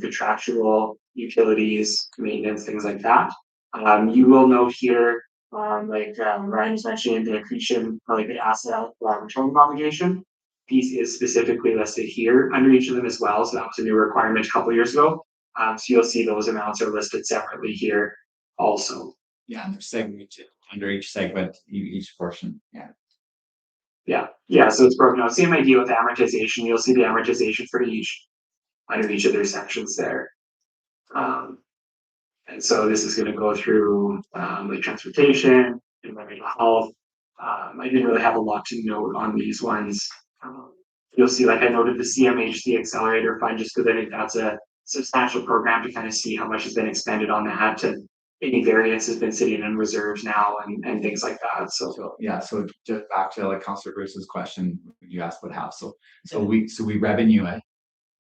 contractual, utilities, maintenance, things like that. You will note here, Ryan was mentioning the accretion, like the asset return obligation. Piece is specifically listed here under each of them as well. So that was a new requirement a couple of years ago. So you'll see those amounts are listed separately here also. Yeah, under each segment, each portion, yeah. Yeah, Yeah, so it's broken out. Same idea with amortization. You'll see the amortization for each under each of their sections there. And so this is gonna go through like transportation, environmental health. I didn't really have a lot to note on these ones. You'll see, like I noted the CMHC Accelerator Fund, just because I think that's a substantial program to kind of see how much has been expended on that, to any variance has been sitting in reserves now and things like that, so. So, yeah, so just back to like Councilor Bruce's question, you asked what half, so we revenue it.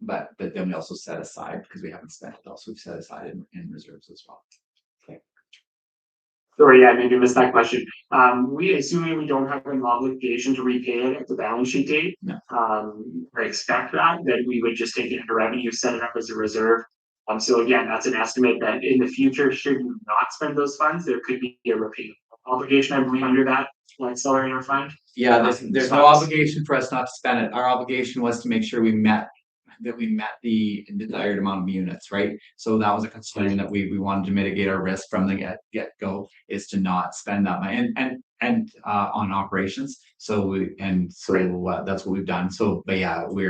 But then we also set aside, because we haven't spent it, also we've set aside in reserves as well. Sorry, yeah, I maybe missed that question. We assuming we don't have an obligation to repay it at the balance sheet date. No. I expect that we would just take it into revenue, set it up as a reserve. So again, that's an estimate that in the future, should you not spend those funds, there could be a repayment obligation, I believe, under that accelerator fund. Yeah, there's no obligation for us not to spend it. Our obligation was to make sure we met the desired amount of units, right? So that was a concern that we wanted to mitigate our risk from the get go, is to not spend that money and on operations. So that's what we've done. So, but yeah, we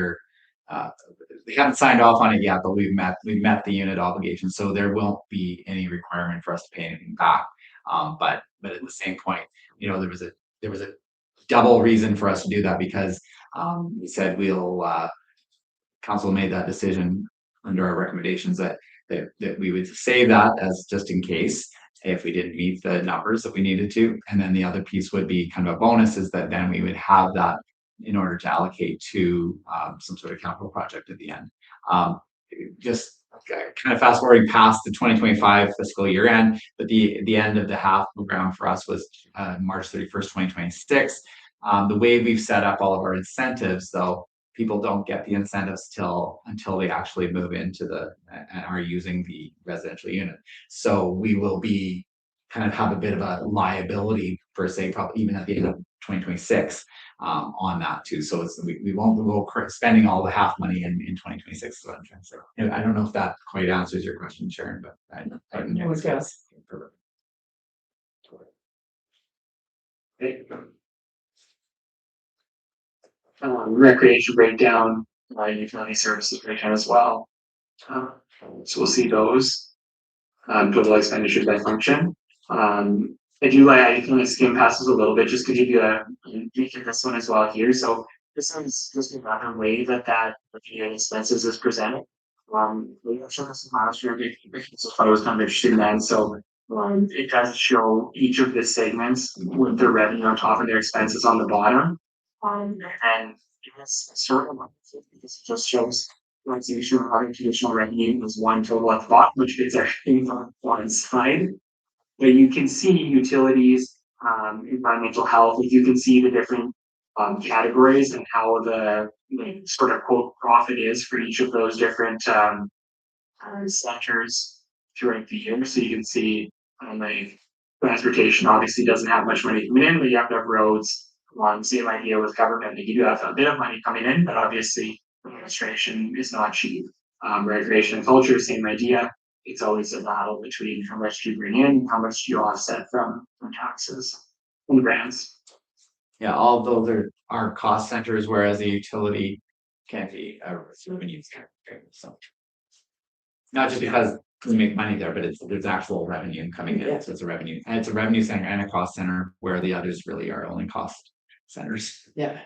haven't signed off on it yet, but we've met the unit obligation. So there won't be any requirement for us to pay anything back. But at the same point, you know, there was a double reason for us to do that, because we said council made that decision under our recommendations that we would save that as just in case if we didn't meet the numbers that we needed to. And then the other piece would be kind of a bonus, is that then we would have that in order to allocate to some sort of capital project at the end. Just kind of fast forwarding past the 2025 fiscal year end, but the end of the HALF program for us was March 31st, 2026. The way we've set up all of our incentives, though, people don't get the incentives until they actually move into and are using the residential unit. So we will be kind of have a bit of a liability per se, probably even at the end of 2026 on that too. So we won't go spending all the HALF money in 2026. Is what I'm trying to say. I don't know if that quite answers your question, Sharon, but I don't know. Recreation breakdown, utility services breakdown as well. So we'll see those. Total expenditures by function. I do like, I kind of skim past this a little bit just to give you a peek at this one as well here. So this one's just another way that expenses is presented. We have shown this last year, so I was kind of interested in that. So it does show each of the segments with their revenue on top and their expenses on the bottom. And it's sort of because it just shows organization regarding traditional revenue was one total at the bottom, which is everything on one side. But you can see utilities, environmental health, you can see the different categories and how the sort of quote profit is for each of those different sectors throughout the year. So you can see like transportation obviously doesn't have much money coming in, but you have to have roads. Same idea with government, you do have a bit of money coming in, but obviously administration is not cheap. Recreation and culture, same idea. It's always a battle between how much do you bring in, how much do you offset from taxes and grants. Yeah, all of those are cost centers, whereas a utility can be a revenue center. So not just because we make money there, but there's actual revenue coming in. So it's a revenue center and a cost center, where the others really are only cost centers. Yeah,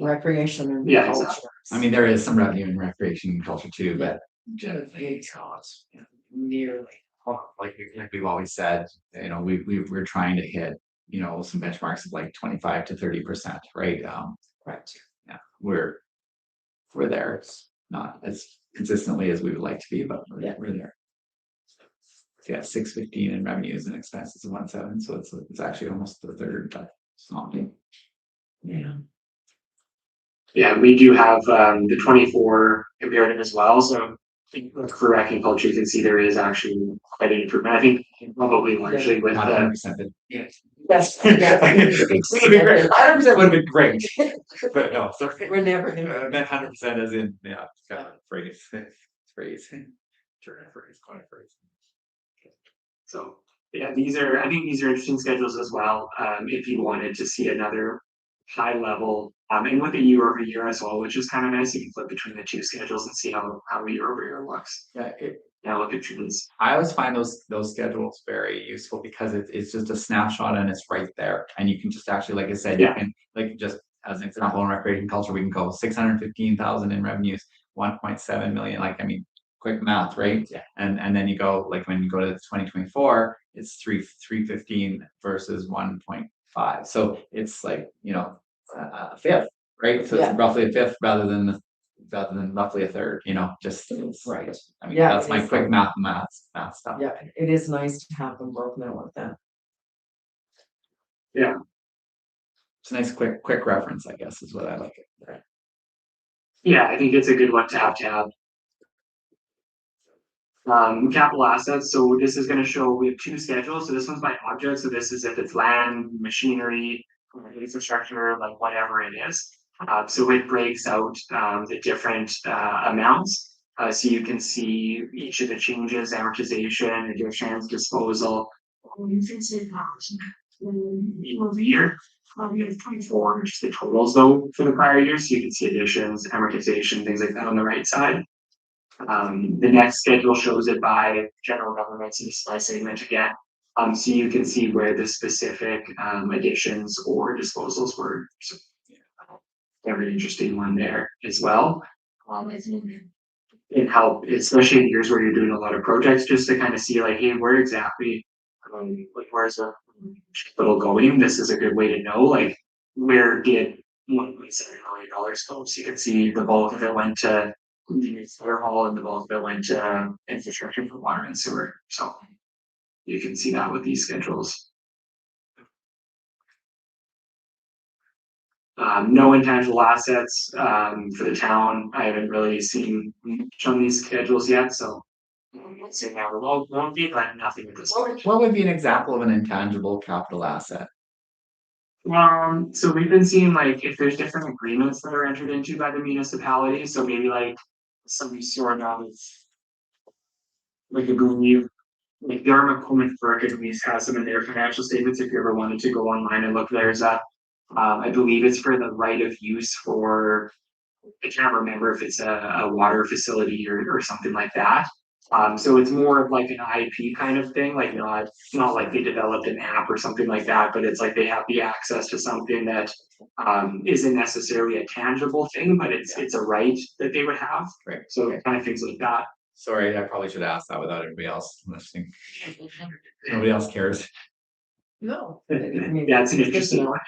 recreation and Yeah, culture. exactly. I mean, there is some revenue in recreation and culture too, but generally costs nearly like we've always said, you know, we're trying to hit, you know, some benchmarks of like 25 to 30%, right? Right. Yeah, we're there. It's not as consistently as we would like to be, but we're there. So yeah, 615 in revenues and expenses of 17, so it's actually almost the third, but it's not big. Yeah. Yeah, we do have the 24 comparative as well. So for rec and culture, you can see there is actually quite an improvement. I think probably largely with Not 100%. Yes. 100% would have been great, but no, sorry. We're never I gonna. meant 100% as in, yeah, it's kind of a phrase. Turn a phrase, coin a phrase. So yeah, I think these are interesting schedules as well. If you wanted to see another high level, and with the year over year as well, which is kind of nice. You can flip between the two schedules and see how year over year looks. Yeah, look at trees. I always find those schedules very useful because it's just a snapshot and it's right there. And you can just actually, like I said, you Yeah. can, like, just as an example, in recreation culture, we can go 615,000 in revenues, 1.7 million, like, I mean, quick math, right? Yeah. And then you go, like, when you go to 2024, it's 315 versus 1.5. So it's like, a fifth, right? So Yeah. it's roughly a fifth rather than roughly a third, just. Right. I mean, Yeah, that's it my is quick like- math stuff. Yeah, it is nice to have them broken out like that. It's a nice quick reference, I guess, is what I like it. Yeah, I think it's a good one to have. Capital assets, so this is gonna show, we have two schedules, so this one's by object, so this is if it's land, machinery, infrastructure, like whatever it is. So it breaks out, the different, amounts. So you can see each of the changes, amortization, additions, disposal. You can see year over year. We have 24, which is the totals though for the prior year, so you can see additions, amortization, things like that on the right side. The next schedule shows it by general governments and by segment again. So you can see where the specific additions or disposals were. So, very interesting one there as well. It helped, especially in years where you're doing a lot of projects, just to kind of see like, hey, where exactly, like where's the capital going? This is a good way to know, like, where did $1.7 million go? So you can see the bulk of it went to the fire hall and the bulk of it went to infrastructure for water and sewer. So you can see that with these schedules. No intangible assets for the town. I haven't really seen much on these schedules yet, so let's say now won't be, but nothing at this point. What would be an example of an intangible capital asset? So we've been seeing like if there's different agreements that are entered into by the municipality, so maybe like some sort of like agree, like the Arma Coleman Burke at least has them in their financial statements. If you ever wanted to go online and look, there's a I believe it's for the right of use for, I can't remember if it's a water facility or something like that. So it's more of like an IP kind of thing, like not like they developed an app or something like that, but it's like they have the access to something that isn't necessarily a tangible thing, but it's a right that they would have. Right. So kind of things like that. Sorry, I probably should ask that without everybody else listening. Nobody else cares. No. I mean, Yeah, it's an good to interesting know. one.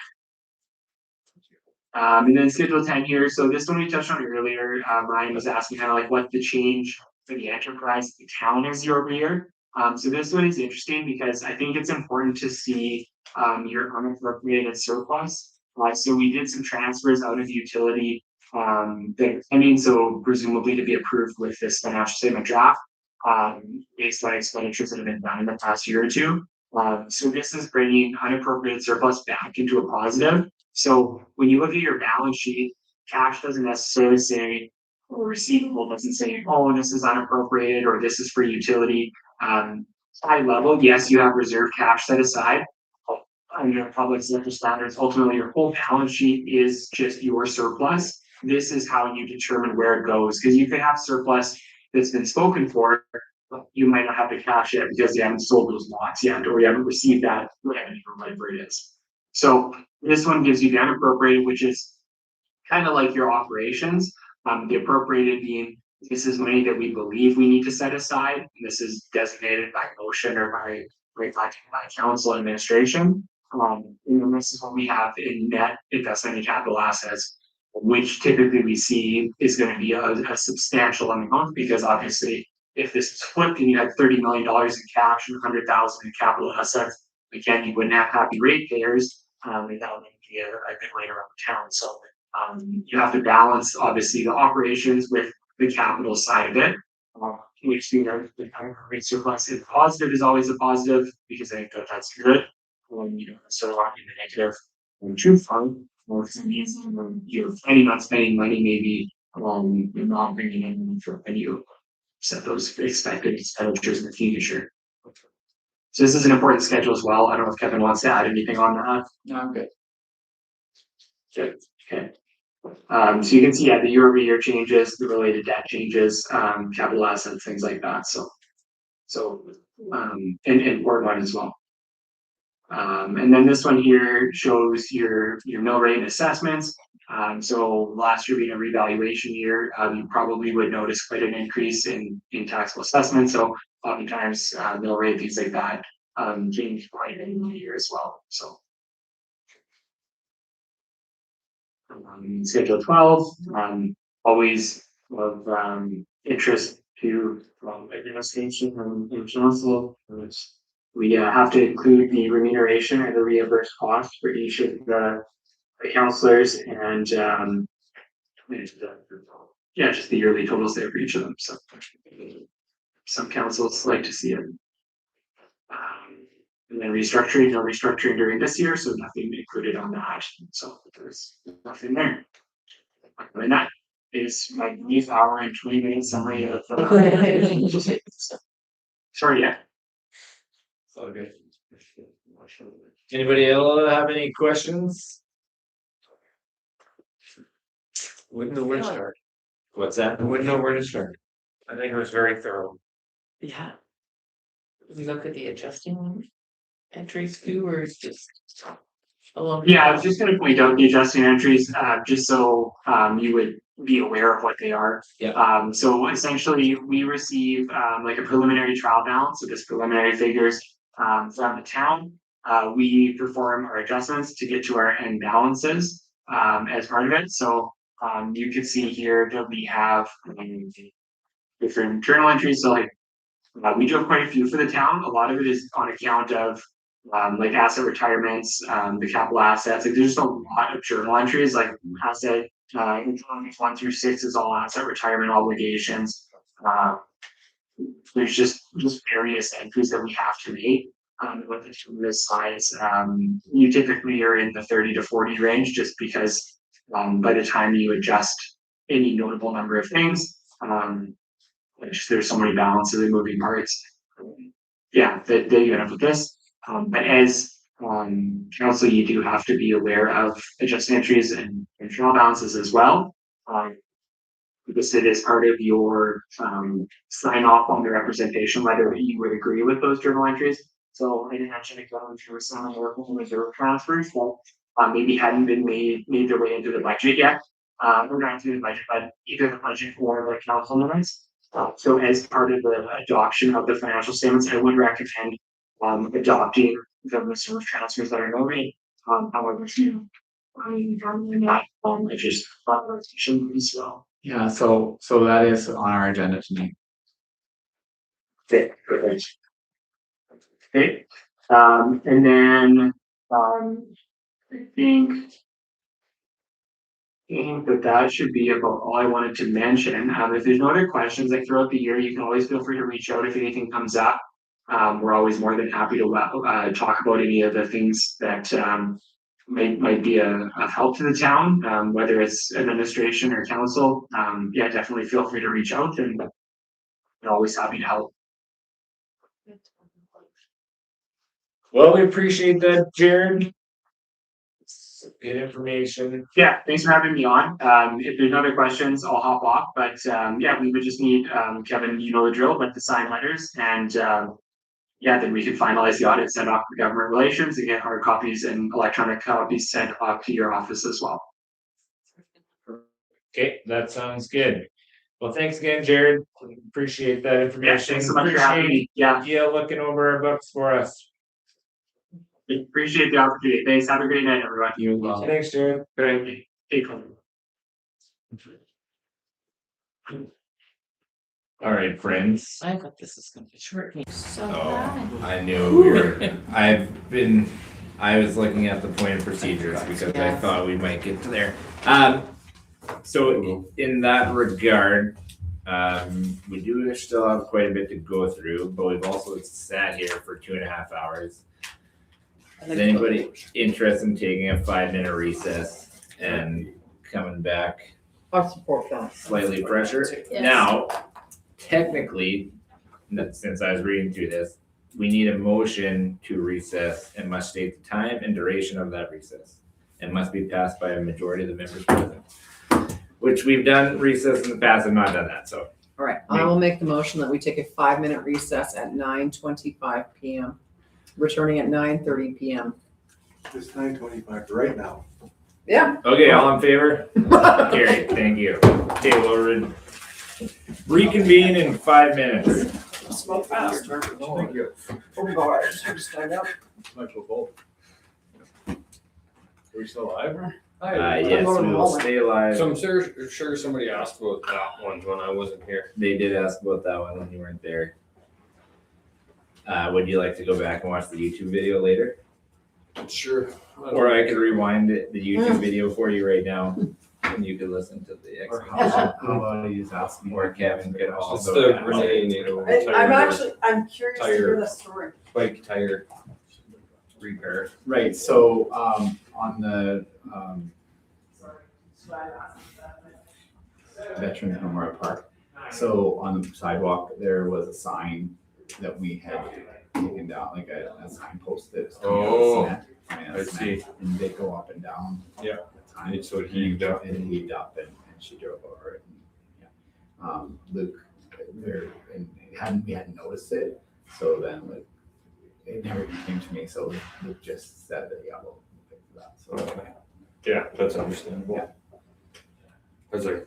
And then schedule 10 here. So this one we touched on earlier. Ryan was asking kind of like what the change for the enterprise, the town is year over year. So this one is interesting because I think it's important to see your unappropriated surplus. So we did some transfers out of the utility that are pending, so presumably to be approved with this financial statement draft based on expenditures that have been done in the past year or two. So this is bringing unappropriated surplus back into a positive. So when you look at your balance sheet, cash doesn't necessarily say, or receivable doesn't say, oh, this is unappropriated or this is for utility. High level, yes, you have reserve cash set aside. Under public sector standards, ultimately your whole balance sheet is just your surplus. This is how you determine where it goes, because you could have surplus that's been spoken for, but you might not have the cash yet because you haven't sold those lots yet, or you haven't received that revenue or whatever it is. So this one gives you the unappropriated, which is kind of like your operations. The appropriated being, this is money that we believe we need to set aside. And this is designated by motion or by council administration. And then this is what we have in net investment in capital assets, which typically we see is going to be a substantial amount, because obviously if this is flipped and you had $30 million in cash and 100,000 in capital assets, again, you wouldn't have happy ratepayers. And that would be a good way around town. So you have to balance obviously the operations with the capital side of it. Which the rate surplus is positive is always a positive, because I think that's good. When you don't sort of want in the negative truth fund, or if you're planning on spending money, maybe you're not bringing in for when you set those expected expenditures in the future. So this is an important schedule as well. I don't know if Kevin wants to add anything on that. No, I'm good. Good, okay. So you can see, yeah, the year-over-year changes, the related debt changes, capital assets, things like that, so. And Ward 1 as well. And then this one here shows your mill rate and assessments. So last year being a revaluation year, you probably would notice quite an increase in taxable assessments, so oftentimes, mill rate, things like that, change quite in the year as well, so. Schedule 12, always of interest to administration and council. We have to include the remuneration or the reimbursed cost for each of the councilors and yeah, just the yearly totals there for each of them. So some councils like to see it. And then restructuring, no restructuring during this year, so nothing included on that. So there's nothing there. And that is my brief hour and 20-minute summary of sorry, yeah. It's all good. Anybody else have any questions? Wouldn't know where to start. What's that? I wouldn't know where to start. I think it was very thorough. Yeah. We look at the adjusting entries too, or it's just. Yeah, I was just gonna point out the adjusting entries, just so you would be aware of what they are. Yeah. So essentially, we receive like a preliminary trial balance, so just preliminary figures from the town. We perform our adjustments to get to our end balances as part of it. So you can see here that we have different journal entries. So like we do have quite a few for the town. A lot of it is on account of like asset retirements, the capital assets. Like there's just a lot of journal entries, like asset 1 through 6 is all asset retirement obligations. There's just various entries that we have to make. With the team this size, you typically are in the 30 to 40 range, just because by the time you adjust any notable number of things, there's so many balances and moving parts. Yeah, that you end up with this. But as council, you do have to be aware of adjusted entries and journal balances as well. Because it is part of your sign off on the representation, whether you would agree with those journal entries. So I didn't actually go through some of the reserve transfers that maybe hadn't been made their way into the budget yet. Or not through the budget, but either the budget or the council limits. So as part of the adoption of the financial statements, I would recommend adopting the reserve transfers that are noted. However, I just thought that shouldn't be so. Yeah, so that is on our agenda tonight. Okay, and then I think that should be about all I wanted to mention. If there's no other questions, like throughout the year, you can always feel free to reach out if anything comes up. We're always more than happy to talk about any of the things that might be of help to the town, whether it's administration or council. Yeah, definitely feel free to reach out, and we're always happy to help. Well, we appreciate that, Jared. Good information. Yeah, thanks for having me on. If there's no other questions, I'll hop off, but yeah, we would just need Kevin, you know the drill, but to sign letters, and yeah, then we can finalize the audit, send off to government relations, and get hard copies and electronic copies sent off to your office as well. Okay, that sounds good. Well, thanks again, Jared. Appreciate that information. Yeah, thanks so much for having me. Yeah, looking over our books for us. Appreciate the opportunity. Thanks. Have a great night, everyone. You as well. Thanks, Jared. Great. Take care. All right, friends. I thought this was gonna be short. Oh, I knew we were. I was looking at the point of procedures because I thought we might get to there. So in that regard, we do still have quite a bit to go through, but we've also sat here for 2.5 hours. Is anybody interested in taking a 5-minute recess and coming back? I'll support that. Slightly pressure. Yes. Now, technically, since I was reading through this, we need a motion to recess and must state the time and duration of that recess. and must be passed by a majority of the members present. Which we've done recess in the past and not done that, so. All right, I will make the motion that we take a 5-minute recess at 9:25 PM, returning at 9:30 PM. It's 9:25 right now. Yeah. Okay, all in favor? Carried, thank you. Okay, we'll reconvene in 5 minutes. Smoke fast. Thank you. Michael Bolt. Are we still alive? Yes, we will stay alive. So I'm sure somebody asked about that one when I wasn't here. They did ask about that one when you weren't there. Would you like to go back and watch the YouTube video later? Sure. Or I could rewind the YouTube video for you right now, and you could listen to the Or explanation. how about you just ask me? Or Kevin could It's also. the ask. Renee Nato I'm curious to hear Tire. the story. bike tire repair. Right, so, on the, Veterans Memorial Park. So on the sidewalk, there was a sign that we had taken down, like a signpost that's coming out Oh, of cement. I see. And they go up and down. Yeah. the time. And so it heaved up. It heaved up and she drove over it. And, yeah. Luke, we hadn't noticed it, so then like, it never came to me, so Luke just said that, yeah, we'll fix that, so. Okay. Yeah, that's understandable. Yeah. I was like,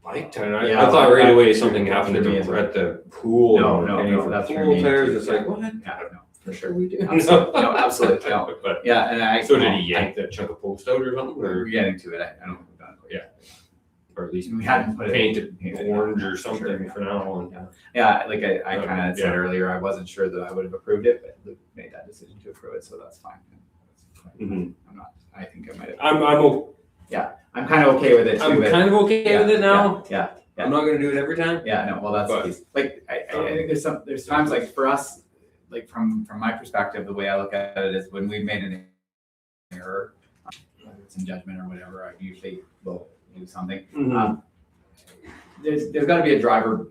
bike tire, I Yeah, thought right that- away something happened at for me as the pool. No, and no, paying no, for that's for pool me tires, too, it's yeah. like, what? Yeah, no, for sure. We do. Absolutely, no, absolutely, no. But, Yeah, and I. so did he yank that chunk of post out or something, We're or, getting to it, I don't think we've done it quite Yeah. yet. or at least We hadn't put it. painted painted orange yeah, or for sure, something yeah. for now, and Yeah, like I kind of said Yeah. earlier, I wasn't sure that I would have approved it, but Luke made that decision to approve it, so that's fine. Mhm. I think I might have. I'm kind of okay with it too. I'm but- kind of okay with it now. Yeah, yeah. I'm not gonna do it every time. Yeah, no, well, that's the But- piece. Like, I think there's times like for us, like from my perspective, the way I look at it is when we've made an error, whether it's in judgment or whatever, I usually will do something. Mhm. There's gotta be a driver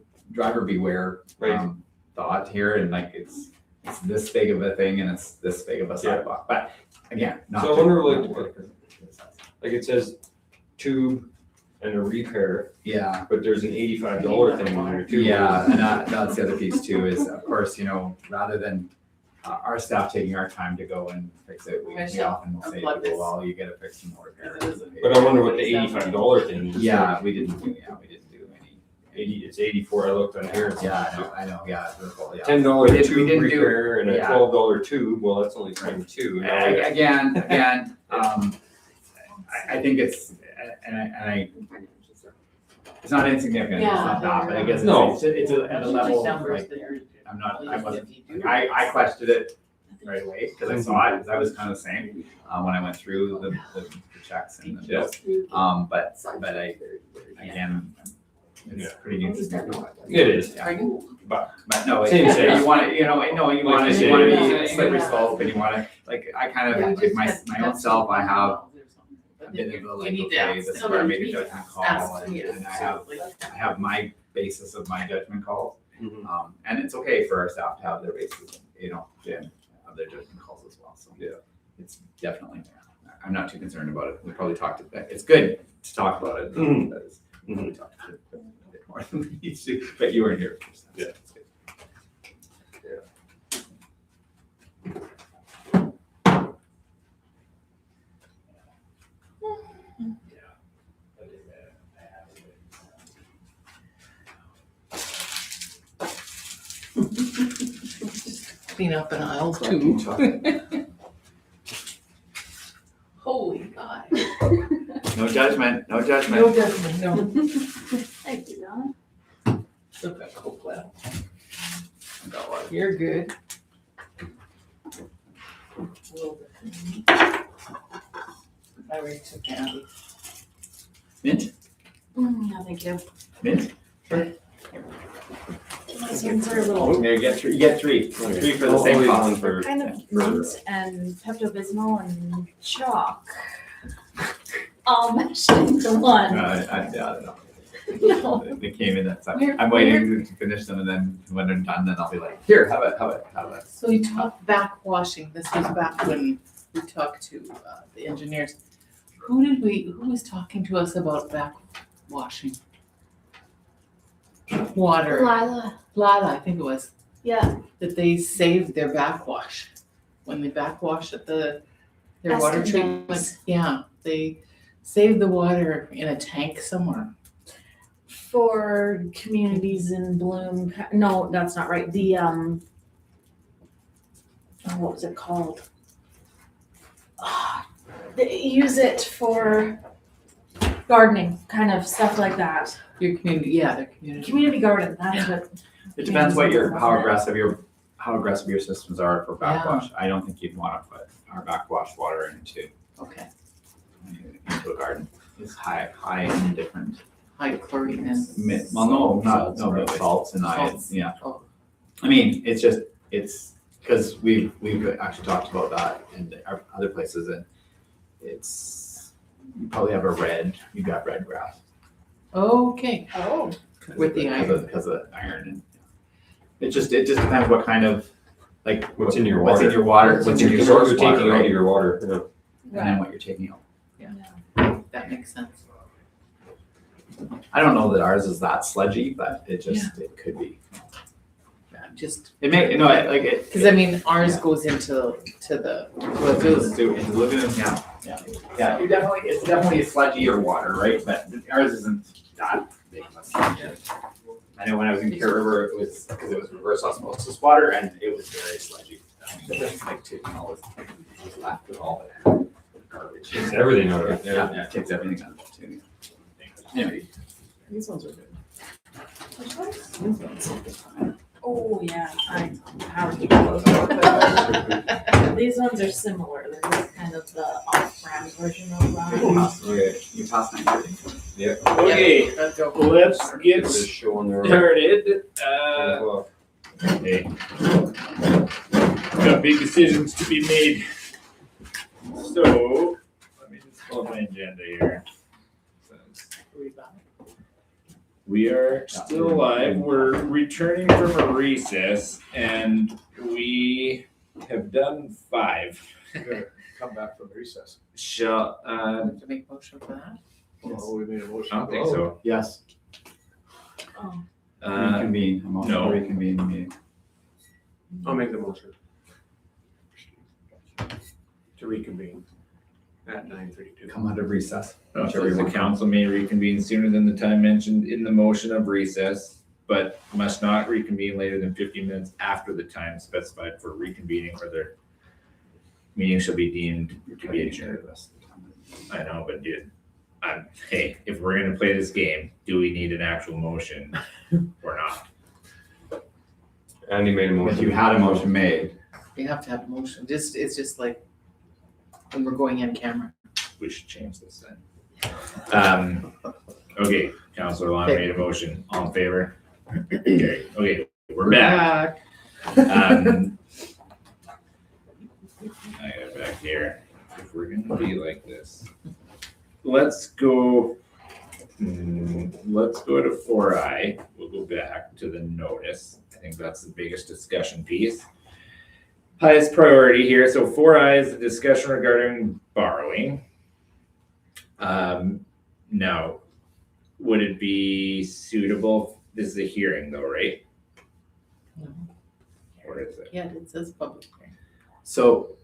beware, Right. thought here, and like it's this big of a thing and it's this big of a sidewalk, but again, not. So I wonder, like, to- Like it says tube and a repair, Yeah. but there's an $85 thing in there too. Yeah, and that's the other piece too, is of course, rather than our staff taking our time to go and fix it, we often say, unplug this. well, you gotta fix some more repairs. But I wonder what the $85 thing is. Yeah, we didn't do any. It's 84, I looked on here. Yeah, I know, yeah. yeah. $10 We tube didn't do- repair and a yeah. $12 tube, well, that's only times two. Now we got- Again, I think it's, it's not insignificant, it's not that, but I guess No. it's at a level, like, I questioned it right away, because I saw it, because I was kind of the same, when I went through the checks and the bills. But again, it's pretty interesting. It is. Yeah. But But no, Same thing. you want to, you want Like to, you be say. a slippery slope, and you want to, like, I kind of, like my own self, I have a bit of a like, okay, this is where I made a judgment call, and I have my basis of my judgment calls. Mhm. And it's okay for our staff to have their basis, and have their judgment calls as well, so. Yeah. It's definitely, I'm not too concerned about it, we probably talked about it, it's good to talk about it. Mhm. But it's- we talked a bit more than we need to, but you weren't here. so Yeah. that's good. Clean up an aisle too. Holy God. No judgment, no judgment. No judgment, no. Thank you, Donna. Look at Coke well. I got one. You're good. I already took candy. Mint, No, thank you. mint. These ones are a little There, you get three for the same Always cost. one for- kind of mint and Pepto-Bismol and chalk. All mashed into one. I don't know. No. They came in that time. We're- I'm waiting to finish them, and then when they're done, then I'll be like, here, have it. So we talked back washing, this was back when we talked to the engineers. Who was talking to us about backwashing? Water. Lila, Lila, I think it was, yeah, that they saved their backwash. When they backwash at their water Escondido. treatment, yeah, they saved the water in a tank somewhere. for communities in Bloom, no, that's not right, what was it called? They use it for gardening, kind of stuff like that. Your community, yeah, their community. Community garden, that's what. It depends how aggressive your systems are for backwash. I don't think you'd wanna put our backwash water into Okay, a garden. It's high in different, high chlorine and. well, Salts, no, right? salts and Salts. yeah. Oh. I mean, it's, cause we've actually talked about that in other places, and it's, you probably have you've got red grass. Okay, Oh. with the iron. Because of the iron, and it just depends what kind of, like. What's in your What's in water. your water, what's in your source You're water, taking out right? of your water, yeah. And then what you're taking out. That makes sense. I don't know that ours is that sludgy, but it could be. Just, It may, no, like it. cause I mean, ours Yeah. goes into the Into lagoon, yeah. Yeah, it's definitely a sludgier water, right? But ours isn't that big. I know when I was in Care River, it was, because it was reverse osmosis water, and it was very sludgy. It was like taking all this, it was left with all the garbage. Takes everything out of it, yeah. Yeah, it takes everything out of it too. Anyway, These ones are good. Oh, yeah, I know how to do those. These ones are similar, they're just kind of the off-brand version of that. you pass 9:30. Yeah. Okay, Let's go. let's get Just showing there. started. Okay. Got big decisions to be made. So, let me just pull up my agenda here. We are still alive. We're returning from a recess and we have done 5. Come back from recess. Shall, To make motion for that? Oh, we made a motion. I don't think so. Yes, reconvene, I'm also no. reconvene the meeting. I'll make the motion. To reconvene at 9:32. Come out of recess. So the council may reconvene sooner than the time mentioned in the motion of recess, but must not reconvene later than 15 minutes after the time specified for reconvening, or the meeting shall be deemed to be adjourned. I know, but dude, hey, if we're gonna play this game, do we need an actual motion or not? Andy made a motion. If you had a motion made, You have to have a motion, it's just like when we're going in camera. We should change this then. Okay, Councilor Long made a motion. All in favor? Okay, we're back. I got it back here. If we're gonna be like this, let's go to 4I. We'll go back to the notice. I think that's the biggest discussion piece. Highest priority here. So 4I is the discussion regarding borrowing. Now, would it be suitable? This is a hearing though, right? No. Or is it? Yeah, it says public hearing. so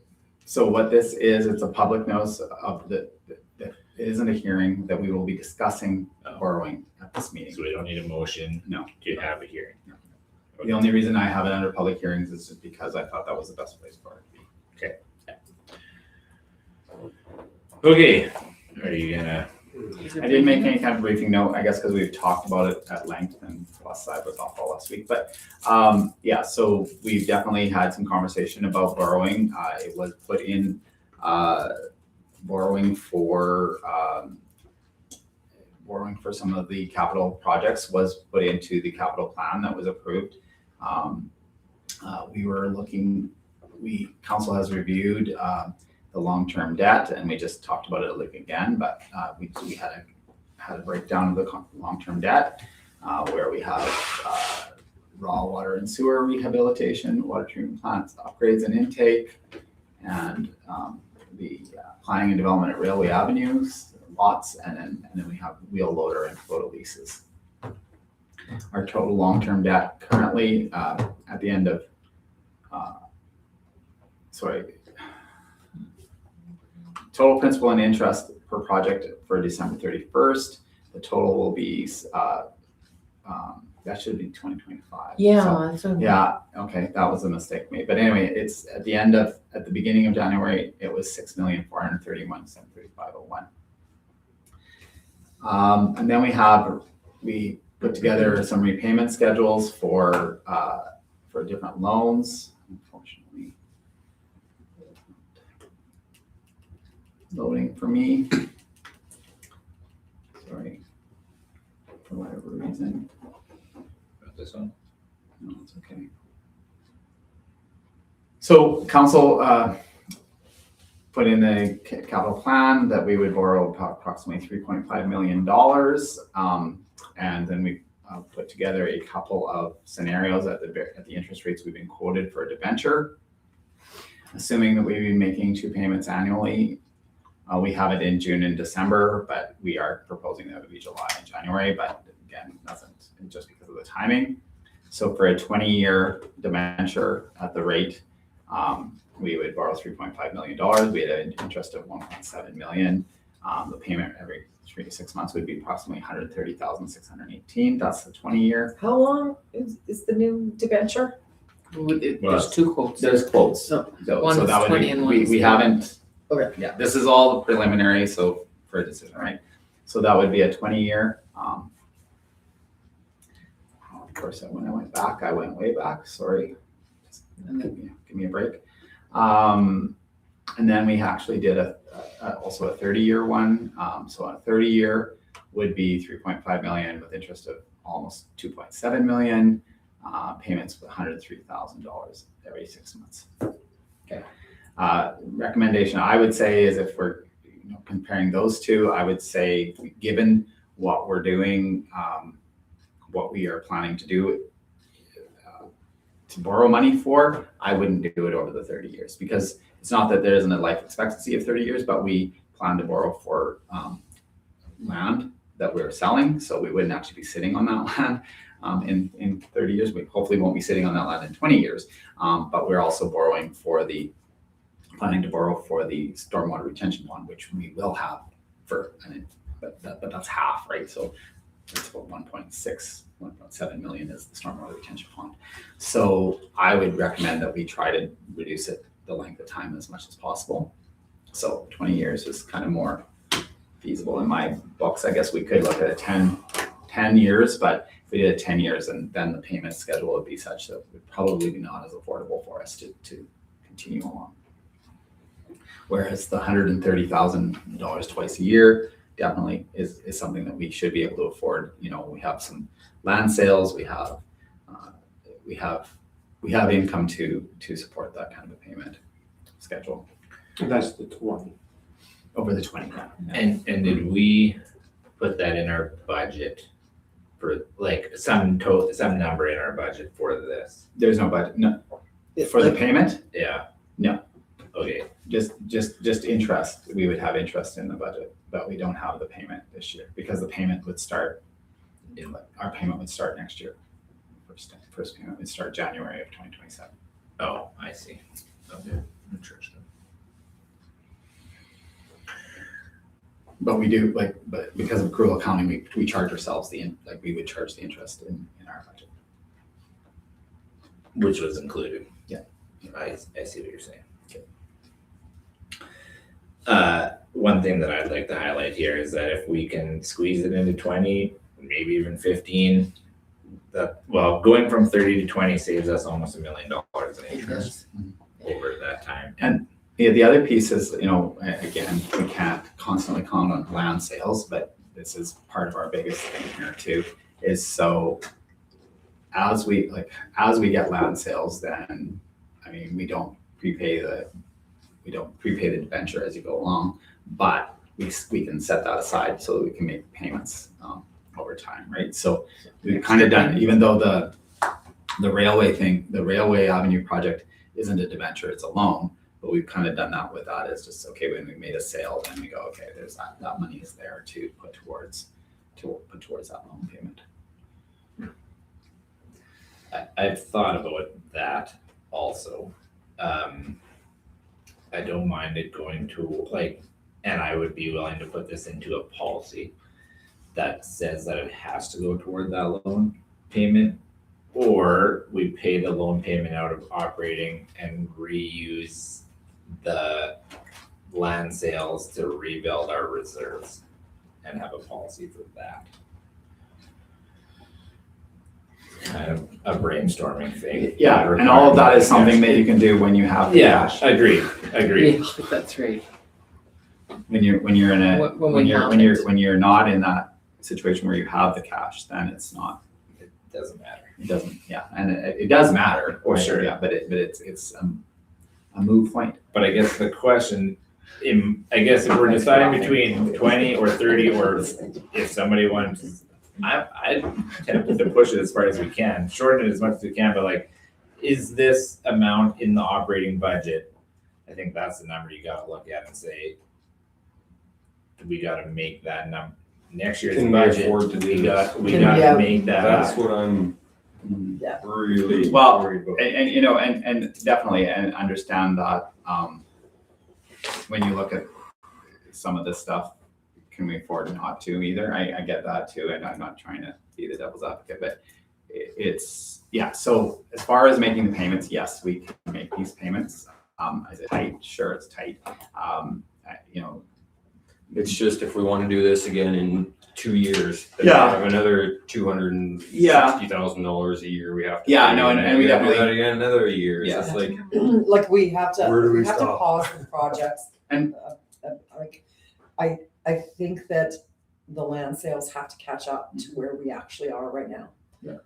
what this is, it's a public notice of that it isn't a hearing, that we will be discussing borrowing at this meeting. So we don't need a motion No. to have a hearing. The only reason I have it under public hearings is just because I thought that was the best place for it to be. Okay, are you gonna? I didn't make any kind of briefing note, I guess, because we've talked about it at length, and plus I was off all last week, but yeah, so we've definitely had some conversation about borrowing. It was put in borrowing for some of the capital projects was put into the capital plan that was approved. We were looking, council has reviewed the long-term debt, and we just talked about it again, but we had a breakdown of the long-term debt where we have raw water and sewer rehabilitation, water treatment plants, upgrades and intake, and the planning and development at Railway Avenues, lots, and then we have wheel loader and photo leases. Our total long-term debt currently, at the end of, total principal and interest per project for December 31st, the total will be, that should be 2025. Yeah, So, yeah, okay, that was a mistake made. But anyway, it's at the beginning of January, it was 6,431,735.01. And then we put together some repayment schedules for different loans. Unfortunately, loading for me. Sorry, for whatever reason. Got this one. No, it's okay. So council put in a capital plan that we would borrow approximately $3.5 million. And then we put together a couple of scenarios at the interest rates we've been quoted for a debenture. Assuming that we'd be making 2 payments annually, we have it in June and December, but we are proposing that it would be July and January, but again, doesn't, just because of the timing. So for a 20-year debenture at the rate, we would borrow $3.5 million. We had an interest of $1.7 million. The payment every 3 to 6 months would be approximately $130,618. That's the 20-year. How long is the new debenture? There's 2 quotes. There's quotes. So So one's that would 20 be, and one's we haven't. Okay. Yeah, this is all preliminary, so for a decision, right? So that would be a 20-year. Of course, when I went back, I went way back. Sorry. Just give me a break. And then we actually did also a 30-year one. So a 30-year would be 3.5 million with interest of almost 2.7 million. Payments of $103,000 every 6 months. Okay. Recommendation I would say is, if we're comparing those two, I would say, given what we're doing, what we are planning to do to borrow money for, I wouldn't do it over the 30 years, because it's not that there isn't a life expectancy of 30 years, but we plan to borrow for land that we're selling, so we wouldn't actually be sitting on that land in 30 years. We hopefully won't be sitting on that land in 20 years, but we're also planning to borrow for the stormwater retention pond, which we will have for, but that's half, right? So it's about 1.7 million is the stormwater retention pond. So I would recommend that we try to reduce the length of time as much as possible. So 20 years is kind of more feasible in my books. I guess we could look at a 10 years, but if we did 10 years, and then the payment schedule would be such that it would probably be not as affordable for us to continue along. Whereas the $130,000 twice a year definitely is something that we should be able to afford. We have some land sales, we have income to support that kind of a payment schedule. And that's the 20. Over the 20. Yeah. And did we put that in our budget for like some number in our budget for this? There's no budget, no. For the payment? Yeah. No. Okay. Just interest. We would have interest in the budget, but we don't have the payment this year, because the payment would start, our payment would start next year. First payment would start January of 2027. Oh, I see. Okay. But we do, but because of accrual accounting, we charge ourselves we would charge the interest in our budget. Which was included. Yeah. I see what you're saying. Okay. One thing that I'd like to highlight here is that if we can squeeze it into 20, maybe even 15, going from 30 to 20 saves us almost $1 million in interest over that time. And the other piece is, again, we can't constantly count on land sales, but this is part of our biggest thing here too, is so as we get land sales, then, we don't prepay the debenture as you go along, but we can set that aside so that we can make payments over time, right? So we've kind of done, even though the railway Avenue project isn't a debenture, it's a loan, But we've kind of done that with that. It's just, okay, when we made a sale, then we go, okay, there's that money is there to put towards that loan payment. I've thought about that also. I don't mind it going to like, and I would be willing to put this into a policy that says that it has to go toward that loan payment. Or we pay the loan payment out of operating and reuse the land sales to rebuild our reserves and have a policy for that. Kind of a brainstorming thing. Yeah, and all of that is something that you can do when you have the cash. Agreed. Yeah, that's right. When you're in a, When we have when you're not in that situation where you have the cash, then it's not, It doesn't matter. it doesn't, yeah, and it does matter. Oh, sure. Yeah, but it's a moot point. But I guess the question, I guess if we're deciding between 20 or 30, or if somebody wants, I'm tempted to push it as far as we can, shorten it as much as we can, but like, is this amount in the operating budget? I think that's the number you gotta look at and say, we gotta make that number, next year's Can we budget, afford to do we this? gotta Yeah. make that That's up. what I'm Yeah. really Well, worried about. And you know, and definitely, and understand that, when you look at some of this stuff, can we afford not to either? I get that too, and I'm not trying to be the devil's advocate, but it's, yeah, so as far as making the payments, yes, we can make these payments. Is it tight? Sure, it's tight. You know, It's just if we want to do this again in 2 years, then Yeah. we have another $260,000 a year we have to. Yeah, pay, no, and we have to do definitely- that again another year. Yeah. It's just like, Like we have to, Where do we we have to stop? pause the projects. And- Like, I think that the land sales have to catch up to where we actually are right now. Yeah.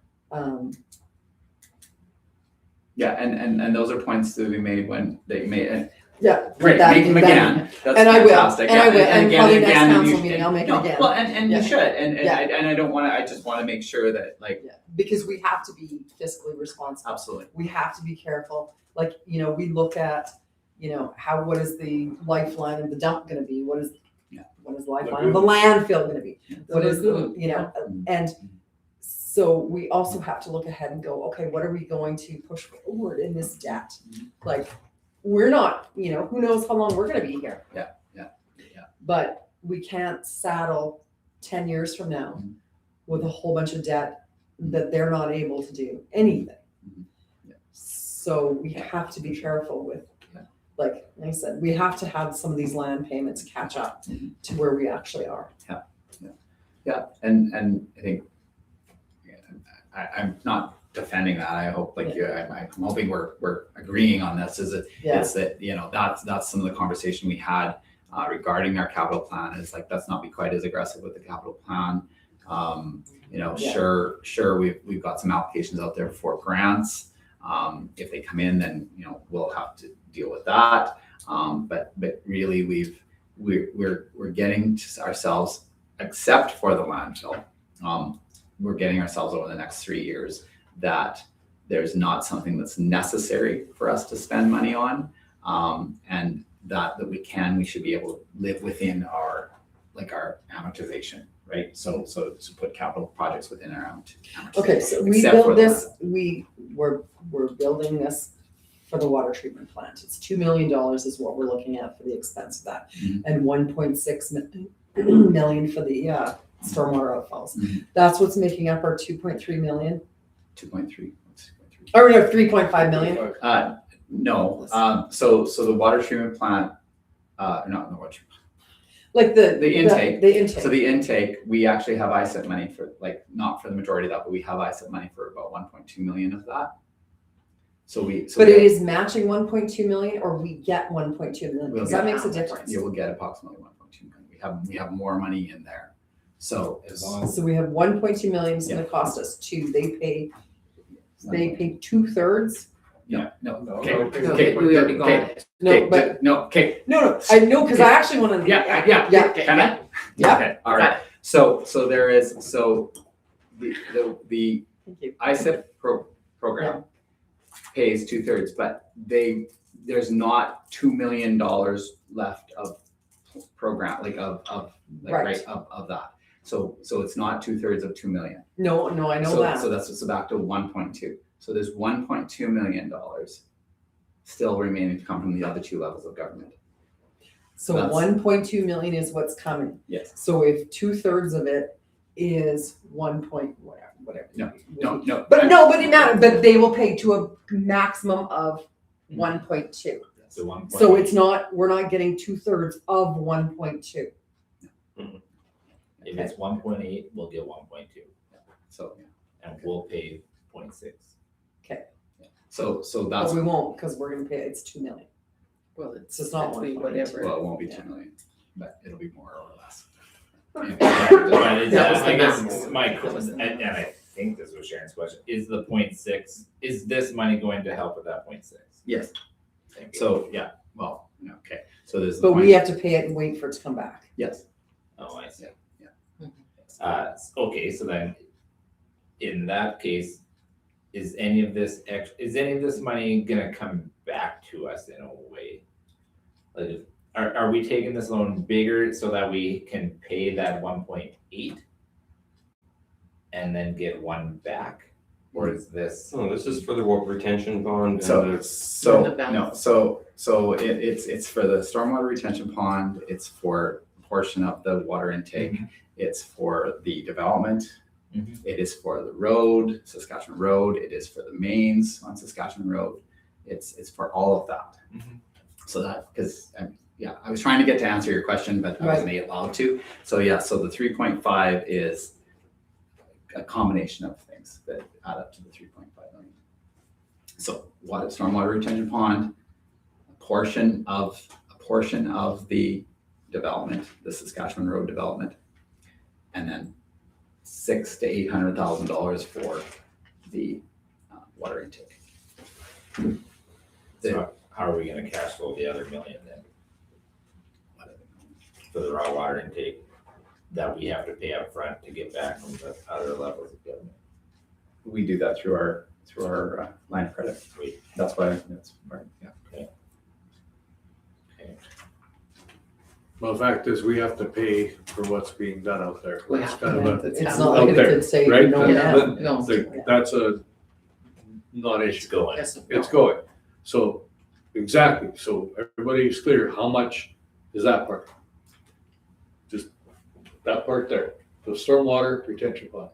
Yeah, and those are points that we made when they made it. Yeah. Great, that- make them that- again. That's And I will, fantastic. and I will, and again, probably again, next and you council should- meeting, I'll make it no, again. Well, and Yeah. you should, and Yeah. I don't wanna, I just wanna make sure that, like, Yeah, because we have to be fiscally responsible. absolutely. We have to be careful. Like, you know, we look at, you know, what is the lifeline of the dump gonna be? What is, Yeah. what is the lifeline of the landfill gonna be? What is the, you know, and so we also have to look ahead and go, okay, what are we going to push forward in this debt? Like, we're not, you know, who knows how long we're gonna be here. Yeah. But we can't saddle 10 years from now Mhm. with a whole bunch of debt that they're not able to do anything. Mhm. Yeah. So we have to be careful with, Yeah. like I said, we have to have some of these land payments catch up Mhm. to where we actually are. Yeah, and I think, yeah, I'm not defending that. I hope, like, I'm hoping we're agreeing on this, is that Yeah. it's that, you know, that's some of the conversation we had regarding our capital plan, is like, let's not be quite as aggressive with the capital plan. You know, Yeah. sure, we've got some applications out there for grants. If they come in, then, you know, we'll have to deal with that. But really, we're getting ourselves, except for the landfill, we're getting ourselves over the next 3 years that there's not something that's necessary for us to spend money on. And that we should be able to live within our amortization, right? So to put capital projects within our amortization. Okay, so we Except for built the this, we're building this for the water treatment plant. It's $2 million is what we're looking at for the expense of that. Mhm. And 1.6 million for the stormwater outfalls. Mhm. That's what's making up our 2.3 million, 2.3. or no, 3.5 million. No, so the water treatment plant, not the water treatment. Like The intake. The intake. So the intake, we actually have ISEP money for, like, not for the majority of that, but we have ISEP money for about 1.2 million of that. So But it is matching 1.2 million, or we get 1.2 million, We'll because that get makes a difference. Yeah, we'll get approximately 1.2 million. We have more money in there. So As long as So we have 1.2 million is gonna cost us 2, they pay 2/3. No, okay, no, okay, we already got okay, it. No, okay, but, okay. no, I know, because I actually wanna. Yeah. Yeah. Can I? Yeah. Okay, all right. So there is, the Thank you. ISEP program pays 2/3, but there's not $2 million left of program, like of Right. of that. So it's not 2/3 of 2 million. No, I know So that. that's back to 1.2. So there's $1.2 million still remaining to come from the other two levels of government. So that's- 1.2 million is what's coming. Yes. So if 2/3 of it is 1 point whatever. No. But no, but it matters, but they will pay to a maximum of 1.2. So 1. So it's not, we're not getting 2/3 of 1.2. If it's 1.8, we'll get 1.2 So and we'll pay 0.6. so But that's, we won't, because we're gonna pay, it's 2 million. Well, it's It's not actually 1.2. whatever. well, it won't be 2 million, but it'll be more or less. But is That that, was the I guess number. my, That was the and I think this was Sharon's question, is the 0.6, is this money going to help with that 0.6? Yes. Thank you. So yeah, well, okay. So there's. But we have to pay it and wait for it to come back. Yes. Oh, I see. Yeah. Okay, so then, in that case, is any of this money gonna come back to us in a way? Like, are we taking this loan bigger so that we can pay that 1.8? And then get one back? Or is this? Oh, this is for the retention pond. So and it's for the stormwater retention pond, it's for a portion of the water intake, it's for the development. Mhm. It is for the road, Saskatchewan Road, it is for the mains on Saskatchewan Road, it's for all of that. Mhm. So that, because, I was trying to get to answer your question, but I wasn't allowed to. So yeah, so the 3.5 is a combination of things that add up to the 3.5 million. So water, stormwater retention pond, a portion of the development, the Saskatchewan Road development, and then $600,000 to $800,000 for the water intake. So how are we gonna cash flow the other million then? For the raw water intake that we have to pay up front to get back from the other levels of government? We do that through our line of credit. Sweet. That's why it's right. Yeah. Well, the fact is, we have to pay for what's being done out there. We That's have kind to, of a, that's It's how- not like out it there, could say right? no Yeah. now. No. that's a not It's issue. going. Yes. It's going. So, exactly. So everybody's clear. How much is that part? Just that part there. The stormwater retention pond,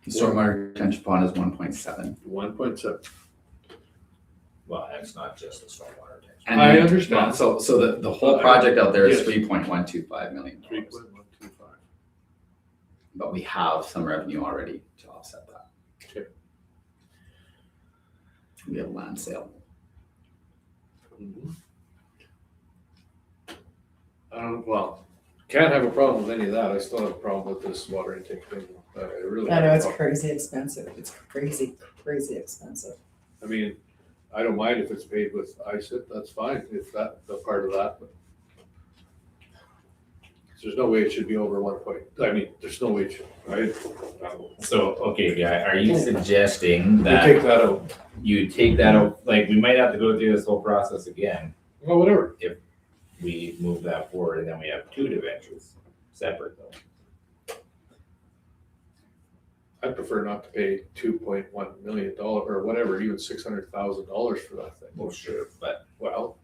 Stormwater retention pond is 1.7. 1.7. Well, that's not just the stormwater tank. And I then- understand. So the whole project out there is Yes. $3.125 million. 3.125. But we have some revenue already to offset that. Okay. We have land sale. Well, can't have a problem with any of that. I still have a problem with this water intake thing. I really. I have know, a it's problem. crazy expensive. It's crazy expensive. I mean, I don't mind if it's paid with ISIT, that's fine, if that, the part of that, but. There's no way it should be over 1 point, there's no way it should, right? So, okay, Guy, are you suggesting You that take that out, you take that out, like, we might have to go through this whole process again? well, whatever, We move that forward and then we have two debentures, separate though. I'd prefer not to pay $2.1 million or whatever, even $600,000 for that thing. Well, sure, but Well.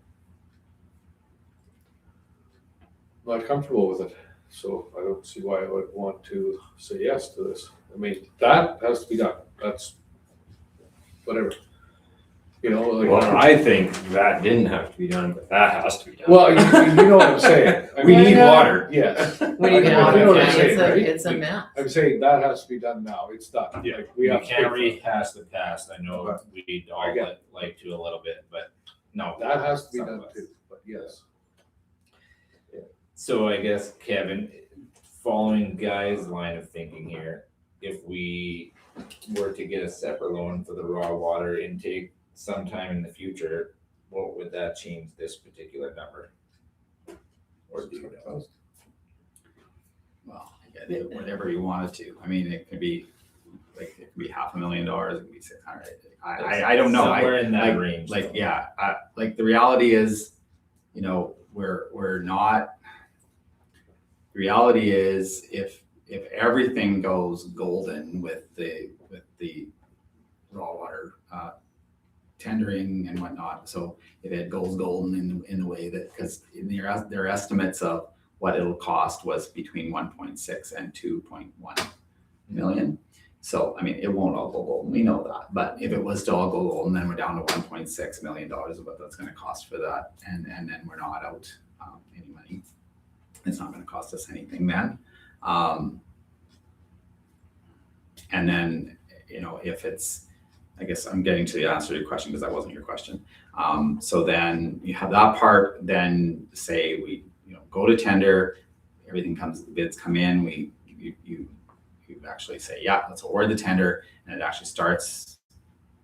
Not comfortable with it, so I don't see why I would want to say yes to this. I mean, that has to be done, that's whatever. You know, like. Well, I think that didn't have to be done, but that has to be done. Well, you know what I'm saying. I We mean, need water. Yes. We I need know- you water. know what I'm Yeah, saying, right? it's a mess. I'm saying that has to be done now, it's done. Yeah. Like, we have to can't pay for it. rehash the past. I know Okay. we I all get like to a little bit, but no. That has to be some done of us. too, but yes. So I guess, Kevin, following Guy's line of thinking here, if we were to get a separate loan for the raw water intake sometime in the future, what would that change this particular number? Or do you know? Well, whatever you want it to. I mean, it could be like it could be $500,000, it could be 600. I don't know. Somewhere in that like, range. Like, yeah, like the reality is, you know, we're not. The reality is if everything goes golden with the raw water tendering and whatnot, so if it goes golden in the way that, because in their estimates of what it'll cost was between 1.6 and 2.1 million. So I mean, it won't all go golden, we know that, but if it was to all go golden, then we're down to $1.6 million of what that's going to cost for that, and then we're not out any money. It's not going to cost us anything then. And then, you know, if it's, I guess I'm getting to the answer to your question because that wasn't your question. So then you have that part, then say we, you know, go to tender, everything comes, the bids come in, you actually say, yeah, let's award the tender, and it actually starts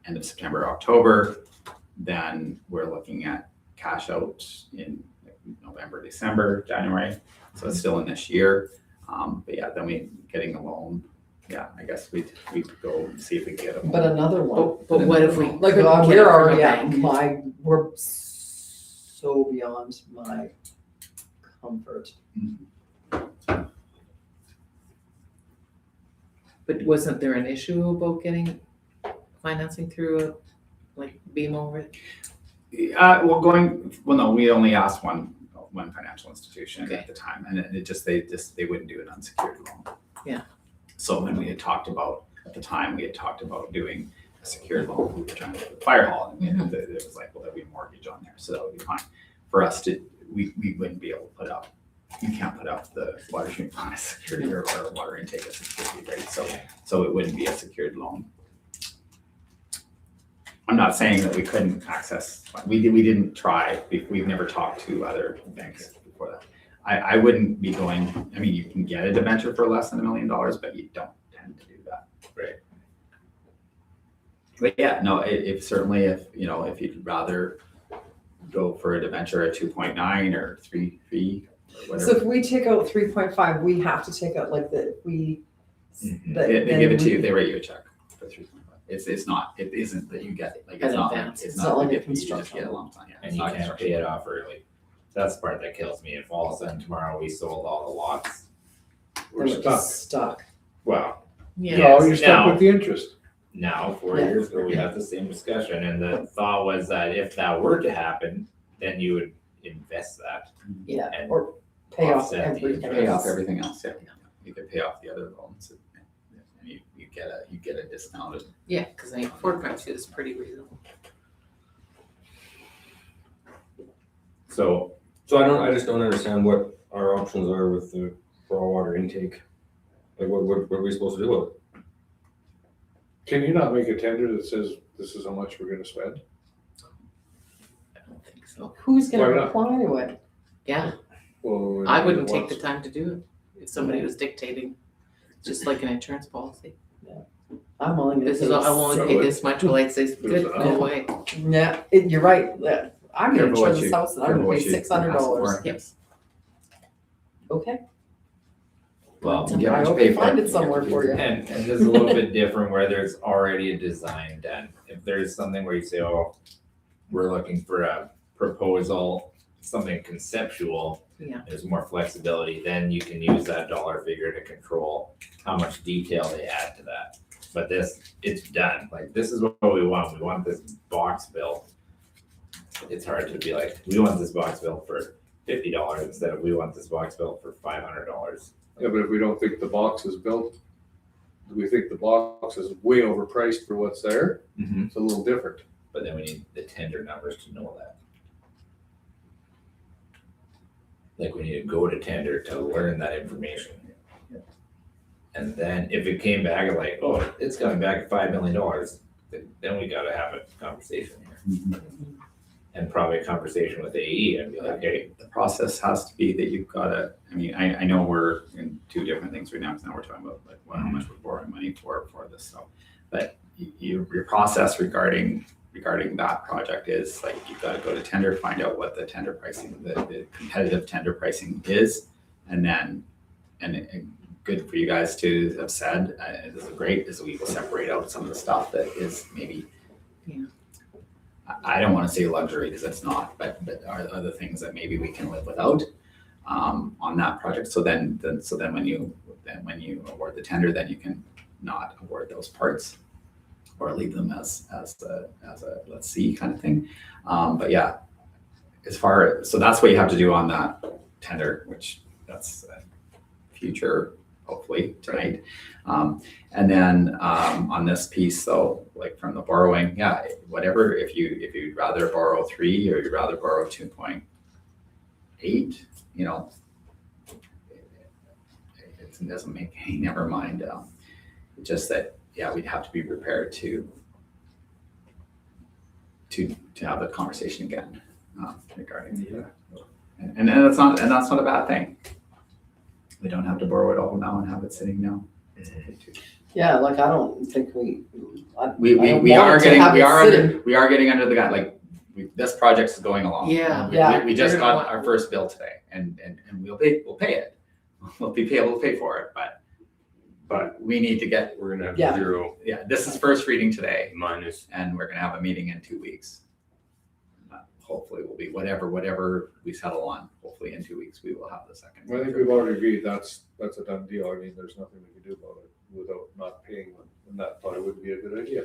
end of September, October. Then we're looking at cash out in November, December, January. So it's still in this year. But yeah, then we getting a loan. Yeah, I guess we'd go see if we can get a loan. But another one. But what if we Like, couldn't get it we're from a already at bank? we're so beyond my comfort. But wasn't there an issue about getting financing through like BMO? Well, no, we only asked one financial institution Okay. at the time, and they wouldn't do an unsecured loan. Yeah. So when we had talked about, at the time, we had talked about doing a secured loan, we were trying to do a fire hall, and it was like, well, there'd be a mortgage on there, so that would be fine. For us to, we wouldn't be able to put up, you can't put up the water treatment plant as security or water intake as security, right? So it wouldn't be a secured loan. I'm not saying that we couldn't access, we didn't try, we've never talked to other banks before that. I wouldn't be going, I mean, you can get a debenture for less than $1 million, but you don't tend to do that. Right. But yeah, no, if certainly if you'd rather go for a debenture at 2.9 or 3 or whatever. So if we take out 3.5, we have to take out like They give it to you, they write you a check for 3.5. It isn't that you get it, like, it's An not, advance. it's It's not not like like a if you just construction get a lump sum. Yeah, And it's you not can't construction. pay it off early. That's the part that kills me. If all of a sudden tomorrow we sold all the lots, We're stuck. well, Yeah. No, you're Yes, stuck now- with the interest. now, 4 Yeah. years ago, we had the same discussion, and the thought was that if that were to happen, then you would invest that Yeah, and or pay off offset the everything. interest. Pay off everything else, yeah. You could pay off the other loans. And you get a discounted. Yeah, because I mean, 4.2 is pretty reasonable. So I just don't understand what our options are with the raw water intake. Like, what are we supposed to do with it? Can you not make a tender that says this is how much we're gonna spend? I don't think so. Who's gonna Why not? reply to it? Yeah, Well, I wouldn't take the time to do it if somebody was dictating, just like an insurance policy. I'm willing to. This say is, I will only pay this much, well, I'd say, good, go away. Yeah, you're right. Yeah, I'm gonna Careful what insure this you- house and I'm careful gonna what pay you $600. ask for. Yes. Okay, well, You get I what you hope pay you for. find You it get somewhere what you for pay you. and this is a little bit different where there's already a design done. If there's something where you say, oh, we're looking for a proposal, something conceptual. Yeah. There's more flexibility, then you can use that dollar figure to control how much detail they add to that. But it's done, like, this is what we want this box built. It's hard to be like, we want this box built for $50 instead of we want this box built for $500. Yeah, but if we don't think the box is built, we think the box is way overpriced for what's there, it's a little different. But then we need the tender numbers to know that. Like, we need to go to tender to learn that information. And then if it came back at like, oh, it's coming back at $5 million, then we gotta have a conversation here. And probably a conversation with AE and be like, hey, The process has to be that you've gotta, I mean, I know we're in two different things right now, because now we're talking about like how much we're borrowing money for this stuff. But your process regarding that project is like, you've gotta go to tender, find out what the tender pricing, the competitive tender pricing is, and then, good for you guys to have said, this is great, is we will separate out some of the stuff that is maybe. Yeah. I don't wanna say luxury, because it's not, but are other things that maybe we can live without, on that project. So then when you award the tender, then you can not award those parts. Or leave them as a let's see kind of thing. But yeah, so that's what you have to do on that tender, which that's future, hopefully tonight. And then on this piece though, like from the borrowing, yeah, whatever, if you'd rather borrow 3 or you'd rather borrow 2.8, you know, it doesn't make any, never mind. Just that, yeah, we'd have to be prepared to have a conversation again regarding the and that's not a bad thing. We don't have to borrow it all now and have it sitting now. Yeah, like I don't think we are getting under the gun. Like this project is going along. Yeah. We just got our first bill today, and we'll pay it. We'll be able to pay for it, but we need to get. We're gonna have Yeah. 0 Yeah, this is first reading today, minus. and we're gonna have a meeting in 2 weeks. Hopefully, we'll be whatever we settle on. Hopefully, in 2 weeks we will have the second. I think we've already agreed that's a done deal. I mean, there's nothing we can do about it without not paying them, and that probably would be a good idea.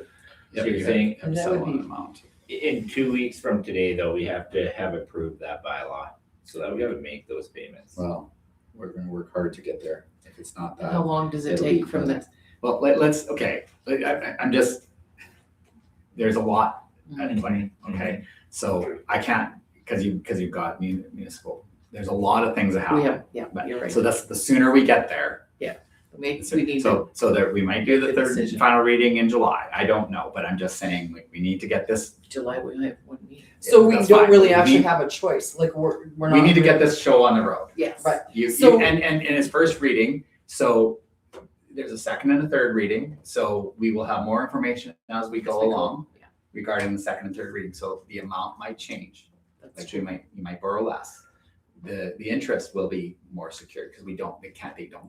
So you're saying have to settle on an amount. in 2 weeks from today, though, we have to have approved that bylaw so that we would make those payments. Well, we're gonna work hard to get there. If it's not that. How long does it it'll take be from the? Well, let's, okay, I'm just, there's a lot at play, okay? So I can't, because you've got municipal, there's a lot of things that We happen. have, yeah, But- you're right. So that's, the sooner we get there. We need to, So that we might do the the third decision. final reading in July, I don't know, but I'm just saying, like, we need to get this, July, we have one meeting. So we That's don't fine. really We actually need- have a choice, like we're not. we need to get this show on the road. Yes. Right. You and it's first reading, so there's a second and a third reading, so we will have more information as we go along Yeah. regarding the second and third reading, so the amount might change. That's Like you might borrow less. The interest will be more secure because they don't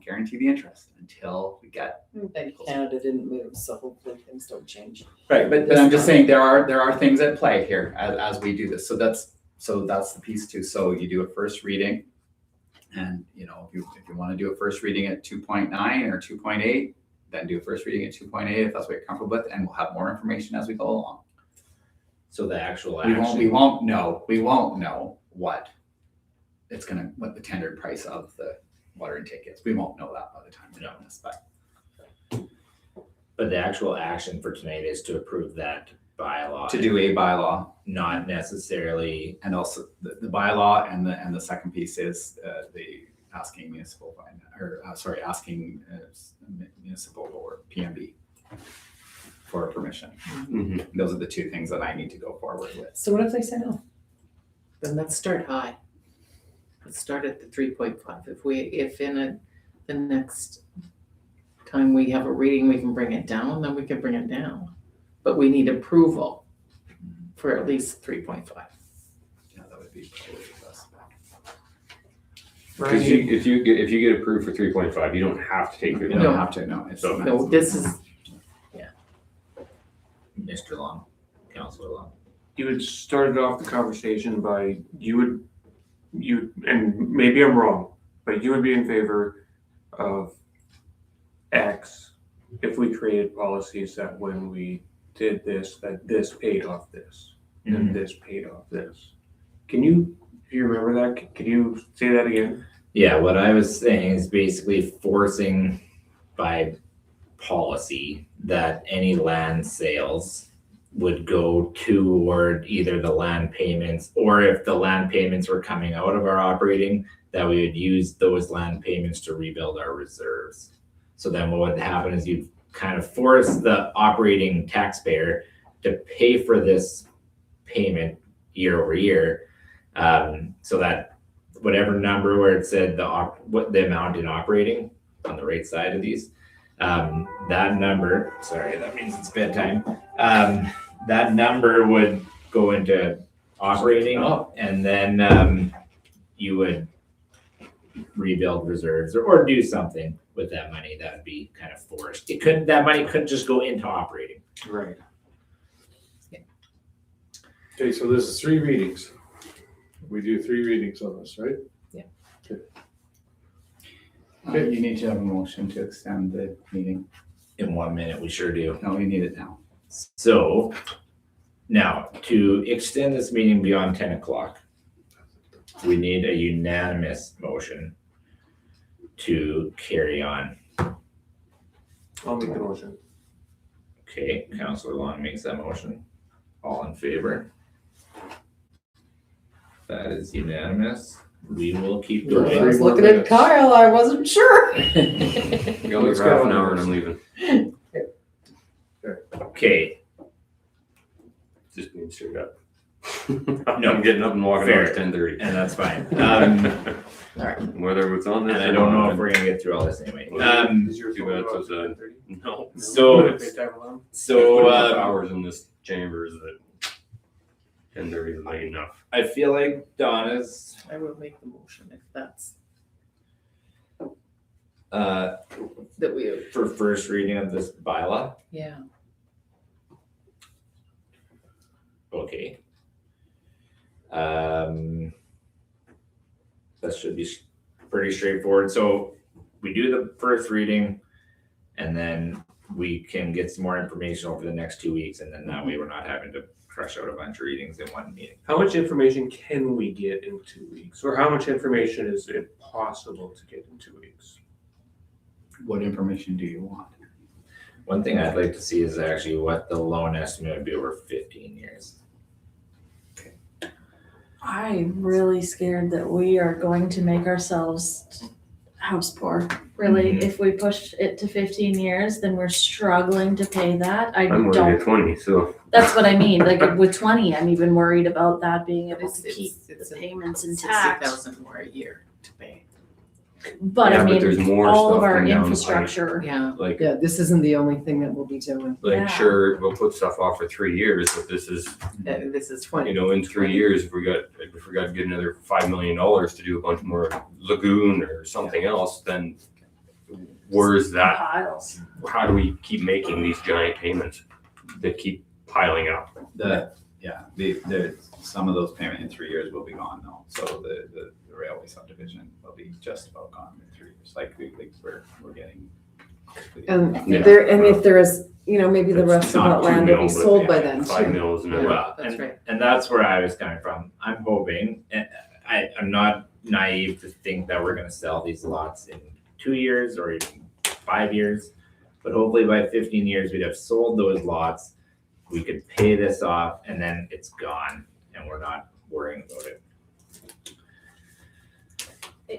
guarantee the interest until we get. And Canada didn't move, so hopefully things don't change. Right, but I'm just saying there are things at play here as we do this. So that's the piece too. So you do a first reading. And you know, if you want to do a first reading at 2.9 or 2.8, then do a first reading at 2.8 if that's what you're comfortable with, and we'll have more information as we go along. So the actual We action. won't know what the tendered price of the water intake is. We won't know that by the time we're doing this, But the actual action for tonight is to approve that bylaw. to do a bylaw, Not necessarily, and also the bylaw, and the second piece is the asking municipal municipal or PMB for permission. Mhm. Those are the two things that I need to go forward with. So what if they say no? Then let's start high. Let's start at the 3.5. If the next time we have a reading, we can bring it down, then we can bring it down. But we need approval for at least 3.5. Yeah, that would be totally the best. Because if you get approved for 3.5, you don't have to take You it. don't have to, no. It's So- No, this is, Mr. Long, Councilor Long. You had started off the conversation by, you, and maybe I'm wrong, but you would be in favor of X if we created policies that when we did this, that this paid off this, and this paid off this. Do you remember that? Could you say that again? Yeah, what I was saying is basically forcing by policy that any land sales would go toward either the land payments, or if the land payments were coming out of our operating, that we would use those land payments to rebuild our reserves. So then what would happen is you'd kind of force the operating taxpayer to pay for this payment year over year. So that whatever number where it said what the amount in operating on the right side of these, that number, sorry, that means it's bedtime. That number would go into operating, and then you would rebuild reserves or do something with that money that would be kind of forced. That money couldn't just go into operating. Right. Okay, so this is 3 readings. We do 3 readings on this, right? You need to have a motion to extend the meeting. In 1 minute, we sure do. No, we need it now. So now to extend this meeting beyond 10 o'clock, we need a unanimous motion to carry on. I'll make the motion. Okay, Councillor Long makes that motion. All in favor? That is unanimous. We will keep I going. was looking at Kyle, I wasn't sure. You got me Let's for half go. an hour and I'm leaving. Okay, Just being straight up. No, I'm getting up and walking out fair. at 10:30. and that's fine. Whether it's on this. And I or don't know not. if we're gonna get through all this anyway. Is your too phone bad, about so it's, 10:30? No. So, If they time alarm? so, Hours in this chamber is that 10:30 is late enough. I feel like Donna's, I will make the motion if that's, that we, for first reading of this bylaw. yeah. Okay. That should be pretty straightforward. So we do the first reading and then we can get some more information over the next 2 weeks. And then that way we're not having to crush out a bunch of readings in one meeting. How much information can we get in 2 weeks? Or how much information is it possible to get in 2 weeks? What information do you want? One thing I'd like to see is actually what the loan estimate would be over 15 years. I'm really scared that we are going to make ourselves house poor. Really, if we push it to 15 years, then we're struggling to pay that. I I'm already don't, at 20, so. that's what I mean. Like with 20, I'm even worried about that being able It's- to keep it's the a- payments intact. 60,000 more a year to pay. But Yeah, I but there's mean, more all of stuff our coming down the pipe. infrastructure. Yeah. Like, Yeah, this isn't the only thing that we'll be doing. Yeah. sure, we'll put stuff off for 3 years, but this is, This is 20. in 3 years, if we got to get another $5 million to do a bunch more lagoon or something else, then where's that? Piles. How do we keep making these giant payments that keep piling up? Some of those payments in 3 years will be gone though. So the railway subdivision will be just about gone in 3 years. Like we're getting. And Yeah. if there is, maybe the It's rest of not that land 2 will be mil, but sold by then 5 too. mils and Yeah. then Well, That's right. and that's where I was coming from. I'm hoping, and I'm not naive to think that we're gonna sell these lots in 2 years or even 5 years. But hopefully by 15 years, we'd have sold those lots. We could pay this off and then it's gone and we're not worrying about it.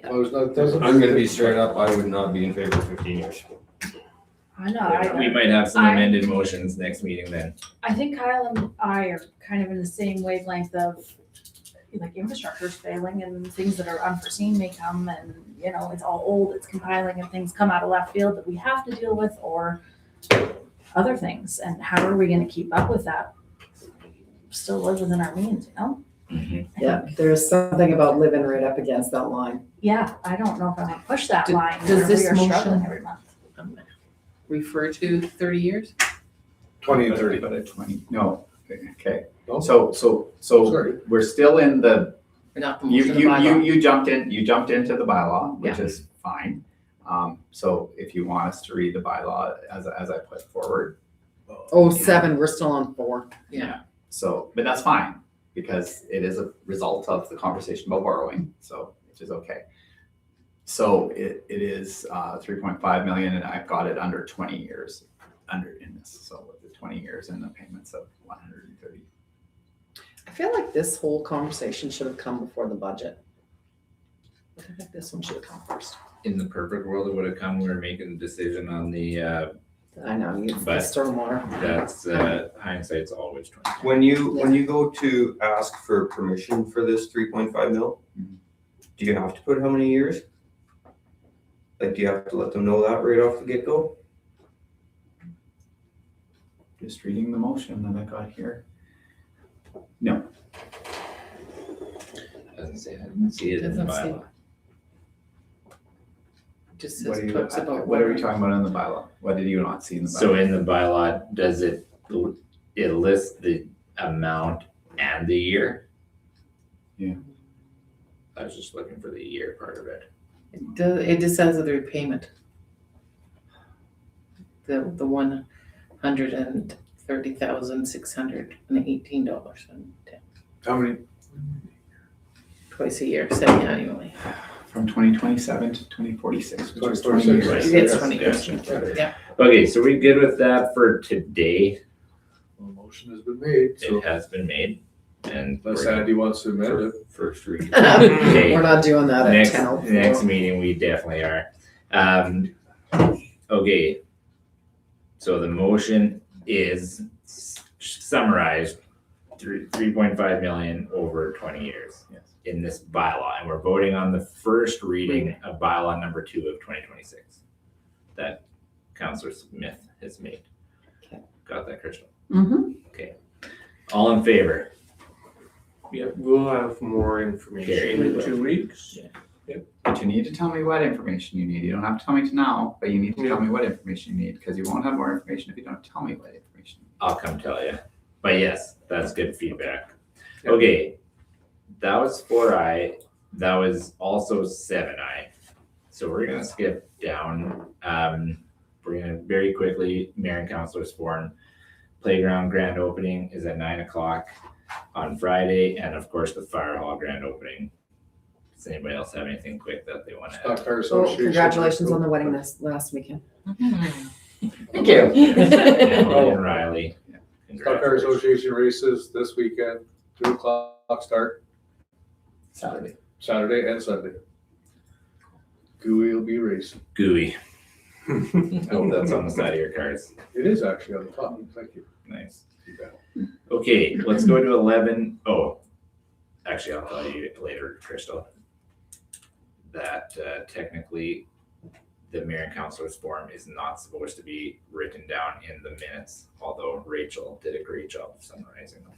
Well, it doesn't. I'm gonna be straight up, I would not be in favor of 15 years. I know. We might have some I- amended motions next meeting then. I think Kyle and I are kind of in the same wavelength of like infrastructure's failing and things that are unforeseen may come and, it's all old, it's compiling and things come out of left field that we have to deal with or other things. And how are we gonna keep up with that? Still live within our means, Yeah, there's something about living right up against that line. Yeah, I don't know if I wanna push that line. Does where this we are struggling motion- every month. Refer to 30 years? 20 and 30. But at 20, no, okay. No? So Sorry. we're still in the, Or not the you motion of bylaw? you jumped into the bylaw, which is fine. So if you want us to read the bylaw as I put forward. Oh, 7, we're still on 4. Yeah. So, but that's fine, because it is a result of the conversation about borrowing, so, which is okay. So it is 3.5 million and I've got it under 20 years in this, so with the 20 years and the payments of 130. I feel like this whole conversation should have come before the budget. I think this one should have come first. In the perfect world, it would have come, we were making a decision on the, I know, you the But- stormwater. that's, hindsight's always 20. When you go to ask for permission for this 3.5 mil, do you have to put how many years? Like, do you have to let them know that right off the get-go? Just reading the motion that I got here. No, Doesn't say, I didn't see it in the Doesn't say. bylaw. just What says, are you, talks about. what are we talking about in the bylaw? What did you not see in the bylaw? So in the bylaw, does it lists the amount and the year? Yeah. I was just looking for the year part of it. It just says the repayment. The $130,618.10, How many, twice a year, semi-annually. From 2027 to 2046, which is 20 2046. years. It's 20 years. Yeah. Okay, so we good with that for today? well, motion has been made, so It has been made and unless Andy wants to amend it. first reading. We're not doing that at Next, 10:04. next meeting, we definitely are. Okay. So the motion is summarized, 3.5 million over 20 years. Yes. In this bylaw, and we're voting on the first reading of bylaw number 2 of 2026 that Councillor Smith has made. Okay. Got that, Crystal? Mhm. All in favor? Yeah, we'll have more information in 2 weeks. But you need to tell me what information you need. You don't have to tell me now, but you need to tell me what information you need, because you won't have more information if you don't tell me what information. I'll come tell you. But yes, that's good feedback. Yeah. Okay, that was 4I. That was also 7I. So we're gonna skip down. We're gonna very quickly, Mayor and Councilors Forum. Playground grand opening is at 9 o'clock on Friday, and of course the fire hall grand opening. Does anybody else have anything quick that they want to add? Stock Car Oh, Association. congratulations on the wedding this last weekend. Thank you. Emily and Riley. Stock Car Congratulations. Association races this weekend, 2:00 start, Saturday. Saturday and Sunday. Gooey will be racing. Gooey. I hope that's on the side of your cards. It is actually on the top, thank you. Nice. You bet. Okay, let's go to 11. Oh, actually, I'll tell you later, Crystal, that technically the Mayor and Councilors Forum is not supposed to be written down in the minutes, although Rachel did a great job of summarizing them.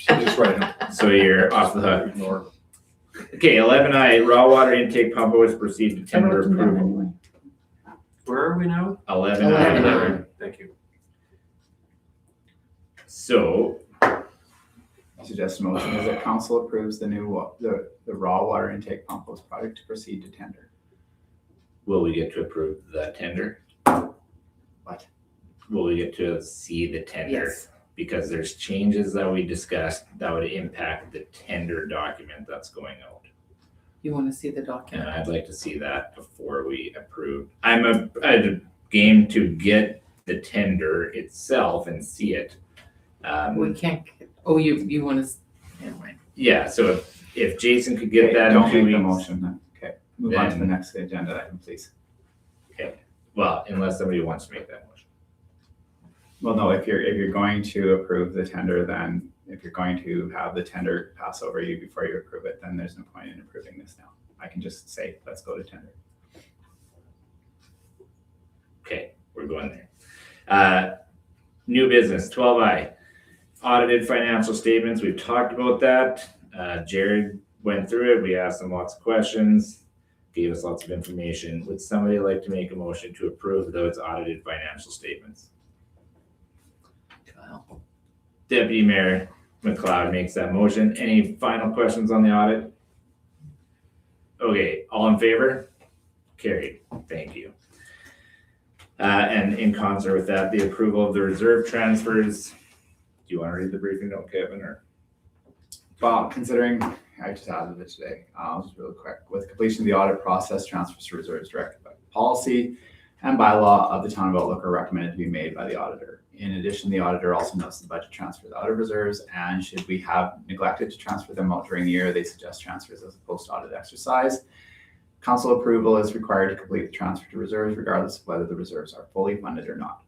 So just write them. So you're off the hook. Ignore. Okay, 11I, raw water intake pump hose proceed to tender approval. Where are we now? 11I. 11. Thank you. So, I suggest a motion is that council approves the new, the raw water intake pump hose project to proceed to tender. will we get to approve the tender? What? Will we get to see the tender? Yes. Because there's changes that we discussed that would impact the tender document that's going out. You want to see the And document? I'd like to see that before we approve. I'm a game to get the tender itself and see it. We can't, you want to, never mind. Yeah, so if Jason could get Okay, that in don't 2 make the weeks. motion then. Okay, move on to the Then- next agenda item, please. Well, unless somebody wants to make that motion. Well, no, if you're going to approve the tender, then if you're going to have the tender pass over you before you approve it, then there's no point in approving this now. I can just say, let's go to tender. Okay, we're going there. New business, 12I. Audited financial statements, we've talked about that. Jared went through it, we asked him lots of questions, gave us lots of information. Would somebody like to make a motion to approve those audited financial statements? Kyle. Deputy Mayor McLeod makes that motion. Any final questions on the audit? Okay, all in favor? Carried, thank you. And in concert with that, the approval of the reserve transfers. Do you want to read the briefing note, Kevin, or? Well, considering, I just added it today, just really quick. With completion of the audit process, transfers to reserves directed by policy and bylaw of the town of Outlook are recommended to be made by the auditor. In addition, the auditor also notes the budget transfers out of reserves, and should we have neglected to transfer them out during the year, they suggest transfers as a post-audit exercise. Council approval is required to complete the transfer to reserves regardless of whether the reserves are fully funded or not.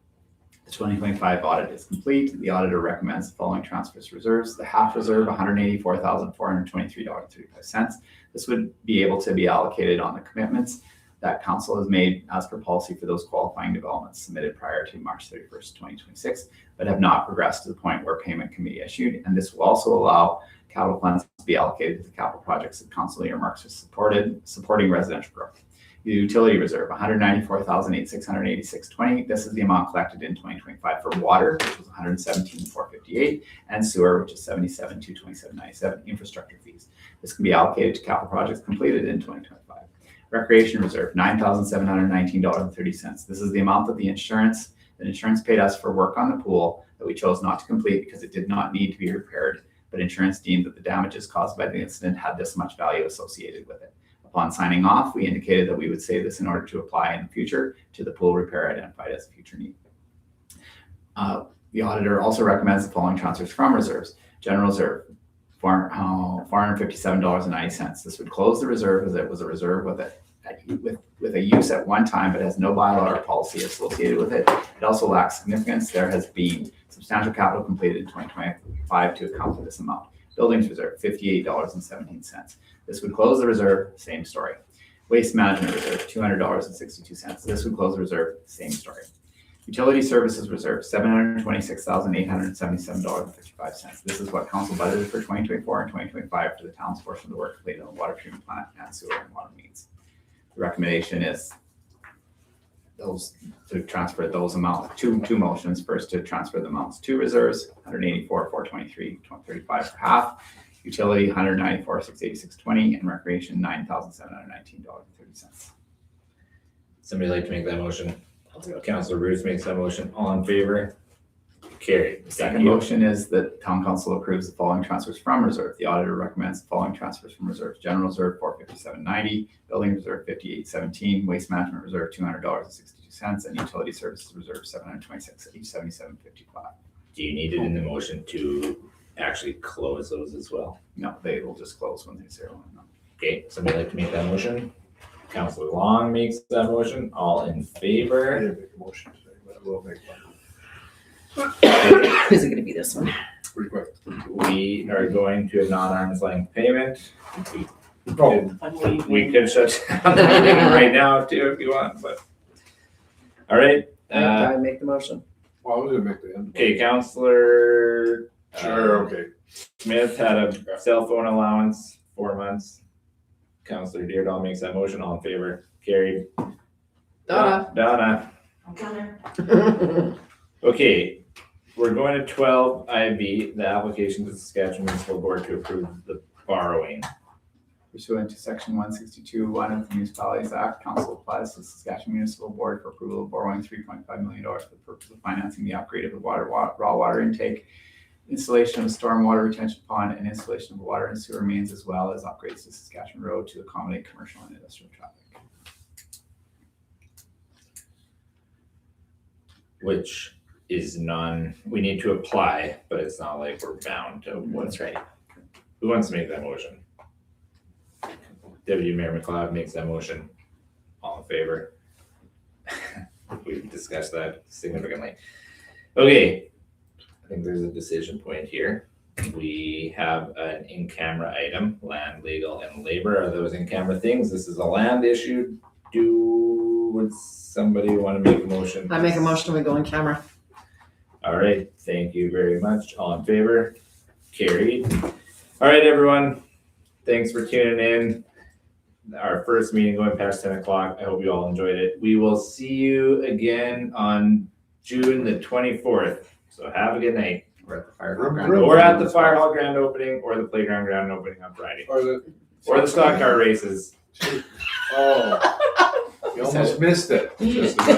The 2025 audit is complete. The auditor recommends the following transfers to reserves. The half reserve, $184,423.35. This would be able to be allocated on the commitments that council has made as per policy for those qualifying developments submitted prior to March 31st, 2026, but have not progressed to the point where payment can be issued. And this will also allow capital funds to be allocated to the capital projects that council earmarks are supporting residential growth. Utility reserve, $194,686.20. This is the amount collected in 2025 for water, which was $117,458, and sewer, which is $77,227.97. Infrastructure fees. This can be allocated to capital projects completed in 2025. Recreation reserve, $9,719.30. This is the amount that insurance paid us for work on the pool that we chose not to complete because it did not need to be repaired, but insurance deemed that the damages caused by the incident had this much value associated with it. Upon signing off, we indicated that we would save this in order to apply in the future to the pool repair identified as a future need. The auditor also recommends the following transfers from reserves. General reserve, $457.90. This would close the reserve as it was a reserve with a use at one time, but has no bylaw or policy associated with it. It also lacks significance. There has been substantial capital completed in 2025 to account for this amount. Buildings reserve, $58.17. This would close the reserve, same story. Waste management reserve, $200.62. This would close the reserve, same story. Utility services reserve, $726,877.55. This is what council budgeted for 2024 and 2025 for the town's portion of the work completed on the water treatment plant and sewer and water mains. The recommendation is to transfer those amounts, two motions. First, to transfer the amounts to reserves, $184,423.35 for half. Utility, $194,686.20, and recreation, $9,719.30. Somebody like to make that motion? Councilor Bruce makes that motion. All in favor? Carried. The second motion is that town council approves the following transfers from reserve. The auditor recommends the following transfers from reserve. General reserve, $457.90, building reserve, $58.17, waste management reserve, $200.62, and utility services reserve, $726,877.55. Do you need it in the motion to actually close those as well? No, they will just close when they zero in. Okay, somebody like to make that motion? Councilor Long makes that motion. All in favor? I didn't make a motion today, but I will make one Is it gonna be this one? pretty quick. We are going to a non-arm's length payment. Oh, We could shut down the meeting right now too if you want, but. All right, I make the motion. well, I was gonna make the end. okay, Counselor. Sure, okay. Smith had a cell phone allowance, 4 months. Counselor Deardahl makes that motion, all in favor, carried. Donna. Okay, we're going to 12 IB, the application to the Saskatchewan Municipal Board to approve the borrowing. Pursuant to section 162(1) of the Municipalities Act, council applies to the Saskatchewan Municipal Board for approval of borrowing $3.5 million for the purpose of financing the upgrade of the raw water intake, installation of a stormwater retention pond, and installation of water and sewer mains, as well as upgrades to Saskatchewan Road to accommodate commercial and industrial traffic. Which is we need to apply, but it's not like we're bound to what's right. Who wants to make that motion? Deputy Mayor McLeod makes that motion. All in favor? We've discussed that significantly. Okay, I think there's a decision point here. We have an in-camera item, land, legal, and labor. Are those in-camera things? This is a land issue. Would somebody want to make a motion? I make a motion, we go in camera. All right, thank you very much. All in favor? Carried. All right, everyone. Thanks for tuning in. Our first meeting going past 10 o'clock. I hope you all enjoyed it. We will see you again on June the 24th. So have a good night. We're at the Fire Hall Grand Or at the Fire Hall grand opening or the Playground grand opening on Friday. Or Or the stock car races. Oh, you almost missed it. Just about.